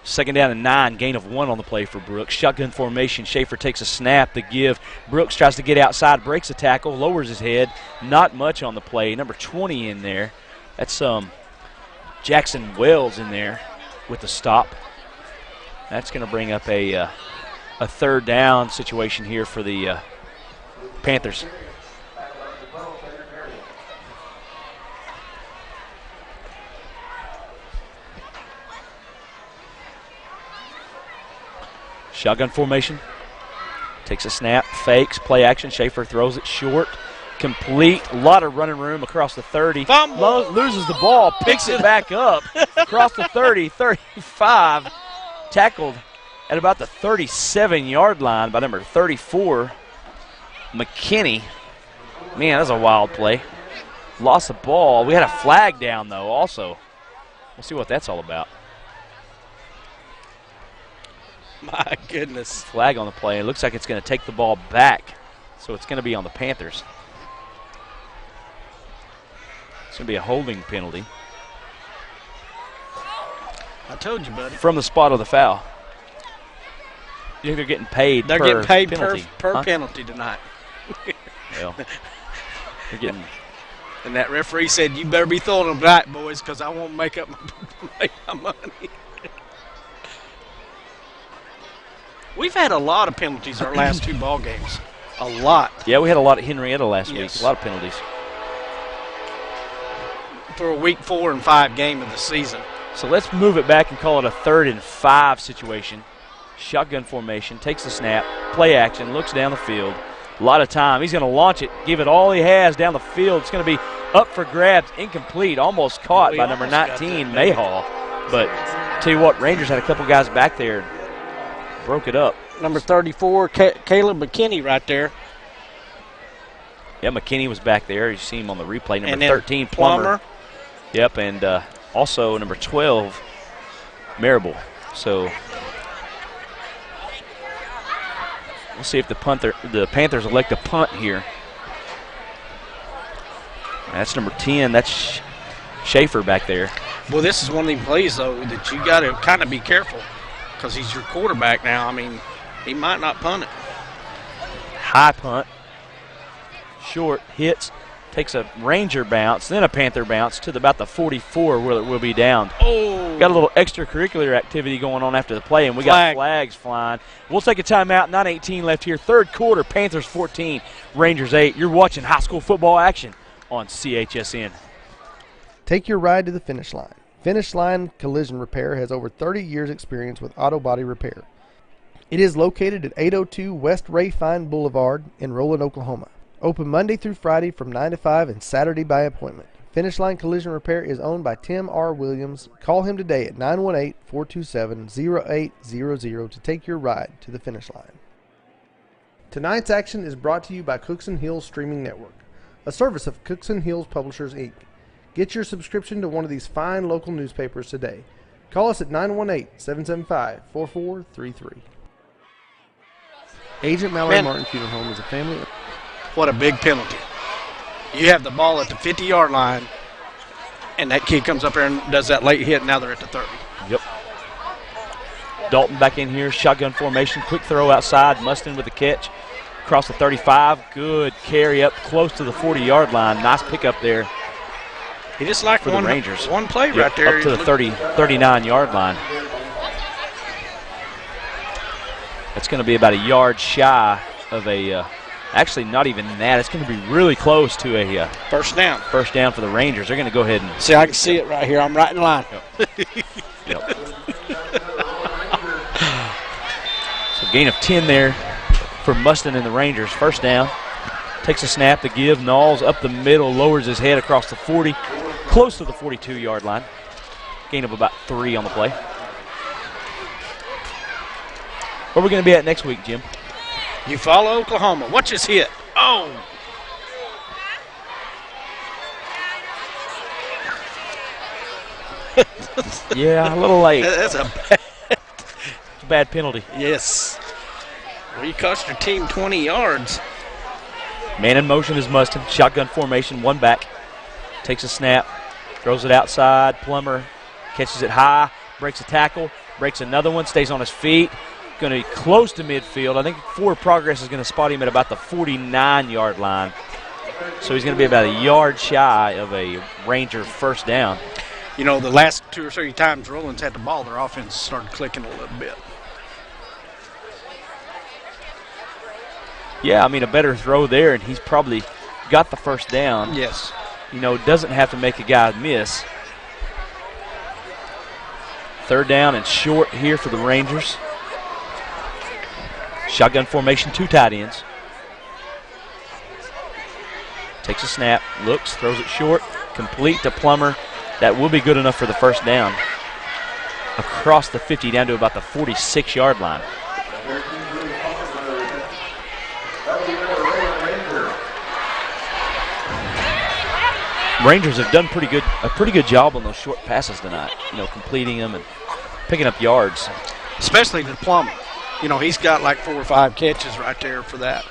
2nd down and 9, gain of 1 on the play for Brooks. Shotgun formation, Schaefer takes a snap, the give. Brooks tries to get outside, breaks a tackle, lowers his head. Not much on the play. Number 20 in there. That's Jackson Wells in there with the stop. That's going to bring up a 3rd down situation here for the Panthers. Shotgun formation. Takes a snap, fakes, play action. Schaefer throws it short. Complete. A lot of running room across the 30. Loses the ball, picks it back up across the 30, 35. Tackled at about the 37-yard line by number 34, McKinney. Man, that's a wild play. Lost the ball. We had a flag down, though, also. We'll see what that's all about. My goodness. Flag on the play. It looks like it's going to take the ball back, so it's going to be on the Panthers. It's going to be a holding penalty. I told you, buddy. From the spot of the foul. You think they're getting paid They're per getting paid penalty? per penalty tonight. Well, they're getting. And that referee said, you better be throwing them back, boys, because I won't make my money. We've had a lot of penalties our last 2 ball games. A lot. Yeah, we had a lot at Henrietta last week. A lot of penalties. For a week 4 and 5 game of the season. So let's move it back and call it a 3rd and 5 situation. Shotgun formation, takes the snap, play action, looks down the field. A lot of time. He's going to launch it, give it all he has down the field. It's going to be up for grabs, incomplete, almost caught by number 19, Mayhall. But tell you what, Rangers had a couple guys back there. Broke it up. Number 34, Caleb McKinney right there. Yeah, McKinney was back there. You see him on the replay. Number And then 13, Plummer. Yep, and also number 12, Marable. So we'll see if the Panthers elect a punt here. That's number 10. That's Schaefer back there. Well, this is one of the plays, though, that you got to kind of be careful because he's your quarterback now. I mean, he might not punt it. High punt. Short, hits, takes a Ranger bounce, then a Panther bounce to about the 44 where it will be downed. Oh! Got a little extracurricular activity going on after the play, and we got flags flying. We'll take a timeout. 9:18 left here. Third quarter, Panthers 14, Rangers 8. You're watching high school football action on CHSN. Take your ride to the finish line. Finish Line Collision Repair has over 30 years experience with auto body repair. It is located at 802 West Ray Fine Boulevard in Roland, Oklahoma. Open Monday through Friday from 9 to 5 and Saturday by appointment. Finish Line Collision Repair is owned by Tim R. Williams. Call him today at 918-427-0800 to take your ride to the finish line. Tonight's action is brought to you by Cookson Hills Streaming Network, a service of Cookson Hills Publishers, Inc. Get your subscription to one of these fine local newspapers today. Call us at 918-775-4433. Agent Mallory Martin Funeral Home is a family. What a big penalty. You have the ball at the 50-yard line, and that kid comes up there and does that late hit, and now they're at the 30. Yep. Dalton back in here, shotgun formation, quick throw outside, Mustin with the catch. Across the 35, good carry up close to the 40-yard line. Nice pickup there. He just like for the Rangers. One play right there. Up to the 39-yard line. That's going to be about a yard shy of a, actually not even that. It's going to be really close to a first down. First down for the Rangers. They're going to go ahead and. See, I can see it right here. I'm right in line. Yep. So gain of 10 there for Mustin and the Rangers. First down. Takes a snap to give. Knowles up the middle, lowers his head across the 40, close to the 42-yard line. Gain of about 3 on the play. Where are we going to be at next week, Jim? You follow Oklahoma. Watch this hit. Oh! Yeah, a little late. That's a bad penalty. Yes. Well, you cost your team 20 yards. Man in motion is Mustin. Shotgun formation, one back. Takes a snap, throws it outside. Plummer catches it high, breaks a tackle, breaks another one, stays on his feet. Going to be close to midfield. I think forward progress is going to spot him at about the 49-yard line. So he's going to be about a yard shy of a Ranger first down. You know, the last 2 or 3 times Roland's had the ball, their offense started clicking a little bit. Yeah, I mean, a better throw there, and he's probably got the first down. Yes. You know, doesn't have to make a guy miss. Third down and short here for the Rangers. Shotgun formation, 2 tight ends. Takes a snap, looks, throws it short, complete to Plummer. That will be good enough for the first down. Across the 50 down to about the 46-yard line. Rangers have done a pretty good job on those short passes tonight. You know, completing them and picking up yards. Especially to Plummer. You know, he's got like 4 or 5 catches right there for that.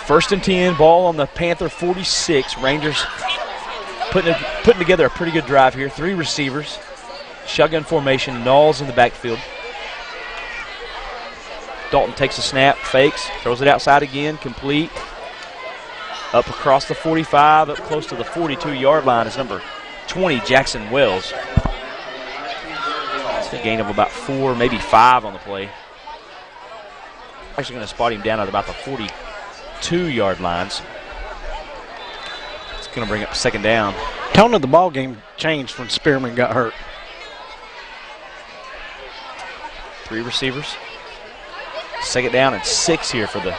First and 10, ball on the Panther 46. Rangers putting together a pretty good drive here. 3 receivers. Shotgun formation, Knowles in the backfield. Dalton takes a snap, fakes, throws it outside again, complete. Up across the 45, up close to the 42-yard line is number 20, Jackson Wells. It's a gain of about 4, maybe 5 on the play. Actually going to spot him down at about the 42-yard lines. It's going to bring up second down. Tone of the ball game changed when Spearman got hurt. 3 receivers. Second down and 6 here for the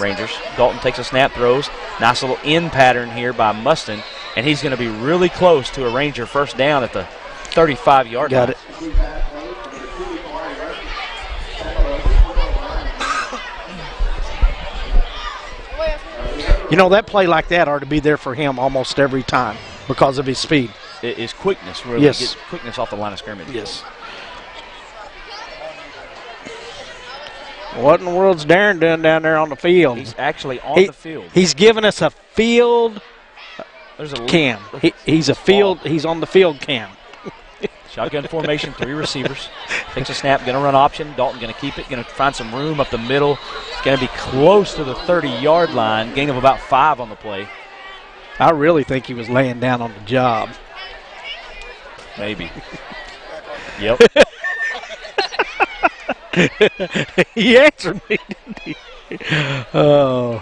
Rangers. Dalton takes a snap, throws. Nice little in pattern here by Mustin, and he's going to be really close to a Ranger first down at the 35-yard line. Got it. You know, that play like that ought to be there for him almost every time because of his speed. It is quickness, really. Yes. Get quickness off the line of scrimmage. Yes. What in the world's Darren doing down there on the field? He's actually on the field. He's giving us a field There's a cam. He's on the field cam. Shotgun formation, 3 receivers. Takes a snap, going to run option. Dalton going to keep it, going to find some room up the middle. Going to be close to the 30-yard line. Gain of about 5 on the play. I really think he was laying down on the job. Maybe. Yep. He answered me, didn't he? Oh.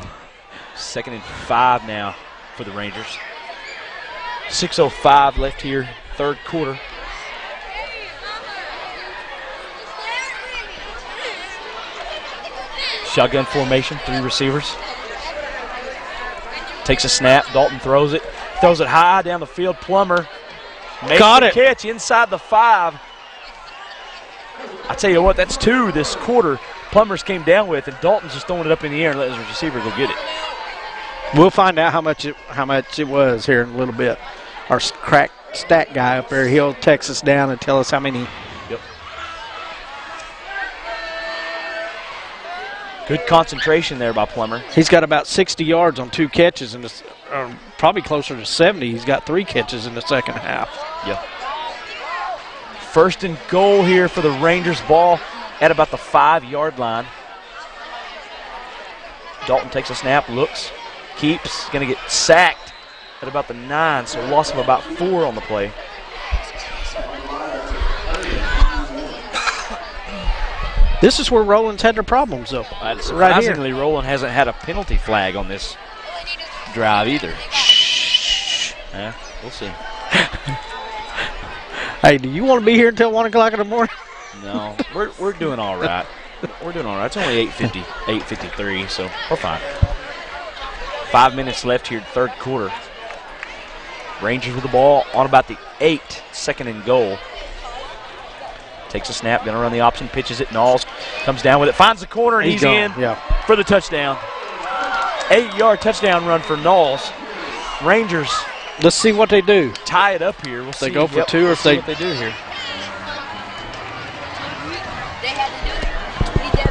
2nd and 5 now for the Rangers. 6:05 left here, 3rd quarter. Shotgun formation, 3 receivers. Takes a snap. Dalton throws it high down the field. Plummer makes the catch inside the 5. I tell you what, that's 2 this quarter. Plumbers came down with, and Dalton's just throwing it up in the air and letting his receiver go get it. We'll find out how much it was here in a little bit. Our crack stat guy up there, he'll text us down and tell us how many. Yep. Good concentration there by Plummer. He's got about 60 yards on 2 catches, and probably closer to 70. He's got 3 catches in the second half. Yep. 1st and goal here for the Rangers. Ball at about the 5-yard line. Dalton takes a snap, looks, keeps, going to get sacked at about the 9, so loss of about 4 on the play. This is where Roland's had their problems, though. Surprisingly, right, Roland hasn't had a penalty flag on this drive either. Shh. Yeah, we'll see. Hey, do you want to be here until 1 o'clock in the morning? No, we're doing all right. We're doing all right. It's only 8:50, 8:53, so we're fine. 5 minutes left here, 3rd quarter. Rangers with the ball on about the 8, 2nd and goal. Takes a snap, going to run the option, pitches it. Knowles comes down with it, finds the corner, and he's in for the touchdown. 8-yard touchdown run for Knowles. Rangers. Let's see what they do. Tie it up here. We'll see. They go for 2 or if what they do here.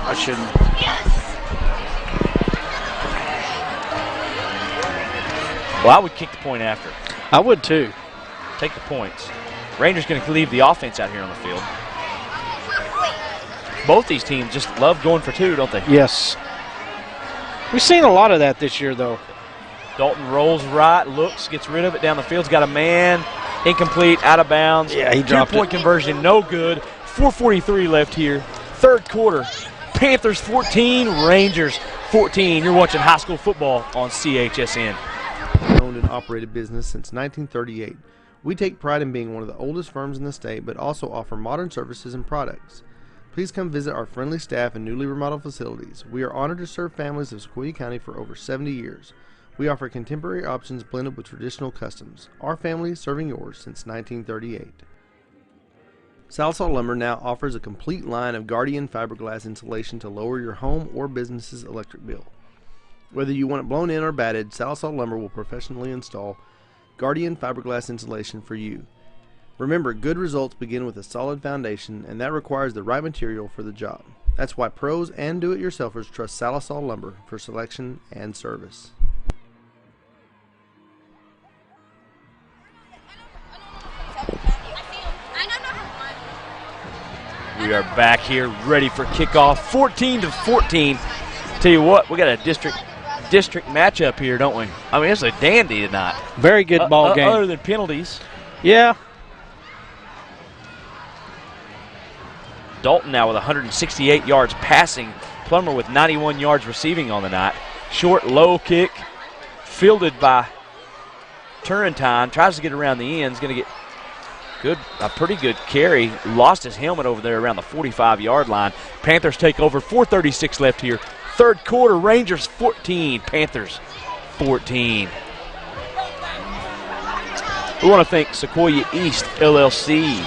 I shouldn't. Well, I would kick the point after. I would too. Take the points. Rangers going to leave the offense out here on the field. Both these teams just love going for 2, don't they? Yes. We've seen a lot of that this year, though. Dalton rolls right, looks, gets rid of it down the field. He's got a man, incomplete, out of bounds. Yeah, he dropped it. 2-point conversion, no good. 4:43 left here, 3rd quarter. Panthers 14, Rangers 14. You're watching high school football on CHSN. Owned and operated business since 1938. We take pride in being one of the oldest firms in the state, but also offer modern services and products. Please come visit our friendly staff and newly remodeled facilities. We are honored to serve families of Sequoyah County for over 70 years. We offer contemporary options blended with traditional customs. Our family serving yours since 1938. Sallisaw Lumber now offers a complete line of Guardian fiberglass insulation to lower your home or business's electric bill. Whether you want it blown in or batted, Sallisaw Lumber will professionally install Guardian fiberglass insulation for you. Remember, good results begin with a solid foundation, and that requires the right material for the job. That's why pros and do-it-yourselfers trust Sallisaw Lumber for selection and service. We are back here ready for kickoff. 14-14. Tell you what, we got a district matchup here, don't we? I mean, it's a dandy tonight. Very good ball game. Other than penalties. Yeah. Dalton now with 168 yards passing. Plummer with 91 yards receiving on the night. Short, low kick. Fielded by Turrentine. Tries to get around the end. Is going to get a pretty good carry. Lost his helmet over there around the 45-yard line. Panthers take over. 4:36 left here. 3rd quarter. Rangers 14. Panthers 14. We want to thank Sequoyah East LLC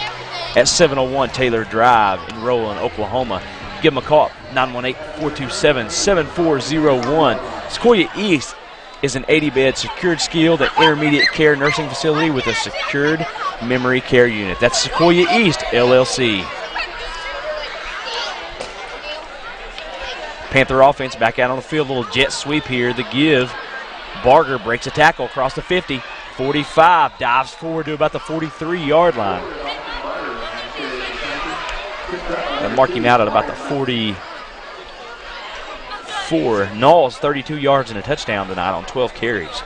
at 701 Taylor Drive in Roland, Oklahoma. Give them a call, 918-427-7401. Sequoyah East is an 80-bed secured skilled and intermediate care nursing facility with a secured memory care unit. That's Sequoyah East, LLC. Panther offense back out on the field. A little jet sweep here. The give. Barger breaks a tackle across the 50. 45, dives forward to about the 43-yard line. They'll mark him out at about the 44. Knowles, 32 yards and a touchdown tonight on 12 carries.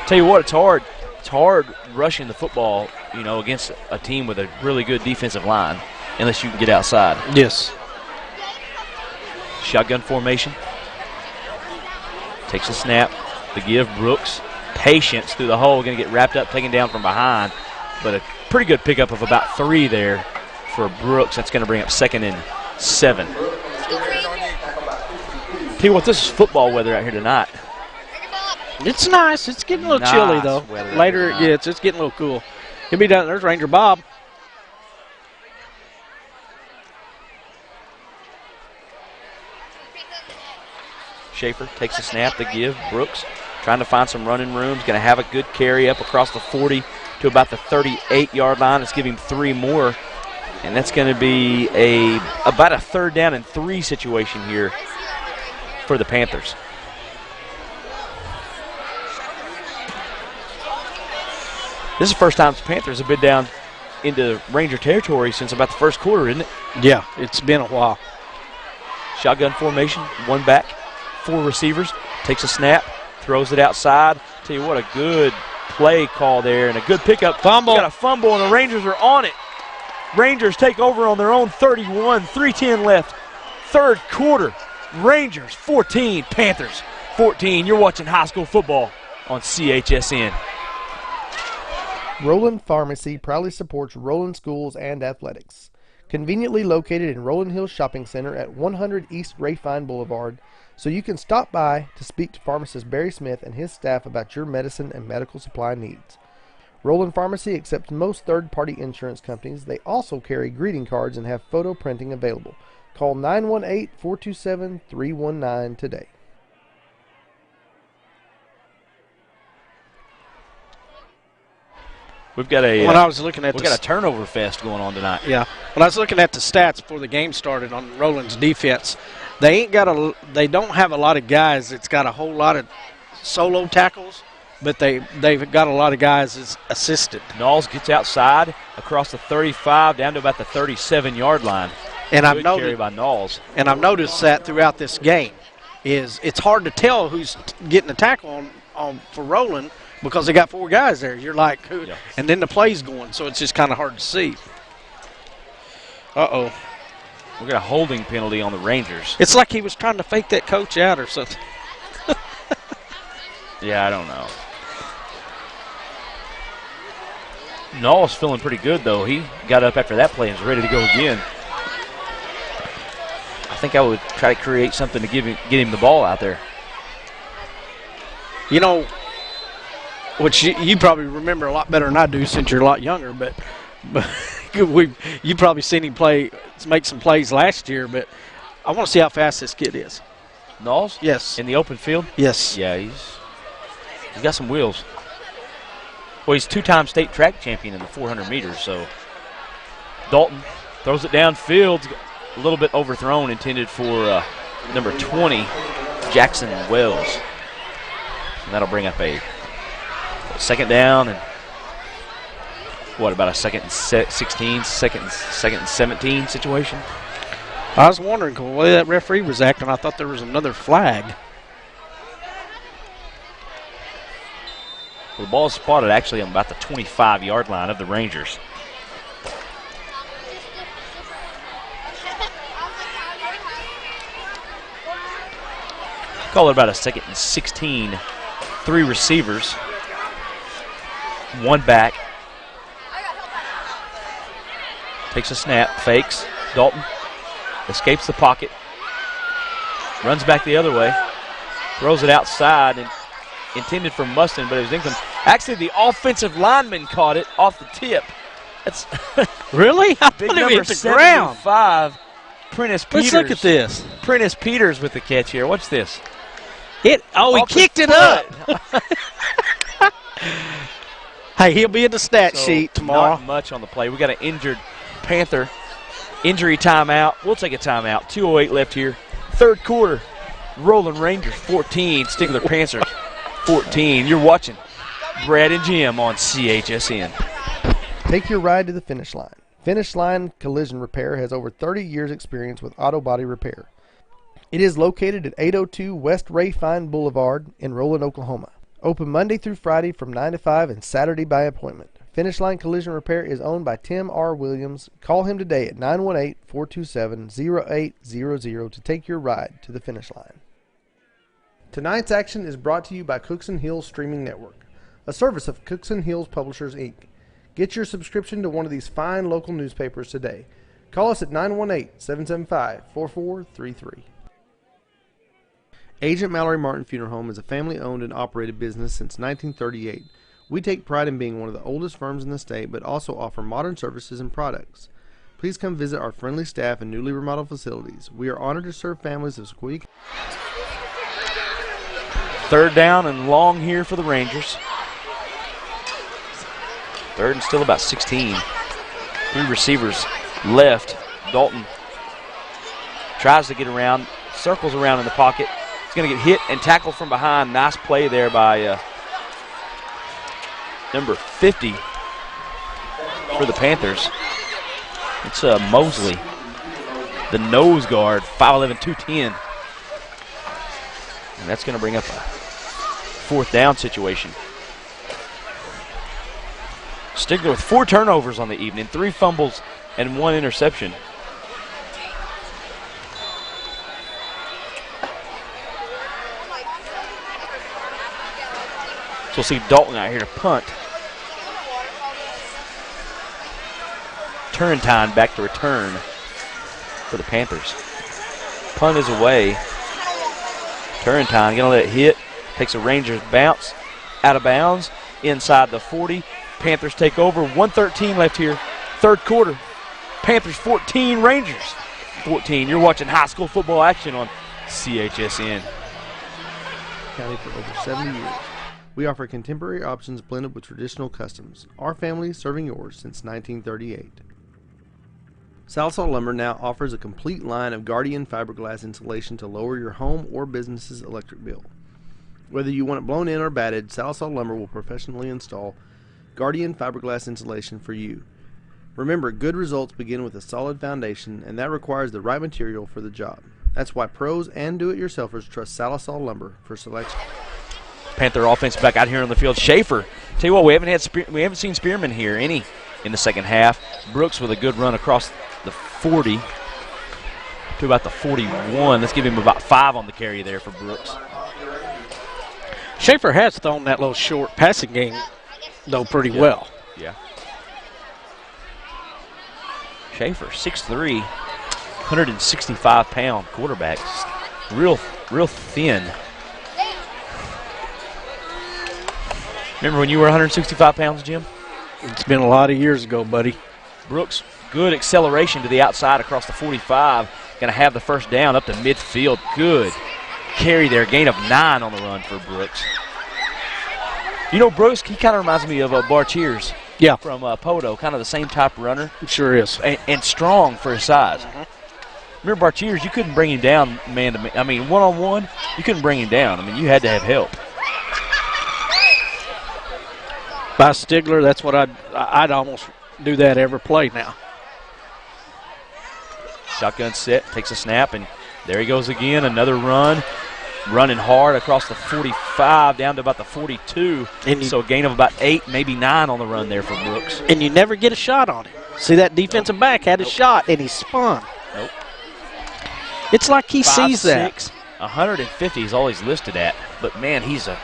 Tell you what, it's hard. It's hard rushing the football, against a team with a really good defensive line, unless you can get outside. Yes. Shotgun formation. Takes a snap. The give, Brooks. Patience through the hole. Going to get wrapped up, taken down from behind. But a pretty good pickup of about 3 there for Brooks. That's going to bring up 2nd and 7. Tell you what, this is football weather out here tonight. It's nice. It's getting a little chilly, though. Later it gets. It's getting a little cool. He'll be down. There's Ranger Bob. Schaefer takes a snap. The give, Brooks. Trying to find some running rooms. Going to have a good carry up across the 40 to about the 38-yard line. Let's give him 3 more. And that's going to be about a 3rd down and 3 situation here for the Panthers. This is the first time the Panthers have been down into Ranger territory since about the first quarter, isn't it? Yeah, it's been a while. Shotgun formation, 1 back, 4 receivers. Takes a snap. Throws it outside. Tell you what, a good play call there and a good pickup. Fumble. Got a fumble, and the Rangers are on it. Rangers take over on their own 31, 3:10 left. 3rd quarter. Rangers 14, Panthers 14. You're watching high school football on CHSN. Roland Pharmacy proudly supports Roland Schools and Athletics. Conveniently located in Roland Hills Shopping Center at 100 East Rayfine Boulevard, so you can stop by to speak to pharmacist Barry Smith and his staff about your medicine and medical supply needs. Roland Pharmacy accepts most third-party insurance companies. They also carry greeting cards and have photo printing available. Call 918-427-319 today. We've got a turnover fest going on tonight. Yeah. When I was looking at the stats before the game started on Roland's defense, they don't have a lot of guys that's got a whole lot of solo tackles, but they've got a lot of guys that's assisted. Knowles gets outside across the 35 down to about the 37-yard line. And I've noticed carry by Knowles. And I've noticed that throughout this game it's hard to tell who's getting the tackle on for Roland because they got 4 guys there. You're like, who? Yeah. And then the play's going, so it's just kind of hard to see. Uh-oh. We got a holding penalty on the Rangers. It's like he was trying to fake that coach out or something. Yeah, I don't know. Knowles feeling pretty good, though. He got up after that play and is ready to go again. I think I would try to create something to get him the ball out there. Which you probably remember a lot better than I do since you're a lot younger, but you probably seen him make some plays last year, but I want to see how fast this kid is. Knowles? Yes. In the open field? Yes. Yeah, he's got some wheels. Well, he's 2-time state track champion in the 400 meters, so Dalton throws it downfield, a little bit overthrown, intended for number 20, Jackson Wells. And that'll bring up a 2nd down and about a 2nd and 16, 2nd and 17 situation? I was wondering the way that referee was acting. I thought there was another flag. Well, the ball is spotted actually on about the 25-yard line of the Rangers. Call it about a 2nd and 16. 3 receivers. 1 back. Takes a snap, fakes. Dalton escapes the pocket. Runs back the other way. Throws it outside and intended for Mustin, but it was incomplete. Actually, the offensive lineman caught it off the tip. That's really? I big thought number it hit the ground. 75, Prentice Peters. Let's look at this. Prentice Peters with the catch here. What's this? He kicked it up. Hey, he'll be in the stat sheet tomorrow. Not much on the play. We got an injured Panther. Injury timeout. We'll take a timeout. 2:08 left here. Third quarter. Roland Rangers 14. Stigler Panthers 14. You're watching Brad and Jim on CHSN. Take your ride to the finish line. Finish Line Collision Repair has over 30 years experience with auto body repair. It is located at 802 West Ray Fine Boulevard in Roland, Oklahoma. Open Monday through Friday from 9 to 5 and Saturday by appointment. Finish Line Collision Repair is owned by Tim R. Williams. Call him today at 918-427-0800 to take your ride to the finish line. Tonight's action is brought to you by Cookson Hills Streaming Network, a service of Cookson Hills Publishers, Inc. Get your subscription to one of these fine local newspapers today. Call us at 918-775-4433. Agent Mallory Martin Funeral Home is a family-owned and operated business since 1938. We take pride in being one of the oldest firms in the state, but also offer modern services and products. Please come visit our friendly staff and newly remodeled facilities. We are honored to serve families of Sequoyah. Third down and long here for the Rangers. Third and still about 16. Three receivers left. Dalton tries to get around, circles around in the pocket. He's going to get hit and tackled from behind. Nice play there by number 50 for the Panthers. It's Mosley, the nose guard, 5'11", 210. And that's going to bring up a fourth down situation. Stigler with 4 turnovers on the evening, 3 fumbles and 1 interception. So we'll see Dalton out here to punt. Turrentine back to return for the Panthers. Punt is away. Turrentine going to let it hit. Takes a Rangers bounce. Out of bounds. Inside the 40. Panthers take over. 1:13 left here. Third quarter. Panthers 14, Rangers 14. You're watching high school football action on CHSN. County for over 70 years. We offer contemporary options blended with traditional customs. Our family serving yours since 1938. Salsol Lumber now offers a complete line of Guardian fiberglass insulation to lower your home or business's electric bill. Whether you want it blown in or batted, Salsol Lumber will professionally install Guardian fiberglass insulation for you. Remember, good results begin with a solid foundation, and that requires the right material for the job. That's why pros and do-it-yourselfers trust Salsol Lumber for selection. Panther offense back out here on the field. Schaefer. Tell you what, we haven't seen Spearman here any in the second half. Brooks with a good run across the 40 to about the 41. Let's give him about 5 on the carry there for Brooks. Schaefer has thrown that little short passing game, though, pretty well. Yeah. Schaefer, 6'3", 165-pound quarterback. Real thin. Remember when you were 165 pounds, Jim? It's been a lot of years ago, buddy. Brooks, good acceleration to the outside across the 45. Going to have the first down up to midfield. Good carry there. Gain of 9 on the run for Brooks. You know, Brooks, he kind of reminds me of Bar Cheers. Yeah. From Poto, kind of the same type runner. It sure is. And strong for his size. Remember Bar Cheers, you couldn't bring him down man to man. I mean, one-on-one, you couldn't bring him down. I mean, you had to have help. By Stigler, that's what I'd almost do that every play now. Shotgun set, takes a snap, and there he goes again. Another run. Running hard across the 45 down to about the 42. So a gain of about 8, maybe 9 on the run there for Brooks. And you never get a shot on him. See, that defensive back had a shot, and he spun. Nope. It's like he sees 5'6", 150 is all he's listed at. But, man, he's a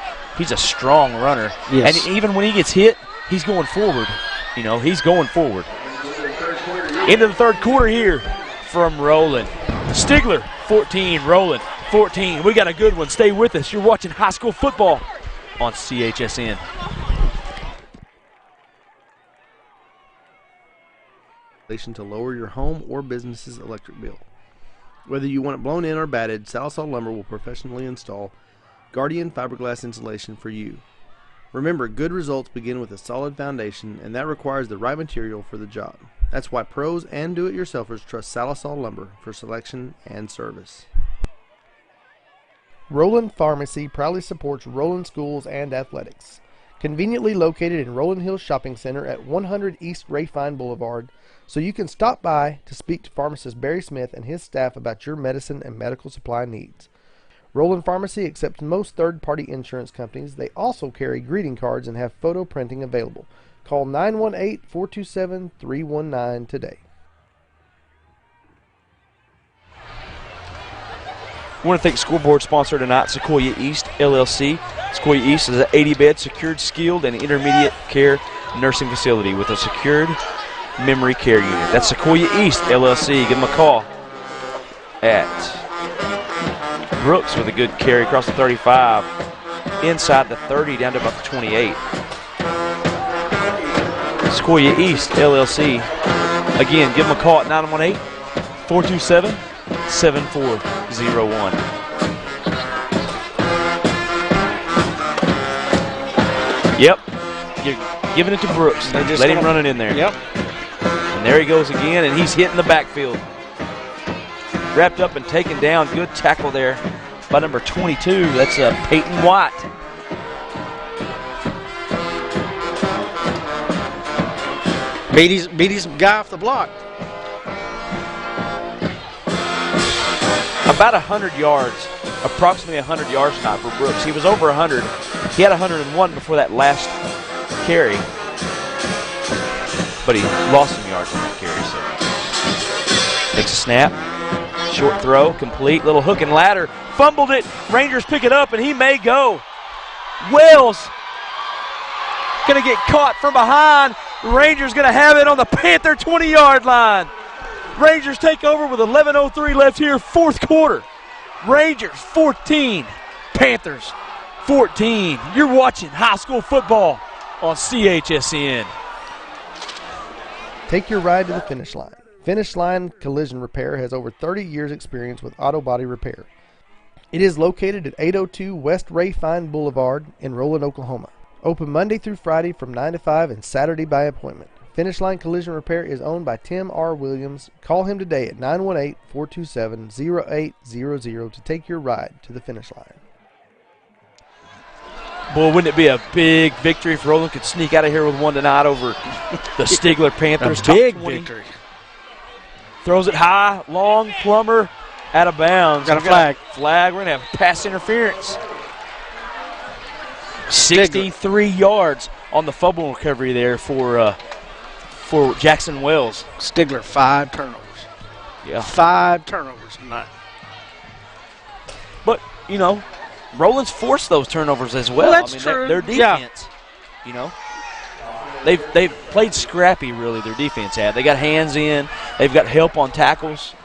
strong runner. Yes. And even when he gets hit, he's going forward. You know, he's going forward. Into the third quarter here from Roland. Stigler, 14, Roland, 14. We got a good one. Stay with us. You're watching high school football on CHSN. To lower your home or business's electric bill. Whether you want it blown in or batted, Salsol Lumber will professionally install Guardian fiberglass insulation for you. Remember, good results begin with a solid foundation, and that requires the right material for the job. That's why pros and do-it-yourselfers trust Salisol Lumber for selection and service. Roland Pharmacy proudly supports Roland Schools and Athletics. Conveniently located in Roland Hills Shopping Center at 100 East Rayfine Boulevard, so you can stop by to speak to pharmacist Barry Smith and his staff about your medicine and medical supply needs. Roland Pharmacy accepts most third-party insurance companies. They also carry greeting cards and have photo printing available. Call 918-427-319 today. I want to thank Scoreboard sponsor tonight, Sequoyah East LLC. Sequoyah East is an 80-bed secured, skilled, and intermediate care nursing facility with a secured memory care unit. That's Sequoyah East LLC. Give them a call at Brooks with a good carry across the 35, inside the 30 down to about the 28. Sequoyah East LLC. Again, give them a call at 918-427-7401. Yep, you're giving it to Brooks. Let him run it in there. Yep. And there he goes again, and he's hitting the backfield. Wrapped up and taken down. Good tackle there by number 22. That's Peyton White. Beat his guy off the block. About 100 yards, approximately 100 yards tonight for Brooks. He was over 100. He had 101 before that last carry, but he lost some yards on that carry. So takes a snap, short throw, complete, little hook and ladder, fumbled it. Rangers pick it up, and he may go. Wells going to get caught from behind. Rangers going to have it on the Panther 20-yard line. Rangers take over with 11:03 left here, fourth quarter. Rangers 14, Panthers 14. You're watching high school football on CHSN. Take your ride to the finish line. Finish Line Collision Repair has over 30 years experience with auto body repair. It is located at 802 West Rayfine Boulevard in Roland, Oklahoma. Open Monday through Friday from 9 to 5 and Saturday by appointment. Finish Line Collision Repair is owned by Tim R. Williams. Call him today at 918-427-0800 to take your ride to the finish line. Boy, wouldn't it be a big victory if Roland could sneak out of here with one tonight over the Stigler Panthers. A big victory. Throws it high, long, Plummer out of bounds. Got a flag. Flag. We're going to have pass interference. 63 yards on the fumble recovery there for Jackson Wells. Stigler, 5 turnovers. Yeah. 5 turnovers tonight. But, you know, Roland's forced those turnovers as well. That's true. Their defense, you know, they've played scrappy, really, their defense had. They got hands in. They've got help on tackles.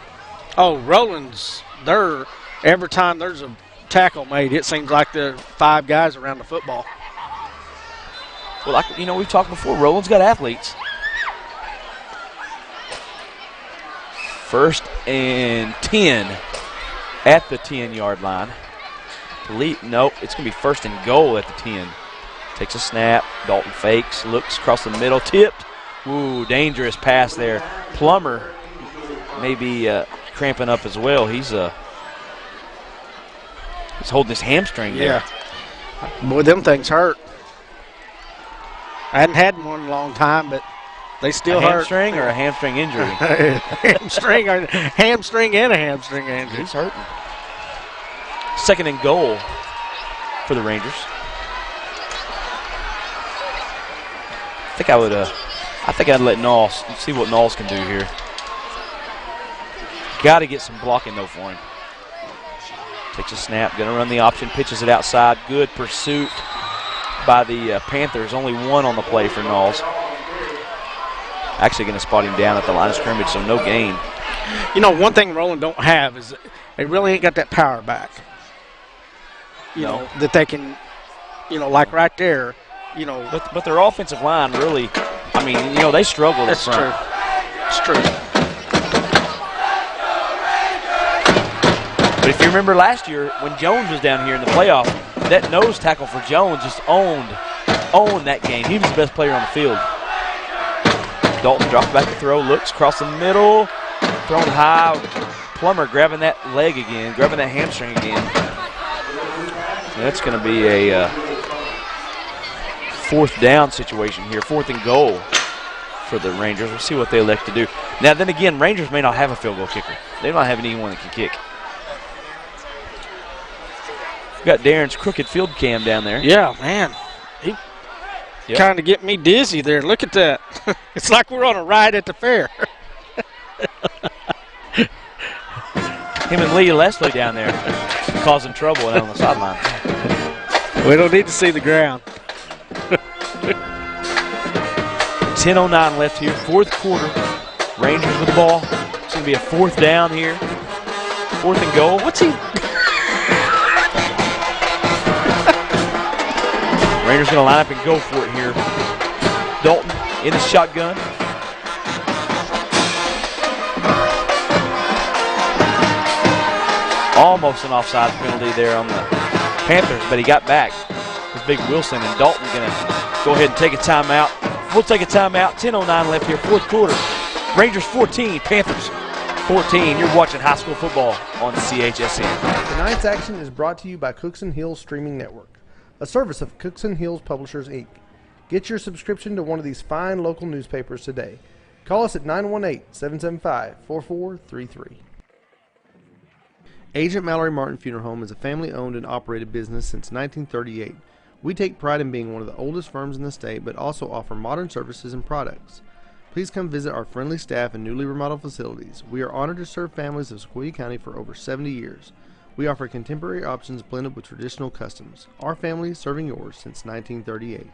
Oh, Roland's, every time there's a tackle made, it seems like there are 5 guys around the football. Well, like, you know, we've talked before, Roland's got athletes. 1st and 10 at the 10-yard line. Nope, it's going to be 1st and goal at the 10. Takes a snap. Dalton fakes, looks across the middle, tipped. Ooh, dangerous pass there. Plummer may be cramping up as well. He's holding his hamstring there. Yeah. Boy, them things hurt. I hadn't had one in a long time, but they still hurt. A hamstring or a hamstring injury? hamstring and a hamstring injury. He's hurting. 2nd and goal for the Rangers. I think I'd let Knowles see what Knowles can do here. Got to get some blocking though for him. Takes a snap, going to run the option, pitches it outside. Good pursuit by the Panthers. Only 1 on the play for Knowles. Actually going to spot him down at the line of scrimmage, so no gain. You know, one thing Roland don't have is they really ain't got that power back. You know, that they can, you know, like right there, you know. But their offensive line really, I mean, you know, they struggled up front. That's true. But if you remember last year when Jones was down here in the playoff, That nose tackle for Jones just owned that game. He was the best player on the field. Dalton drops back to throw, looks across the middle, thrown high. Plummer grabbing that leg again, grabbing that hamstring again. So that's going to be a 4th down situation here, 4th and goal for the Rangers. We'll see what they elect to do. Now, then again, Rangers may not have a field goal kicker. They don't have anyone that can kick. We've got Darren's crooked field cam down there. Yeah, man. He kind of get me dizzy there. Look at that. It's like we're on a ride at the fair. Him and Lee Leslie down there causing trouble out on the sideline. We don't need to see the ground. 10:09 left here, 4th quarter. Rangers with the ball. It's going to be a 4th down here. 4th and goal. What's he? Rangers going to line up and go for it here. Dalton in the shotgun. Almost an offside penalty there on the Panthers, but he got back. With Big Wilson, and Dalton going to go ahead and take a timeout. We'll take a timeout. 10:09 left here, 4th quarter. Rangers 14, Panthers 14. You're watching high school football on CHSN. Tonight's action is brought to you by Cookson Hills Streaming Network, a service of Cookson Hills Publishers, Inc. Get your subscription to one of these fine local newspapers today. Call us at 918-775-4433. Agent Mallory Martin Funeral Home is a family-owned and operated business since 1938. We take pride in being one of the oldest firms in the state, but also offer modern services and products. Please come visit our friendly staff and newly remodeled facilities. We are honored to serve families of Sequoyah County for over 70 years. We offer contemporary options blended with traditional customs. Our family serving yours since 1938.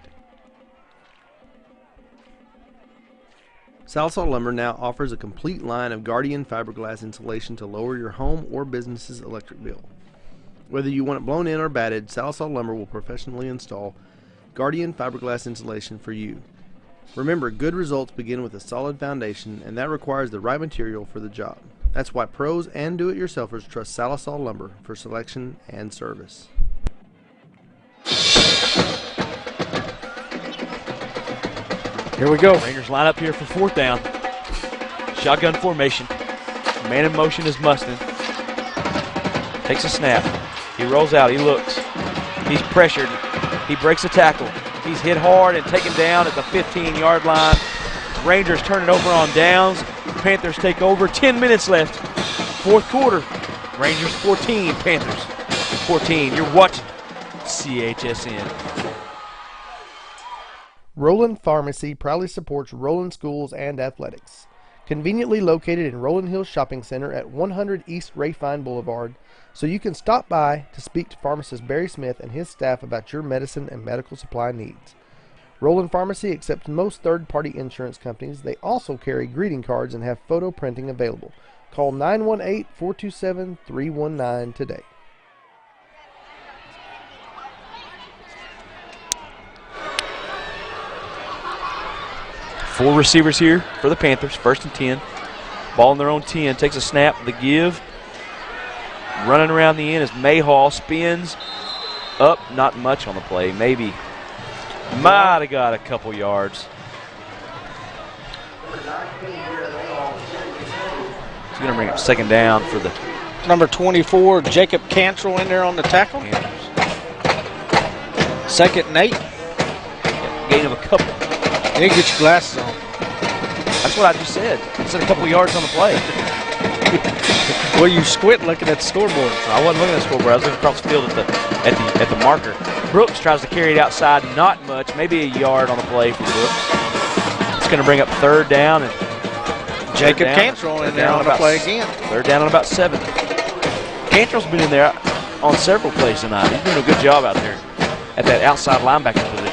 Salisol Lumber now offers a complete line of Guardian fiberglass insulation to lower your home or business's electric bill. Whether you want it blown in or batted, Salisol Lumber will professionally install Guardian fiberglass insulation for you. Remember, good results begin with a solid foundation, and that requires the right material for the job. That's why pros and do-it-yourselfers trust Salisol Lumber for selection and service. Here we go. Rangers line up here for 4th down. Shotgun formation. Man in motion is Mustin. Takes a snap. He rolls out. He looks. He's pressured. He breaks a tackle. He's hit hard and taken down at the 15-yard line. Rangers turn it over on downs. Panthers take over. 10 minutes left. 4th quarter. Rangers 14, Panthers 14. You're watching CHSN. Roland Pharmacy proudly supports Roland Schools and Athletics. Conveniently located in Roland Hills Shopping Center at 100 East Ray Fine Boulevard, so you can stop by to speak to pharmacist Barry Smith and his staff about your medicine and medical supply needs. Roland Pharmacy accepts most third-party insurance companies. They also carry greeting cards and have photo printing available. Call 918-427-319 today. Four receivers here for the Panthers, 1st and 10. Ball in their own 10, takes a snap, the give. Running around the end is Mayhaw, spins up, not much on the play, maybe. Might have got a couple yards. He's going to bring up 2nd down for the number 24, Jacob Cantrell in there on the tackle. Panthers. 2nd and 8. Gain of a couple. You need to get your glasses on. That's what I just said. I said a couple yards on the play. Well, you squint looking at the scoreboard. I wasn't looking at the scoreboard. I was looking across the field at the marker. Brooks tries to carry it outside. Not much. Maybe a yard on the play for Brooks. It's going to bring up 3rd down. And Jacob Cantrell in there on the play again. 3rd down on about 7. Cantrell's been in there on several plays tonight. He's doing a good job out there at that outside linebacker position.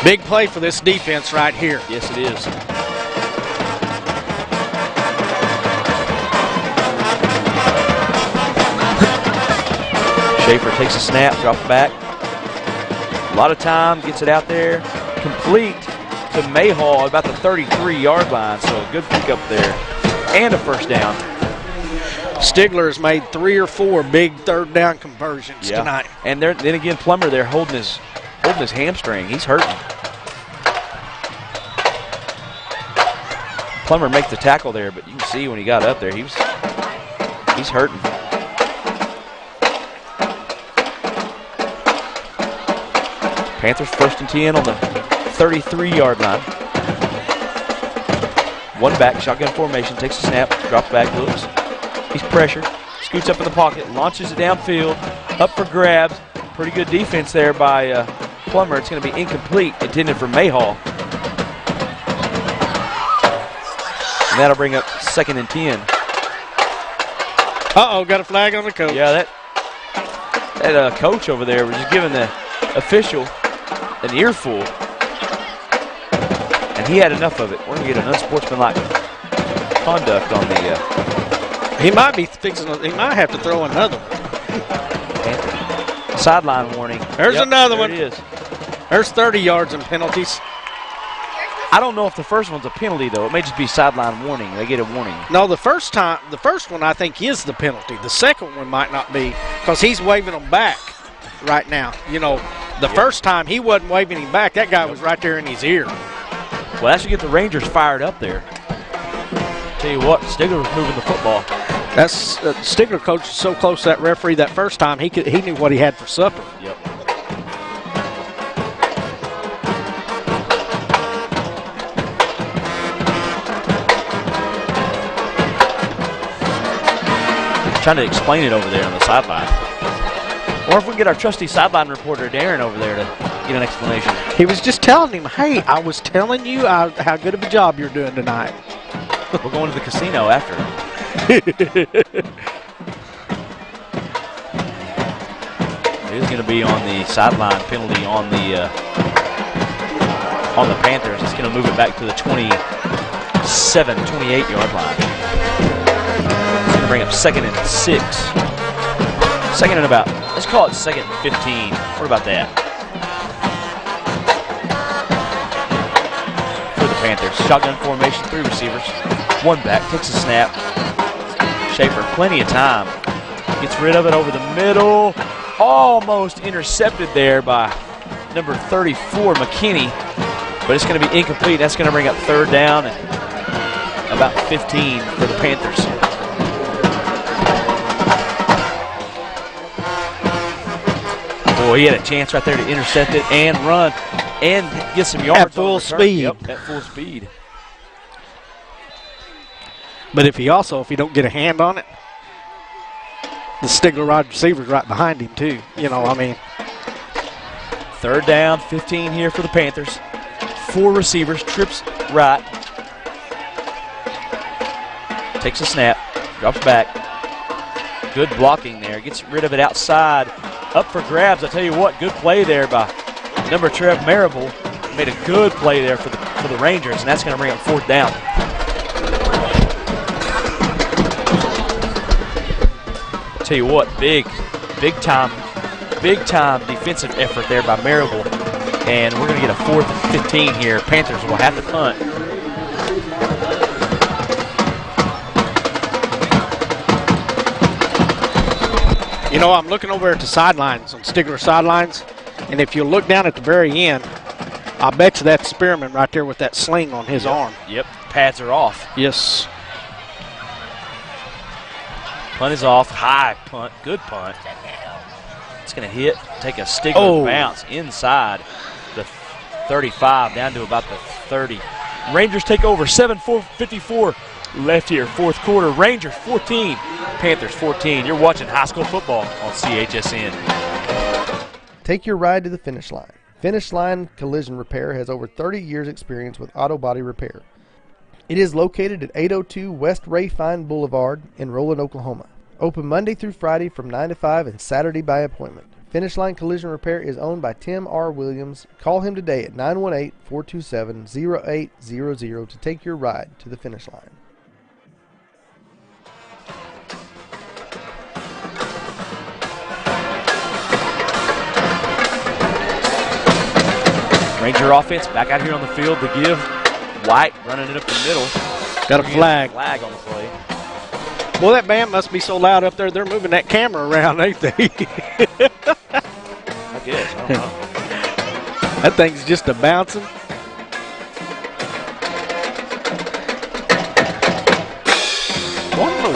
Big play for this defense right here. Yes, it is. Schaefer takes a snap, drops back. A lot of time, gets it out there. Complete to Mayhaw about the 33-yard line, so a good pickup there. And a 1st down. Stigler has made 3 or 4 big third down conversions tonight. And then again, Plummer, they're holding his hamstring. He's hurting. Plummer makes the tackle there, but you can see when he got up there, he's hurting. Panthers 1st and 10 on the 33-yard line. One back, shotgun formation, takes a snap, drops back, looks. He's pressured, scoots up in the pocket, launches it downfield, up for grabs. Pretty good defense there by Plummer. It's going to be incomplete, intended for Mayhall. And that'll bring up 2nd and 10. Uh-oh, got a flag on the coach. Yeah, that coach over there was just giving the official an earful. And he had enough of it. We're going to get an unsportsmanlike conduct on the... he might be fixing. He might have to throw another one. Sideline warning. There's another one. It is. There's 30 yards in penalties. I don't know if the first one's a penalty, though. It may just be sideline warning. They get a warning. No, the first one I think is the penalty. The second one might not be because he's waving them back right now. You know, the first time he wasn't waving him back. That guy was right there in his ear. Well, that should get the Rangers fired up there. Tell you what, Stigler was moving the football. That's Stigler coach so close to that referee that first time he knew what he had for supper. Yep. Trying to explain it over there on the sideline. Or if we can get our trusty sideline reporter Darren over there to get an explanation. He was just telling him, hey, I was telling you how good of a job you're doing tonight. We're going to the casino after. It is going to be on the sideline penalty on the Panthers. It's going to move it back to the 27, 28-yard line. It's going to bring up 2nd and 6. 2nd and about, let's call it 2nd and 15. What about that? For the Panthers. Shotgun formation, 3 receivers. One back, takes a snap. Schaefer, plenty of time. Gets rid of it over the middle. Almost intercepted there by number 34, McKinney. But it's going to be incomplete. That's going to bring up 3rd down and about 15 for the Panthers. Boy, he had a chance right there to intercept it and run and get some yards. At full speed. Yep, at full speed. But if he don't get a hand on it, the Stigler wide receiver's right behind him too. You know, I mean. 3rd down, 15 here for the Panthers. 4 receivers, trips right. Takes a snap, drops back. Good blocking there, gets rid of it outside. Up for grabs, I tell you what, good play there by number Trev Marable. Made a good play there for the Rangers, and that's going to bring up 4th down. Tell you what, big time defensive effort there by Marable. And we're going to get a 4th and 15 here. Panthers will have to punt. You know, I'm looking over at the sidelines, on Stigler sidelines, and if you look down at the very end, I bet you that's Spearman right there with that sling on his arm. Yep, pads are off. Yes. Punt is off. High punt. Good punt. It's going to hit. Take a Stigler bounce inside the 35 down to about the 30. Rangers take over. 7:54 left here. 4th quarter. Rangers 14. Panthers 14. You're watching high school football on CHSN. Take your ride to the finish line. Finish Line Collision Repair has over 30 years experience with auto body repair. It is located at 802 West Ray Fine Boulevard in Roland, Oklahoma. Open Monday through Friday from 9 to 5 and Saturday by appointment. Finish Line Collision Repair is owned by Tim R. Williams. Call him today at 918-427-0800 to take your ride to the finish line. Ranger offense back out here on the field to give. White running it up the middle. Got a flag. Flag on the play. Well, that band must be so loud up there, they're moving that camera around, ain't they? I guess. I don't know. That thing's just a bouncing. One move.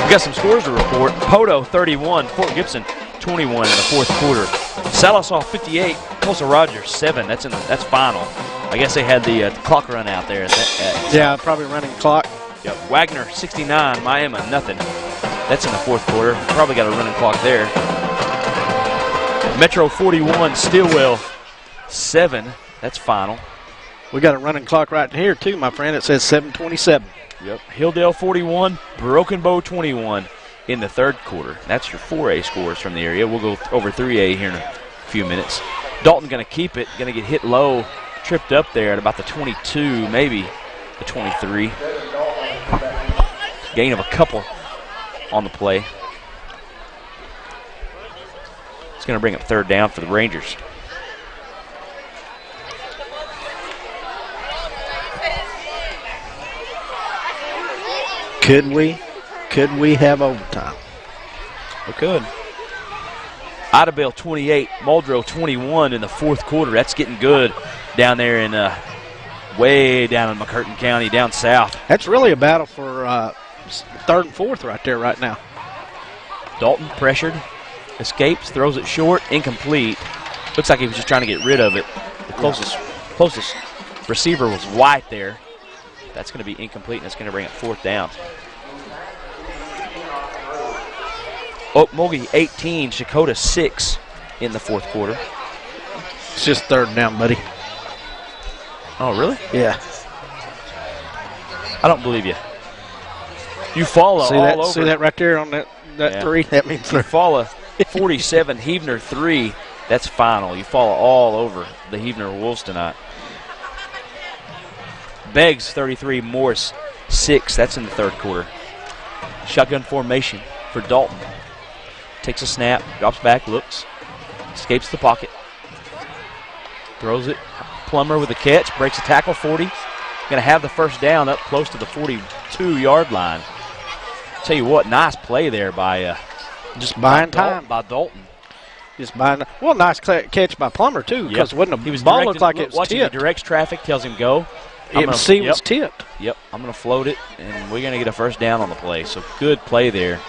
We got some scores to report. Poto 31, Fort Gibson 21 in the fourth quarter. Sallisaw 58, Tulsa Rogers 7. That's final. I guess they had the clock run out there. Yeah, probably running clock. Yep. Wagner 69, Miami nothing. That's in the fourth quarter. Probably got a running clock there. Metro 41, Stillwell 7. That's final. We got a running clock right here too, my friend. It says 7:27. Yep. Hilldale 41, Broken Bow 21 in the third quarter. That's your 4A scores from the area. We'll go over 3A here in a few minutes. Dalton going to keep it, going to get hit low, tripped up there at about the 22, maybe the 23. Gain of a couple on the play. It's going to bring up third down for the Rangers. Could we have overtime? We could. Idabel 28, Muldrow 21 in the fourth quarter. That's getting good down there in way down in McCurtain County, down south. That's really a battle for third and fourth right there right now. Dalton pressured, escapes, throws it short, incomplete. Looks like he was just trying to get rid of it. The closest receiver was White there. That's going to be incomplete, and that's going to bring it fourth down. Okmulgee 18, Shakota 6 in the fourth quarter. It's just third down, buddy. Oh, really? Yeah. I don't believe you. Eufaula all over. See that right there on that Yeah. 3? That means Eufaula 47, Heavener 3. That's final. Eufaula all over the Heavener Wolves tonight. Beggs 33, Morris 6. That's in the third quarter. Shotgun formation for Dalton. Takes a snap, drops back, looks, escapes the pocket, throws it. Plummer with the catch, breaks a tackle, 40. Going to have the first down up close to the 42-yard line. Tell you what, nice play there by just buying time by Dalton. Just buying. Well, nice catch by Plummer too, because He was ball looked like it was watching. tipped. He directs traffic, tells him go. MC was tipped. Yep, I'm going to float it, and we're going to get a first down on the play. So good play there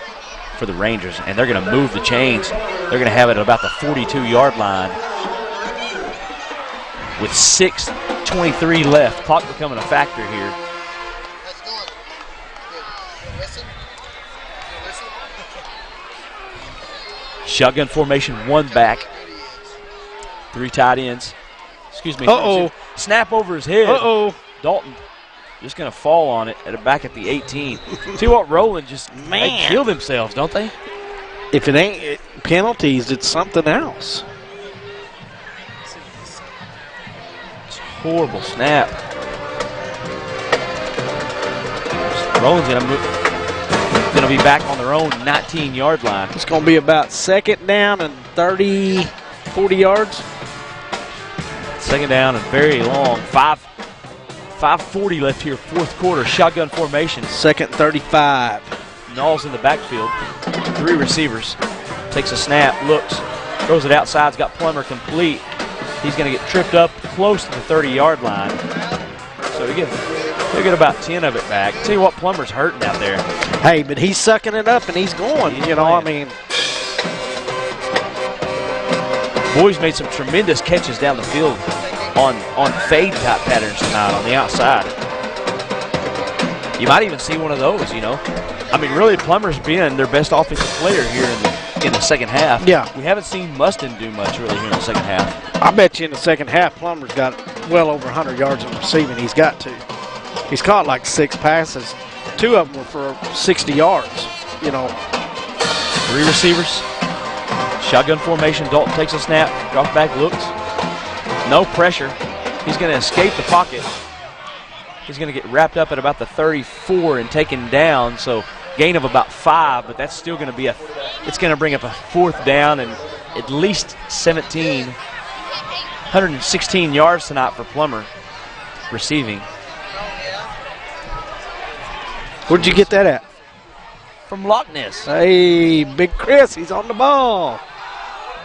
for the Rangers, and they're going to move the chains. They're going to have it at about the 42-yard line with 6:23 left. Clock becoming a factor here. Shotgun formation, one back. 3 tight ends. Excuse me. Uh-oh. Snap over his head. Uh-oh. Dalton just going to fall on it back at the 18. See what, Roland just they kill themselves, don't they? If it ain't penalties, it's something else. It's a horrible snap. Roland's going to be back on their own 19-yard line. It's going to be about second down and 30, 40 yards. Second down and very long. 5:40 left here, fourth quarter. Shotgun formation. Second 35. Knowles in the backfield. 3 receivers. Takes a snap, looks, throws it outside. Got Plummer complete. He's going to get tripped up close to the 30-yard line. So he'll get about 10 of it back. Tell you what, Plummer's hurting out there. Hey, but he's sucking it up and he's going. I mean. Boys made some tremendous catches down the field on fade type patterns tonight on the outside. You might even see one of those, I mean, really, Plummer's been their best offensive player here in the second half. Yeah. We haven't seen Mustin do much really here in the second half. I bet you in the second half, Plummer's got well over 100 yards in receiving. He's got to. He's caught like 6 passes. 2 of them were for 60 yards, 3 receivers. Shotgun formation. Dalton takes a snap, drops back, looks. No pressure. He's going to escape the pocket. He's going to get wrapped up at about the 34 and taken down. So gain of about 5, but that's still going to be it's going to bring up a 4th down and at least 116 yards tonight for Plummer receiving. Where'd you get that at? From Loch Ness. Hey, Big Chris, he's on the ball.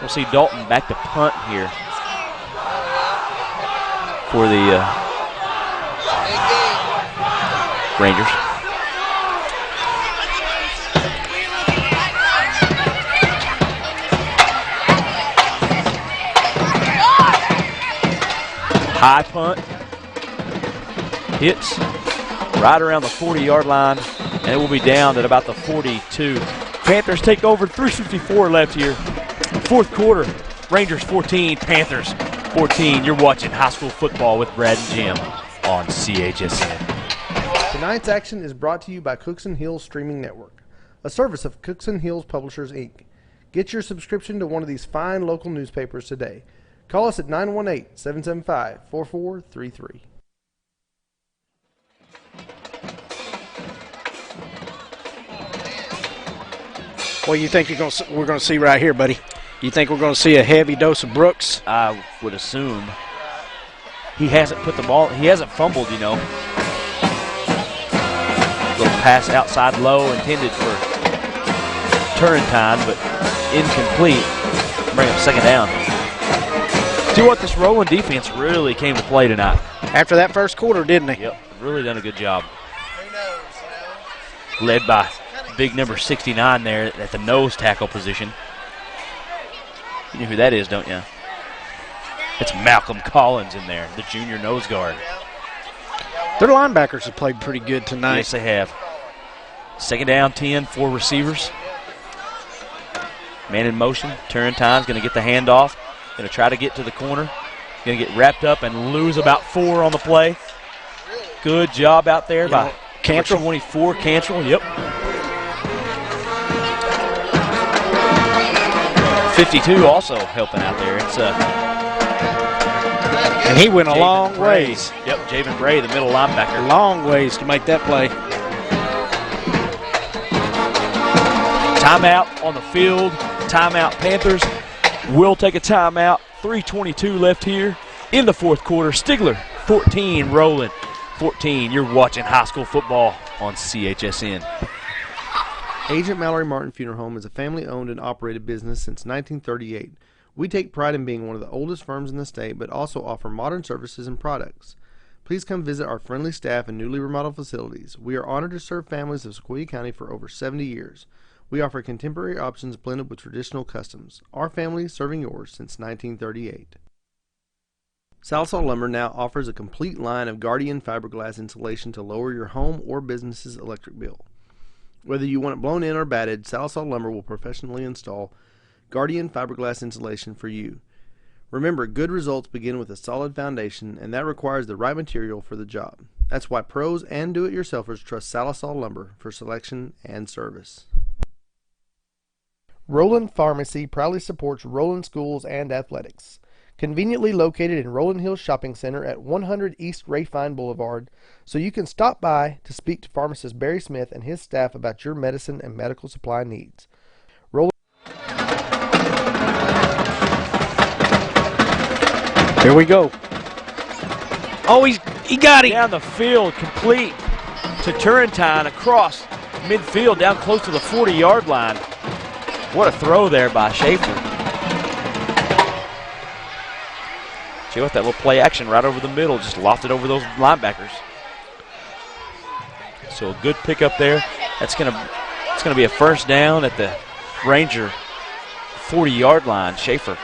We'll see Dalton back to punt here for the Rangers. High punt. Hits right around the 40-yard line, and it will be down at about the 42. Panthers take over, 3:54 left here. 4th quarter, Rangers 14, Panthers 14. You're watching high school football with Brad and Jim on CHSN. Tonight's action is brought to you by Cookson Hills Streaming Network, a service of Cookson Hills Publishers, Inc. Get your subscription to one of these fine local newspapers today. Call us at 918-775-4433. What do you think we're going to see right here, buddy? You think we're going to see a heavy dose of Brooks? I would assume. He hasn't put the ball, he hasn't fumbled, you know. Little pass outside low intended for Turrentine, but incomplete. Bring up 2nd down. See what, this Roland defense really came to play tonight. After that first quarter, didn't they? Yep, really done a good job. Led by big number 69 there at the nose tackle position. You know who that is, don't you? It's Malcolm Collins in there, the junior nose guard. Their linebackers have played pretty good tonight. Yes, they have. 2nd down, 10, 4 receivers. Man in motion. Turrentine's going to get the handoff. Going to try to get to the corner. Going to get wrapped up and lose about 4 on the play. Good job out there by Cantrell. 24, Cantrell, yep. 52 also helping out there. It's and he went a Javen long Bray. ways. Yep, Javen Bray, the middle linebacker. Long ways to make that play. Timeout on the field. Timeout, Panthers. Will take a timeout. 3:22 left here in the 4th quarter. Stigler 14, Roland 14. You're watching high school football on CHSN. Agent Mallory Martin Funeral Home is a family-owned and operated business since 1938. We take pride in being one of the oldest firms in the state, but also offer modern services and products. Please come visit our friendly staff and newly remodeled facilities. We are honored to serve families of Sequoyah County for over 70 years. We offer contemporary options blended with traditional customs. Our family serving yours since 1938. Salsol Lumber now offers a complete line of Guardian fiberglass insulation to lower your home or business's electric bill. Whether you want it blown in or batted, Salsol Lumber will professionally install Guardian fiberglass insulation for you. Remember, good results begin with a solid foundation, and that requires the right material for the job. That's why pros and do-it-yourselfers trust Salsol Lumber for selection and service. Roland Pharmacy proudly supports Roland Schools and Athletics. Conveniently located in Roland Hills Shopping Center at 100 East Rayfine Boulevard, so you can stop by to speak to pharmacist Barry Smith and his staff about your medicine and medical supply needs. Here we go. Oh, he got him. Down the field, complete to Turrentine across midfield, down close to the 40-yard line. What a throw there by Schaefer. See what, that little play action right over the middle, just lofted over those linebackers. So a good pickup there. It's gonna be a 1st down at the Ranger 40-yard line. Schaefer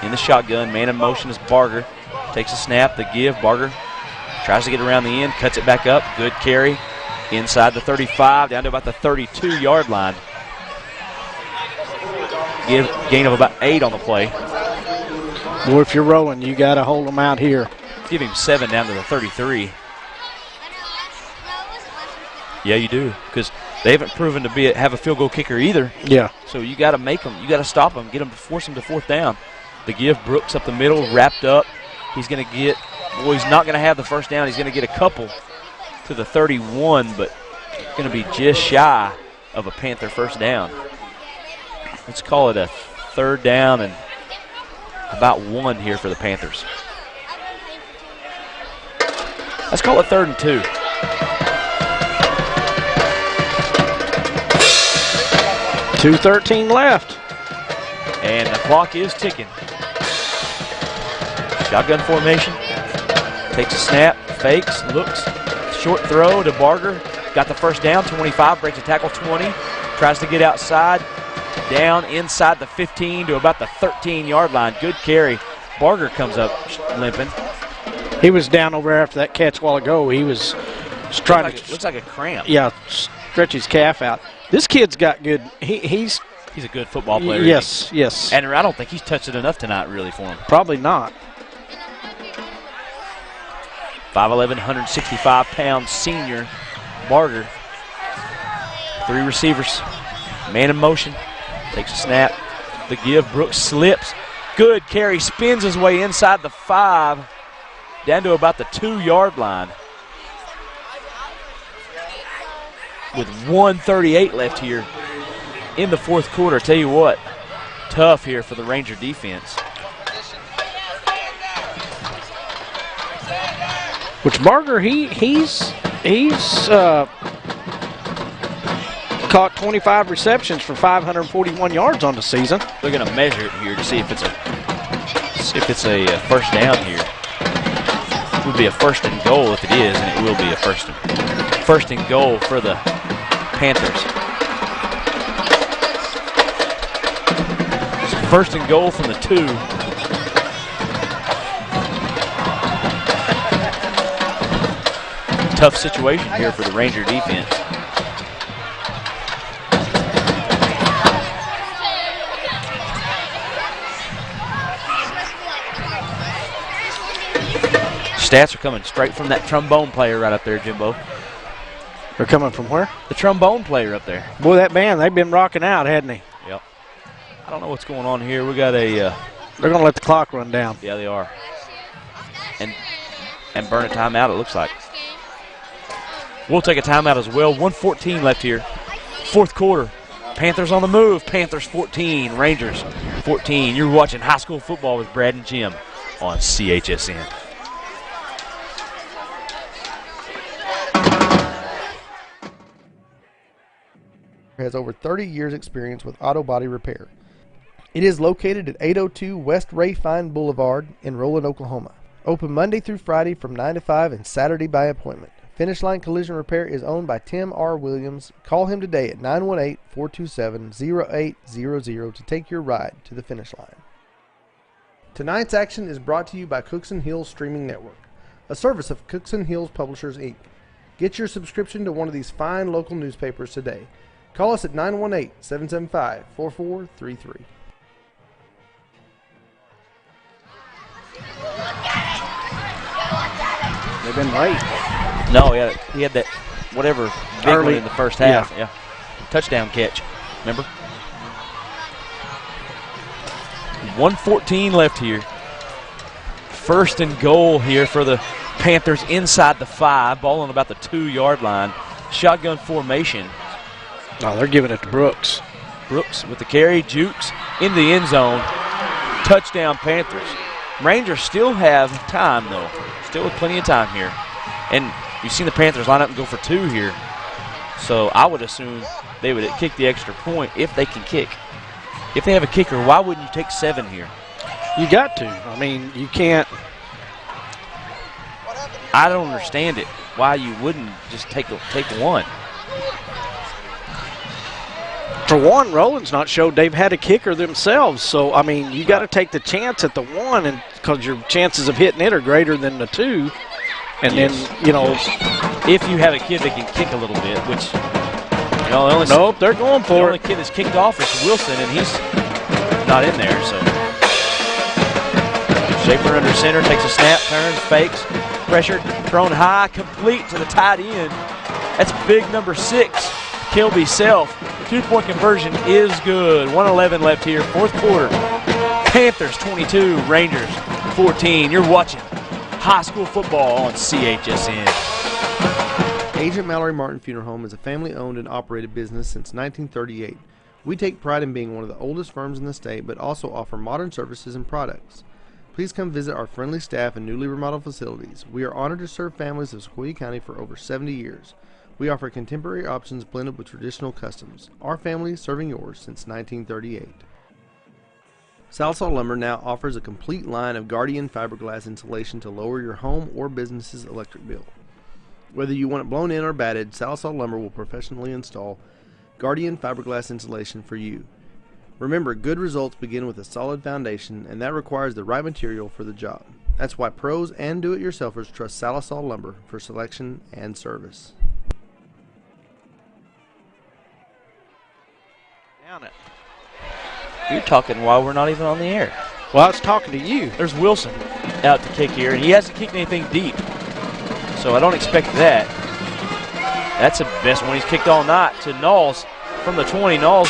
in the shotgun, man in motion is Barger. Takes a snap, the give, Barger tries to get around the end, cuts it back up. Good carry inside the 35, down to about the 32-yard line. Gain of about 8 on the play. Boy, if you're rolling, you got to hold them out here. Give him 7 down to the 33. Yeah, you do, because they haven't proven to have a field goal kicker either. Yeah. So you got to make them. You got to stop them. Get them to force them to 4th down. The give, Brooks up the middle, wrapped up. He's going to get. Well, he's not going to have the 1st down. He's going to get a couple to the 31, but going to be just shy of a Panther first down. Let's call it a 3rd down and about 1 here for the Panthers. Let's call it 3rd and 2. .213 left. And the clock is ticking. Shotgun formation. Takes a snap, fakes, looks. Short throw to Barger. Got the first down, 25, breaks a tackle, 20. Tries to get outside. Down inside the 15 to about the 13-yard line. Good carry. Barger comes up limping. He was down over there after that catch a while ago. He was trying to... Looks like a cramp. Yeah, stretch his calf out. This kid's got good... He's a good football player. Yes, yes. And I don't think he's touched it enough tonight, really, for him. Probably not. 5'11", 165-pound senior Barger. 3 receivers. Man in motion. Takes a snap. The give. Brooks slips. Good carry. Spins his way inside the 5. Down to about the 2-yard line. With 1:38 left here in the 4th quarter. Tell you what, tough here for the Ranger defense. Which Barger, he's caught 25 receptions for 541 yards on the season. They're going to measure it here to see if it's a first down here. It would be a 1st and goal if it is, and it will be a first and goal for the Panthers. It's 1st and goal from the 2. Tough situation here for the Ranger defense. Stats are coming straight from that trombone player right up there, Jimbo. They're coming from where? The trombone player up there. Boy, that band, they've been rocking out, hadn't they? Yep. I don't know what's going on here. We got a... They're going to let the clock run down. Yeah, they are. And burn a timeout, it looks like. We'll take a timeout as well. 1:14 left here. 4th quarter. Panthers on the move. Panthers 14, Rangers 14. You're watching high school football with Brad and Jim on CHSN. Has over 30 years experience with auto body repair. It is located at 802 West Ray Fine Boulevard in Roland, Oklahoma. Open Monday through Friday from 9 to 5 and Saturday by appointment. Finish Line Collision Repair is owned by Tim R. Williams. Call him today at 918-427-0800 to take your ride to the finish line. Tonight's action is brought to you by Cookson Hills Streaming Network, a service of Cookson Hills Publishers, Inc. Get your subscription to one of these fine local newspapers today. Call us at 918-775-4433. They've been late. No, he had that whatever big early one in the first half. Yeah. Touchdown catch. Remember? 1:14 left here. 1st and goal here for the Panthers inside the 5. Ball on about the 2-yard line. Shotgun formation. Oh, they're giving it to Brooks. Brooks with the carry. Jukes in the end zone. Touchdown Panthers. Rangers still have time, though. Still with plenty of time here. And you've seen the Panthers line up and go for 2 here. So I would assume they would kick the extra point if they can kick. If they have a kicker, why wouldn't you take 7 here? You got to. I mean, you can't. I don't understand it. Why you wouldn't just take 1. For one, Roland's not showed they've had a kicker themselves. So, I mean, you got to take the chance at the 1 and because your chances of hitting it are greater than the 2. And then, if you have a kid that can kick a little bit, which, nope, they're going for it. The only kid that's kicked off is Wilson, and he's not in there, so. Schaefer under center, takes a snap, turns, fakes, pressured, thrown high, complete to the tight end. That's big number 6, Kilby Self. 2-point conversion is good. 1:11 left here, 4th quarter. Panthers 22, Rangers 14. You're watching high school football on CHSN. Agent Mallory Martin Funeral Home is a family-owned and operated business since 1938. We take pride in being one of the oldest firms in the state, but also offer modern services and products. Please come visit our friendly staff and newly remodeled facilities. We are honored to serve families of Sequoyah County for over 70 years. We offer contemporary options blended with traditional customs. Our family serving yours since 1938. Sallisaw Lumber now offers a complete line of Guardian fiberglass insulation to lower your home or business's electric bill. Whether you want it blown in or batted, Sallisaw Lumber will professionally install Guardian fiberglass insulation for you. Remember, good results begin with a solid foundation, and that requires the right material for the job. That's why pros and do-it-yourselfers trust Sallisaw Lumber for selection and service. Down it. You're talking while we're not even on the air. Well, I was talking to you. There's Wilson out to kick here, and he hasn't kicked anything deep. So I don't expect that. That's the best one he's kicked all night to Knowles from the 20. Knowles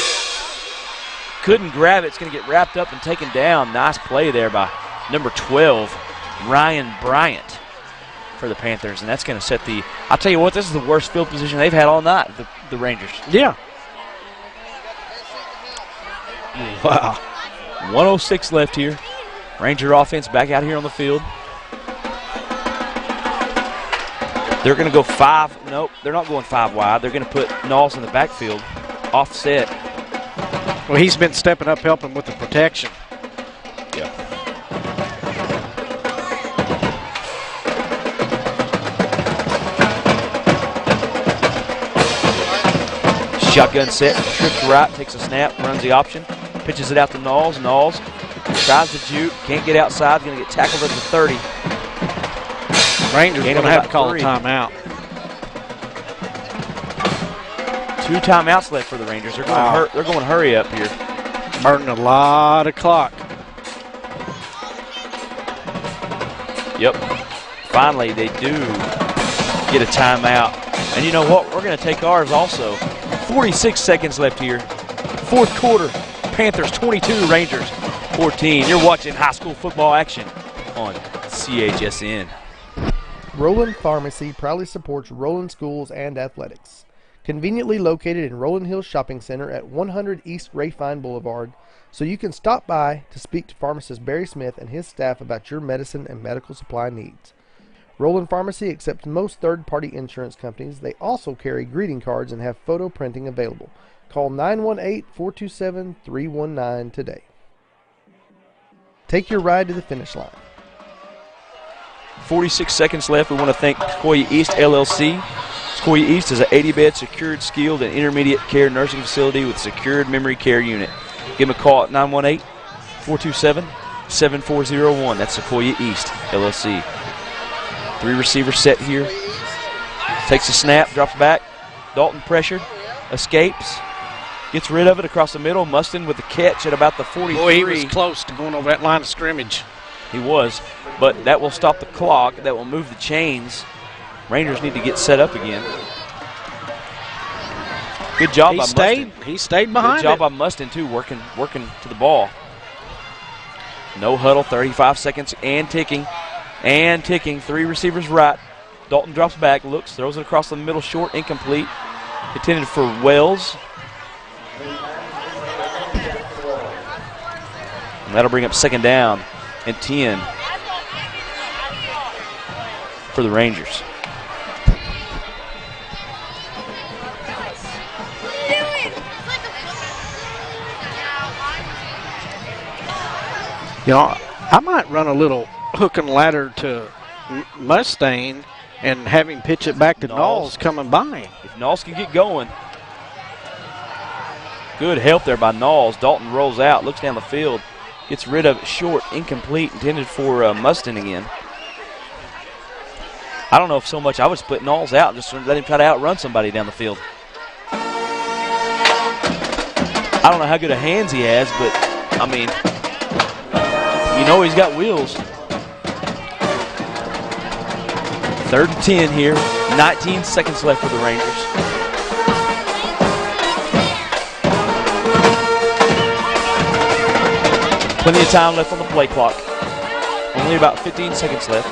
couldn't grab it. It's going to get wrapped up and taken down. Nice play there by number 12, Ryan Bryant, for the Panthers. And that's going to set the – I'll tell you what, this is the worst field position they've had all night, the Rangers. Yeah. Wow. 1:06 left here. Ranger offense back out here on the field. They're going to go five. Nope, they're not going five wide. They're going to put Knowles in the backfield, offset. Well, he's been stepping up, helping with the protection. Yeah. Shotgun set, trips right, takes a snap, runs the option, pitches it out to Knowles. Knowles tries to juke, can't get outside, going to get tackled at the 30. Rangers going to have to call a timeout. 2 timeouts left for the Rangers. They're going they're going to hurry up here. Burning a lot of clock. Yep. Finally, they do get a timeout. And you know what? We're going to take ours also. 46 seconds left here. Fourth quarter. Panthers 22, Rangers 14. You're watching high school football action on CHSN. Roland Pharmacy proudly supports Roland Schools and Athletics. Conveniently located in Roland Hills Shopping Center at 100 East Rayfine Boulevard, so you can stop by to speak to pharmacist Barry Smith and his staff about your medicine and medical supply needs. Roland Pharmacy accepts most third-party insurance companies. They also carry greeting cards and have photo printing available. Call 918-427-319 today. Take your ride to the finish line. 46 seconds left. We want to thank Sequoyah East LLC. Sequoyah East is an 80-bed secured, skilled, and intermediate care nursing facility with secured memory care unit. Give them a call at 918-427-7401. That's Sequoyah East LLC. 3 receivers set here. Takes a snap, drops back. Dalton pressured, escapes, gets rid of it across the middle. Mustin with the catch at about the 43. Boy, he was close to going over that line of scrimmage. He was, but that will stop the clock. That will move the chains. Rangers need to get set up again. Good job by Mustin. He stayed behind. Good job by Mustin too, working to the ball. No huddle, 35 seconds and ticking. 3 receivers right. Dalton drops back, looks, throws it across the middle, short, incomplete. Intended for Wells. And that'll bring up second down and 10 for the Rangers. You know, I might run a little hook and ladder to Mustaine and have him pitch it back to Knowles coming by him. If Knowles can get going. Good help there by Knowles. Dalton rolls out, looks down the field, gets rid of it short, incomplete, intended for Mustin again. I don't know if so much I would split Knowles out and just let him try to outrun somebody down the field. I don't know how good of hands he has, but, I mean, you know he's got wheels. 3rd and 10 here. 19 seconds left for the Rangers. Plenty of time left on the play clock. Only about 15 seconds left.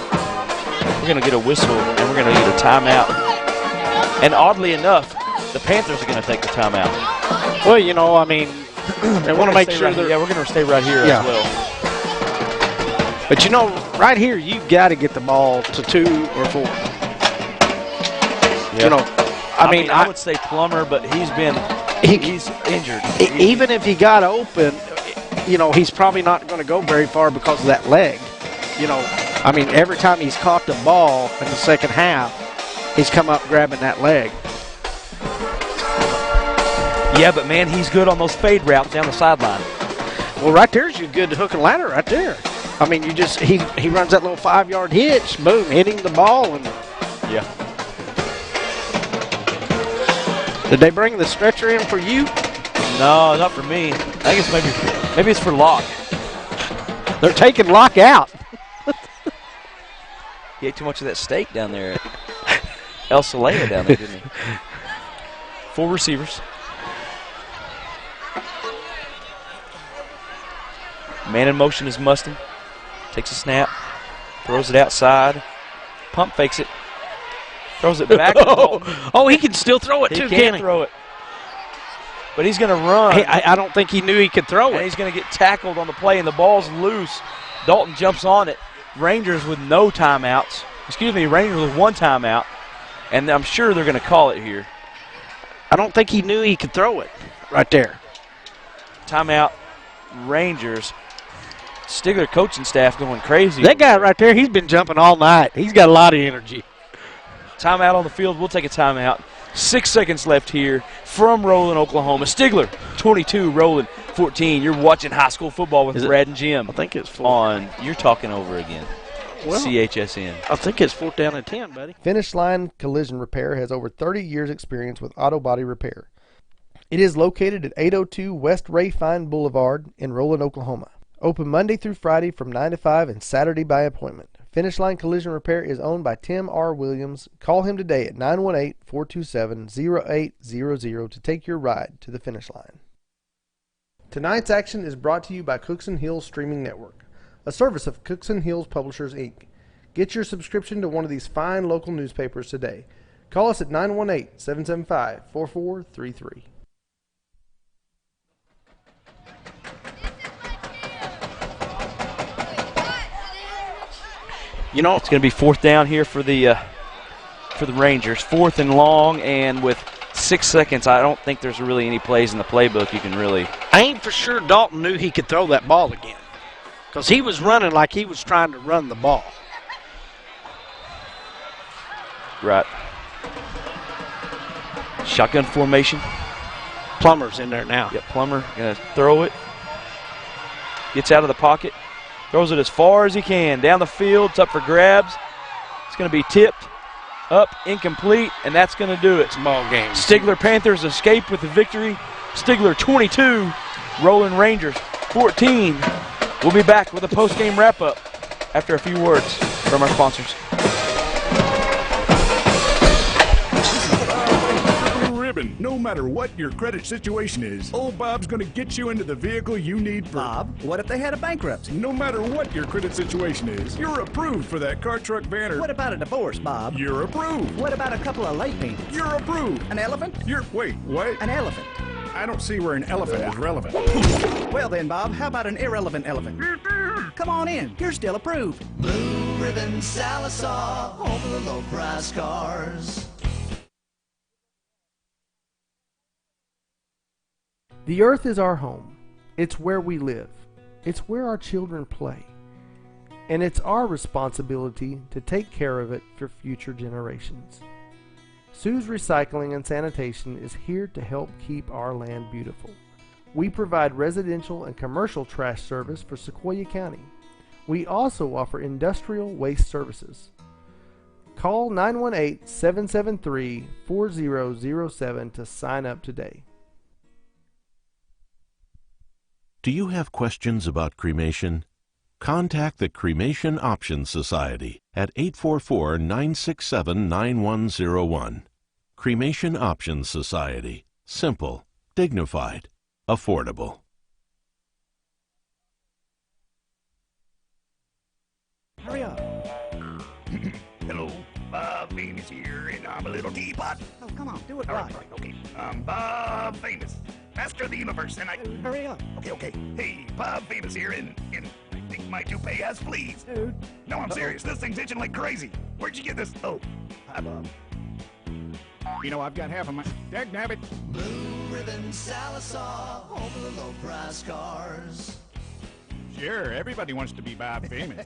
We're going to get a whistle, and we're going to get a timeout. And oddly enough, the Panthers are going to take the timeout. Well, you know, I mean, they want to make sure we're going to stay right here as well. But, you know, right here, you got to get the ball to 2 or 4. Yep. You know, I mean, I would say Plummer, but he's injured. Even if he got open, you know, he's probably not going to go very far because of that leg. You know, I mean, every time he's caught the ball in the second half, he's come up grabbing that leg. Yeah, but, man, he's good on those fade routes down the sideline. Well, right there's your good hook and ladder right there. I mean, you just he runs that little 5-yard hitch, boom, hitting the ball. And yeah. Did they bring the stretcher in for you? No, not for me. I think it's maybe it's for Locke. They're taking Locke out. He ate too much of that steak down there at El Solea down there, didn't he? 4 receivers. Man in motion is Mustin. Takes a snap, throws it outside, pump fakes it, throws it back. Oh, he can still throw it too, can't throw it. But he's going to run. Hey, I don't think he knew he could throw it. And he's going to get tackled on the play, and the ball's loose. Dalton jumps on it. Rangers with no timeouts. Rangers with 1 timeout. And I'm sure they're going to call it here. I don't think he knew he could throw it right there. Timeout, Rangers. Stigler coaching staff going crazy. That guy right there, he's been jumping all night. He's got a lot of energy. Timeout on the field. We'll take a timeout. 6 seconds left here from Roland, Oklahoma. Stigler, 22, Roland, 14. You're watching high school football with Brad and Jim. I think it's 4. You're talking over again. Well, CHSN. I think it's 4th down and 10, buddy. Finish Line Collision Repair has over 30 years experience with auto body repair. It is located at 802 West Ray Fine Boulevard in Roland, Oklahoma. Open Monday through Friday from 9 to 5 and Saturday by appointment. Finish Line Collision Repair is owned by Tim R. Williams. Call him today at 918-427-0800 to take your ride to the finish line. Tonight's action is brought to you by Cookson Hills Streaming Network, a service of Cookson Hills Publishers, Inc. Get your subscription to one of these fine local newspapers today. Call us at 918-775-4433. You know, it's going to be 4th down here for the Rangers. 4th and long, and with 6 seconds, I don't think there's really any plays in the playbook you can really. I ain't for sure Dalton knew he could throw that ball again, because he was running like he was trying to run the ball. Right. Shotgun formation. Plummer's in there now. Yep, Plummer going to throw it. Gets out of the pocket. Throws it as far as he can. Down the field. It's up for grabs. It's going to be tipped. Up, incomplete, and that's going to do it. Small game. Stigler Panthers escape with the victory. Stigler 22, Roland Rangers 14. We'll be back with a post-game wrap-up after a few words from our sponsors. No matter what your credit situation is, old Bob's going to get you into the vehicle you need for... Bob, what if they had a bankruptcy? No matter what your credit situation is, you're approved for that car, truck, van, or... What about a divorce, Bob? You're approved. What about a couple of late payments? You're approved. An elephant? Wait, what? An elephant. I don't see where an elephant is relevant. Well then, Bob, how about an irrelevant elephant? Come on in. You're still approved. Blue Ribbon Sallisaw, home of the low-price cars. The earth is our home. It's where we live. It's where our children play. And it's our responsibility to take care of it for future generations. Sue's Recycling and Sanitation is here to help keep our land beautiful. We provide residential and commercial trash service for Sequoyah County. We also offer industrial waste services. Call 918-773-4007 to sign up today. Do you have questions about cremation? Contact the Cremation Options Society at 844-967-9101. Cremation Options Society. Simple, dignified, affordable. Hurry up. Hello, Bob Bean Famous here, and I'm a little teapot. Oh, come on, do it All right. right, okay. I'm Bob Famous, master of the universe, and I... Hurry up. Okay. Hey, Bob Famous here, and I think my toupee has fleas. Dude. No, I'm serious. This thing's itching like crazy. Where'd you get this? Oh, hi, Bob. You know, I've got half of my... Dagnabbit. Blue Ribbon Sallisaw, home of the low-price cars. Sure, everybody wants to be Bob Famous.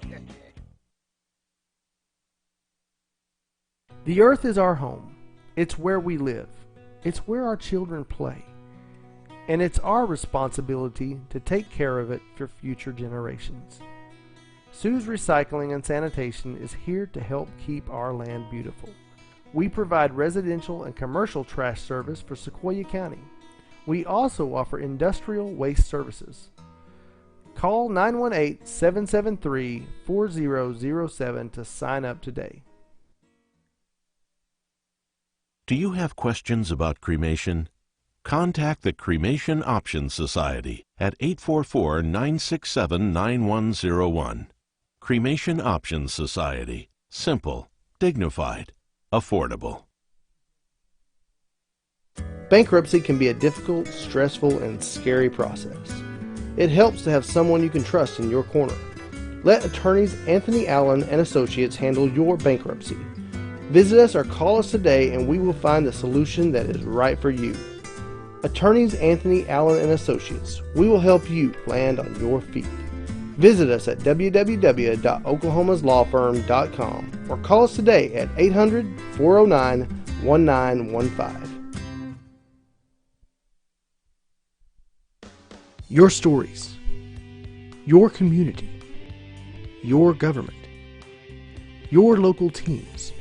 The earth is our home. It's where we live. It's where our children play. And it's our responsibility to take care of it for future generations. Sue's Recycling and Sanitation is here to help keep our land beautiful. We provide residential and commercial trash service for Sequoyah County. We also offer industrial waste services. Call 918-773-4007 to sign up today. Do you have questions about cremation? Contact the Cremation Options Society at 844-967-9101. Cremation Options Society. Simple, dignified, affordable. Bankruptcy can be a difficult, stressful, and scary process. It helps to have someone you can trust in your corner. Let attorneys Anthony Allen and Associates handle your bankruptcy. Visit us or call us today and we will find the solution that is right for you. Attorneys Anthony Allen and Associates. We will help you land on your feet. Visit us at www.oklahomaslawfirm.com or call us today at 800-409-1915. Your stories, your community, your government, your local teams.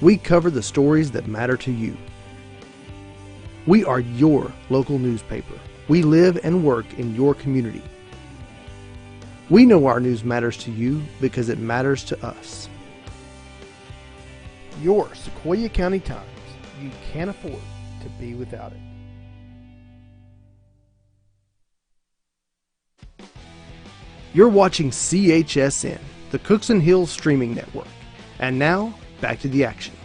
We cover the stories that matter to you. We are your local newspaper. We live and work in your community. We know our news matters to you because it matters to us. Your Sequoyah County Times. You can't afford to be without it. You're watching CHSN, the Cookson Hills Streaming Network. And now, back to the action.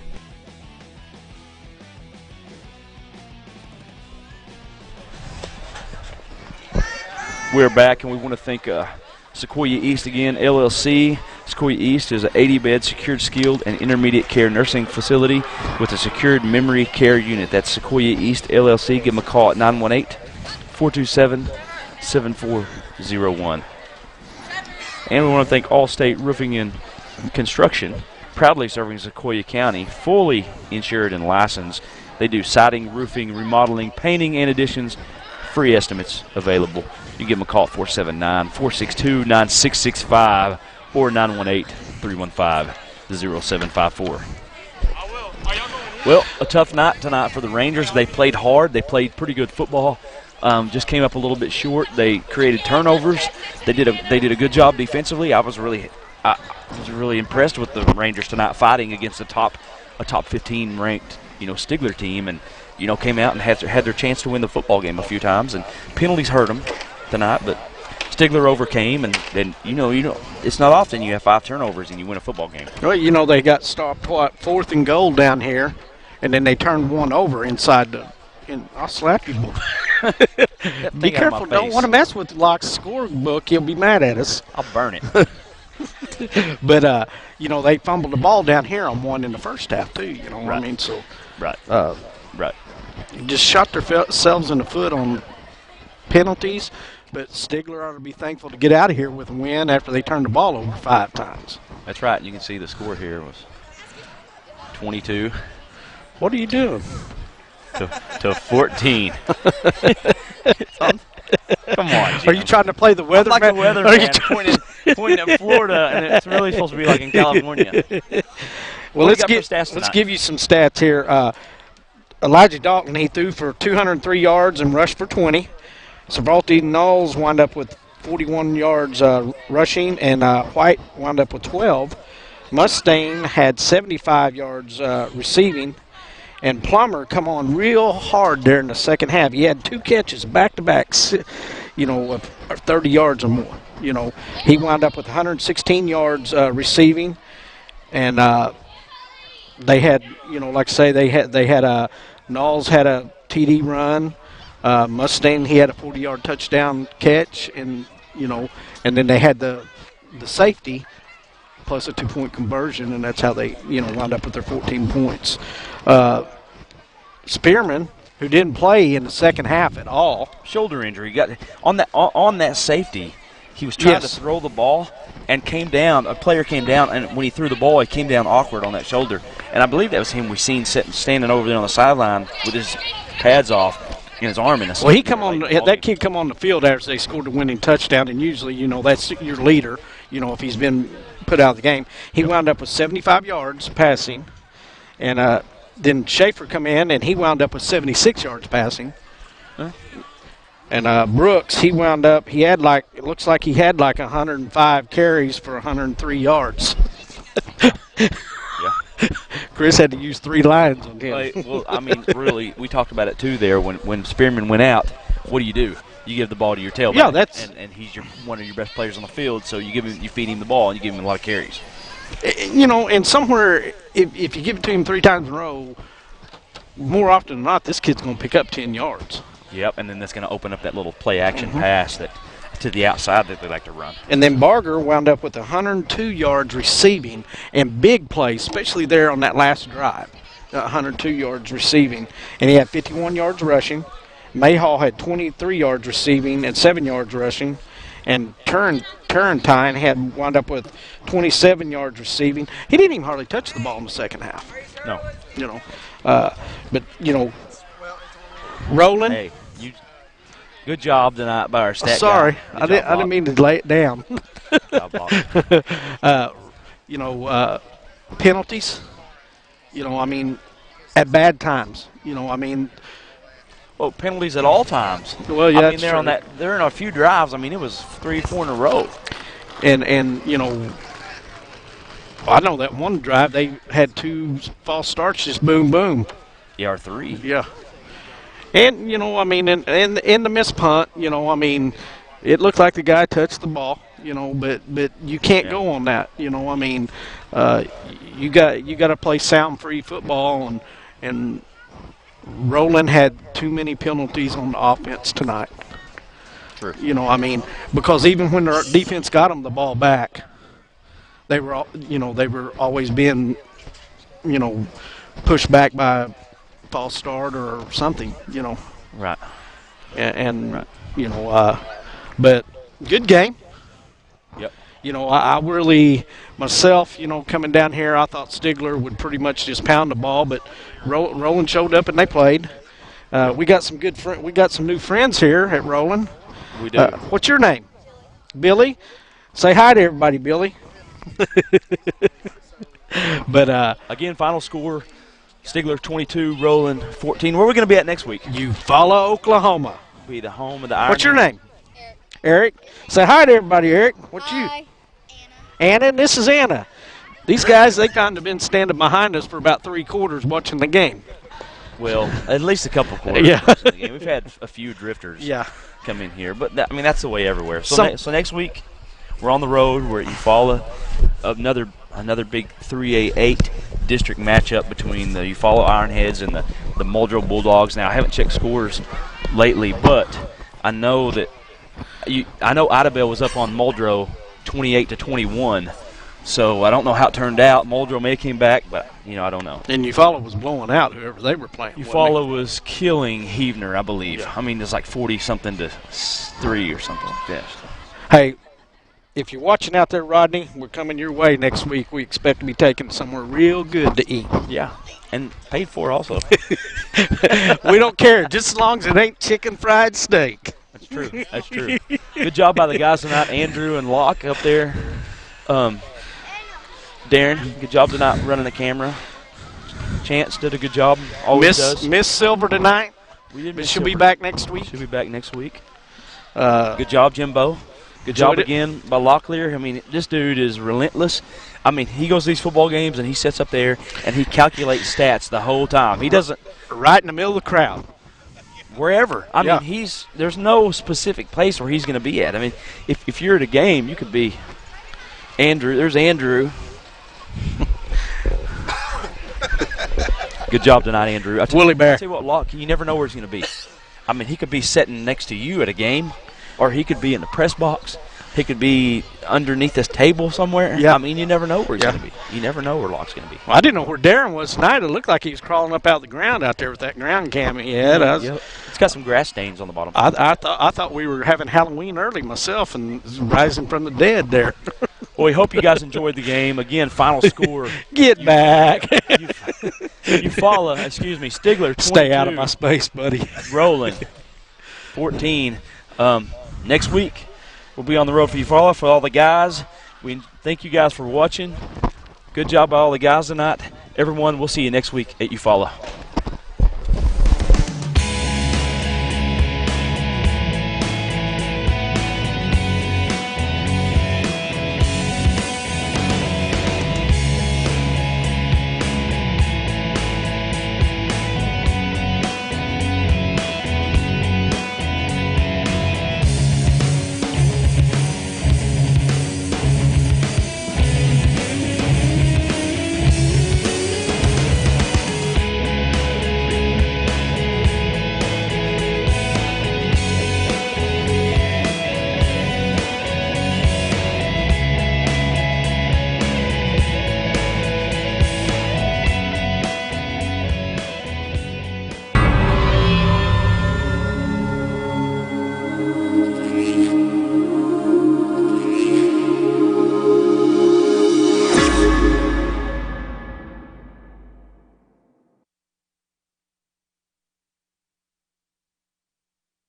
We're back, and we want to thank Sequoyah East again, LLC. Sequoyah East is an 80-bed secured skilled and intermediate care nursing facility with a secured memory care unit. That's Sequoyah East, LLC. Give them a call at 918-427-7401. And we want to thank Allstate Roofing and Construction, proudly serving Sequoyah County, fully insured and licensed. They do siding, roofing, remodeling, painting, and additions. Free estimates available. You give them a call at 479-462-9665 or 918-315-0754. Well, a tough night tonight for the Rangers. They played hard. They played pretty good football. Just came up a little bit short. They created turnovers. They did a good job defensively. I was really impressed with the Rangers tonight, fighting against a top 15 ranked Stigler team, and came out and had their chance to win the football game a few times, and penalties hurt them tonight, but Stigler overcame, and then it's not often you have 5 turnovers and you win a football game. Well, they got stopped 4th and goal down here, and then they turned one over inside the. And I'll slap you. Be careful! Don't want to mess with Locke's scorebook. He'll be mad at us. I'll burn it. But they fumbled the ball down here on one in the first half too. You know what I mean? So right. Just shot themselves in the foot on penalties. But Stigler ought to be thankful to get out of here with a win after they turned the ball over 5 times. That's right. You can see the score here was 22. What are you doing? To 14. Come on, Jim. Are you trying to play the weather? I'm like the weatherman pointing at Florida, and it's really supposed to be like in California. Well, let's give you some stats here. Elijah Dalton, he threw for 203 yards and rushed for 20. Savalti Knowles wound up with 41 yards rushing, and White wound up with 12. Mustaine had 75 yards receiving. And Plummer come on real hard there in the second half. He had 2 catches back-to-back, of 30 yards or more. He wound up with 116 yards receiving. And they had, like I say, they had a Knowles had a TD run. Mustang, he had a 40-yard touchdown catch, and and then they had the safety plus a 2-point conversion, and that's how they wound up with their 14 points. Spearman, who didn't play in the second half at all, shoulder injury, got on that safety. He was trying to throw the ball and came down. A player came down, and when he threw the ball, he came down awkward on that shoulder. And I believe that was him we seen standing over there on the sideline with his pads off and his arm in a. Well, that kid come on the field after they scored the winning touchdown, and usually, that's your leader. If he's been put out of the game, he wound up with 75 yards passing, and then Schaefer come in, and he wound up with 76 yards passing. Huh? And Brooks, he had it looks like he had 105 carries for 103 yards. Yeah. Chris had to use 3 lines on him. Well, I mean, really, we talked about it too there. When Spearman went out, what do? You give the ball to your tailback. Yeah, and he's one of your best players on the field, so you feed him the ball, and you give him a lot of carries. And somewhere, if you give it to him 3 times in a row, more often than not, this kid's going to pick up 10 yards. Yep, and then that's going to open up that little play-action pass to the outside that they like to run. And then Barger wound up with 102 yards receiving and big plays, especially there on that last drive. 102 yards receiving, and he had 51 yards rushing. Mayhall had 23 yards receiving and 7 yards rushing. And Turrentine had wound up with 27 yards receiving. He didn't even hardly touch the ball in the second half. No. But Roland. Hey, good job tonight by our stat sorry, guy. I didn't mean to lay it down. Penalties. At bad times. Well, penalties at all times. Well, yeah, they're in a few drives. I mean, it was 3 or 4 in a row. And I know that one drive they had 2 false starts, just boom, boom. Yeah, or 3. Yeah. And in the missed punt, it looked like the guy touched the ball, but you can't go on that, you got to play sound free football, and Roland had too many penalties on the offense tonight. True. Because even when their defense got them the ball back, they were always being, pushed back by a false start or something, Right. And but good game. Yep. I really, myself, coming down here, I thought Stigler would pretty much just pound the ball, but Roland showed up and they played. We got some new friends here at Roland. We do. What's your name? Billy? Say hi to everybody, Billy. But again, final score: Stigler 22, Roland 14. Where are we going to be at next week? Eufaula, Oklahoma. Be the home of the Iron. What's your name? Eric. Say hi to everybody, Eric. What's you? Anna, and this is Anna. These guys, they kind of been standing behind us for about 3 quarters watching the game. Well, at least a couple quarters. Yeah. Watching the game. We've had a few drifters come in here, but that's the way everywhere. So next week, we're on the road. We're at Eufaula. Another big 3A8 district matchup between the Eufaula Ironheads and the Muldrow Bulldogs. Now, I haven't checked scores lately, but I know that Idabel was up on Muldrow 28-21. So I don't know how it turned out. Muldrow may have came back, but I don't know. And Eufaula was blowing out whoever they were playing. Eufaula was killing Heavener, I believe. Yeah. I mean, it's like 40-something to 3 or something like that. Hey, if you're watching out there, Rodney, we're coming your way next week. We expect to be taking somewhere real good to eat. Yeah, and paid for also. We don't care, just as long as it ain't chicken fried steak. That's true. That's true. Good job by the guys tonight, Andrew and Locke up there. Darren, good job tonight running the camera. Chance did a good job. Always does. Miss Silver tonight. We did. But she'll be back next week. She'll be back next week. Good job, Jimbo. Good job again by Locklear. I mean, this dude is relentless. I mean, he goes to these football games and he sits up there and he calculates stats the whole time. He doesn't. Right in the middle of the crowd. Wherever. I mean, there's no specific place where he's going to be at. I mean, if you're at a game, you could be Andrew. There's Andrew. Good job tonight, Andrew. Willie Bear. I tell you what, Locke, you never know where he's going to be. I mean, he could be sitting next to you at a game, or he could be in the press box. He could be underneath this table somewhere. Yeah. I mean, you never know where he's going to be. You never know where Locke's going to be. Well, I didn't know where Darren was tonight. It looked like he was crawling up out of the ground out there with that ground cam he had. It's got some grass stains on the bottom. I thought we were having Halloween early myself and rising from the dead there. Well, we hope you guys enjoyed the game. Again, final score. Get back. Stigler 22. Stay out of my space, buddy. Roland 14. Next week, we'll be on the road for Eufaula for all the guys. We thank you guys for watching. Good job by all the guys tonight. Everyone, we'll see you next week at Eufaula.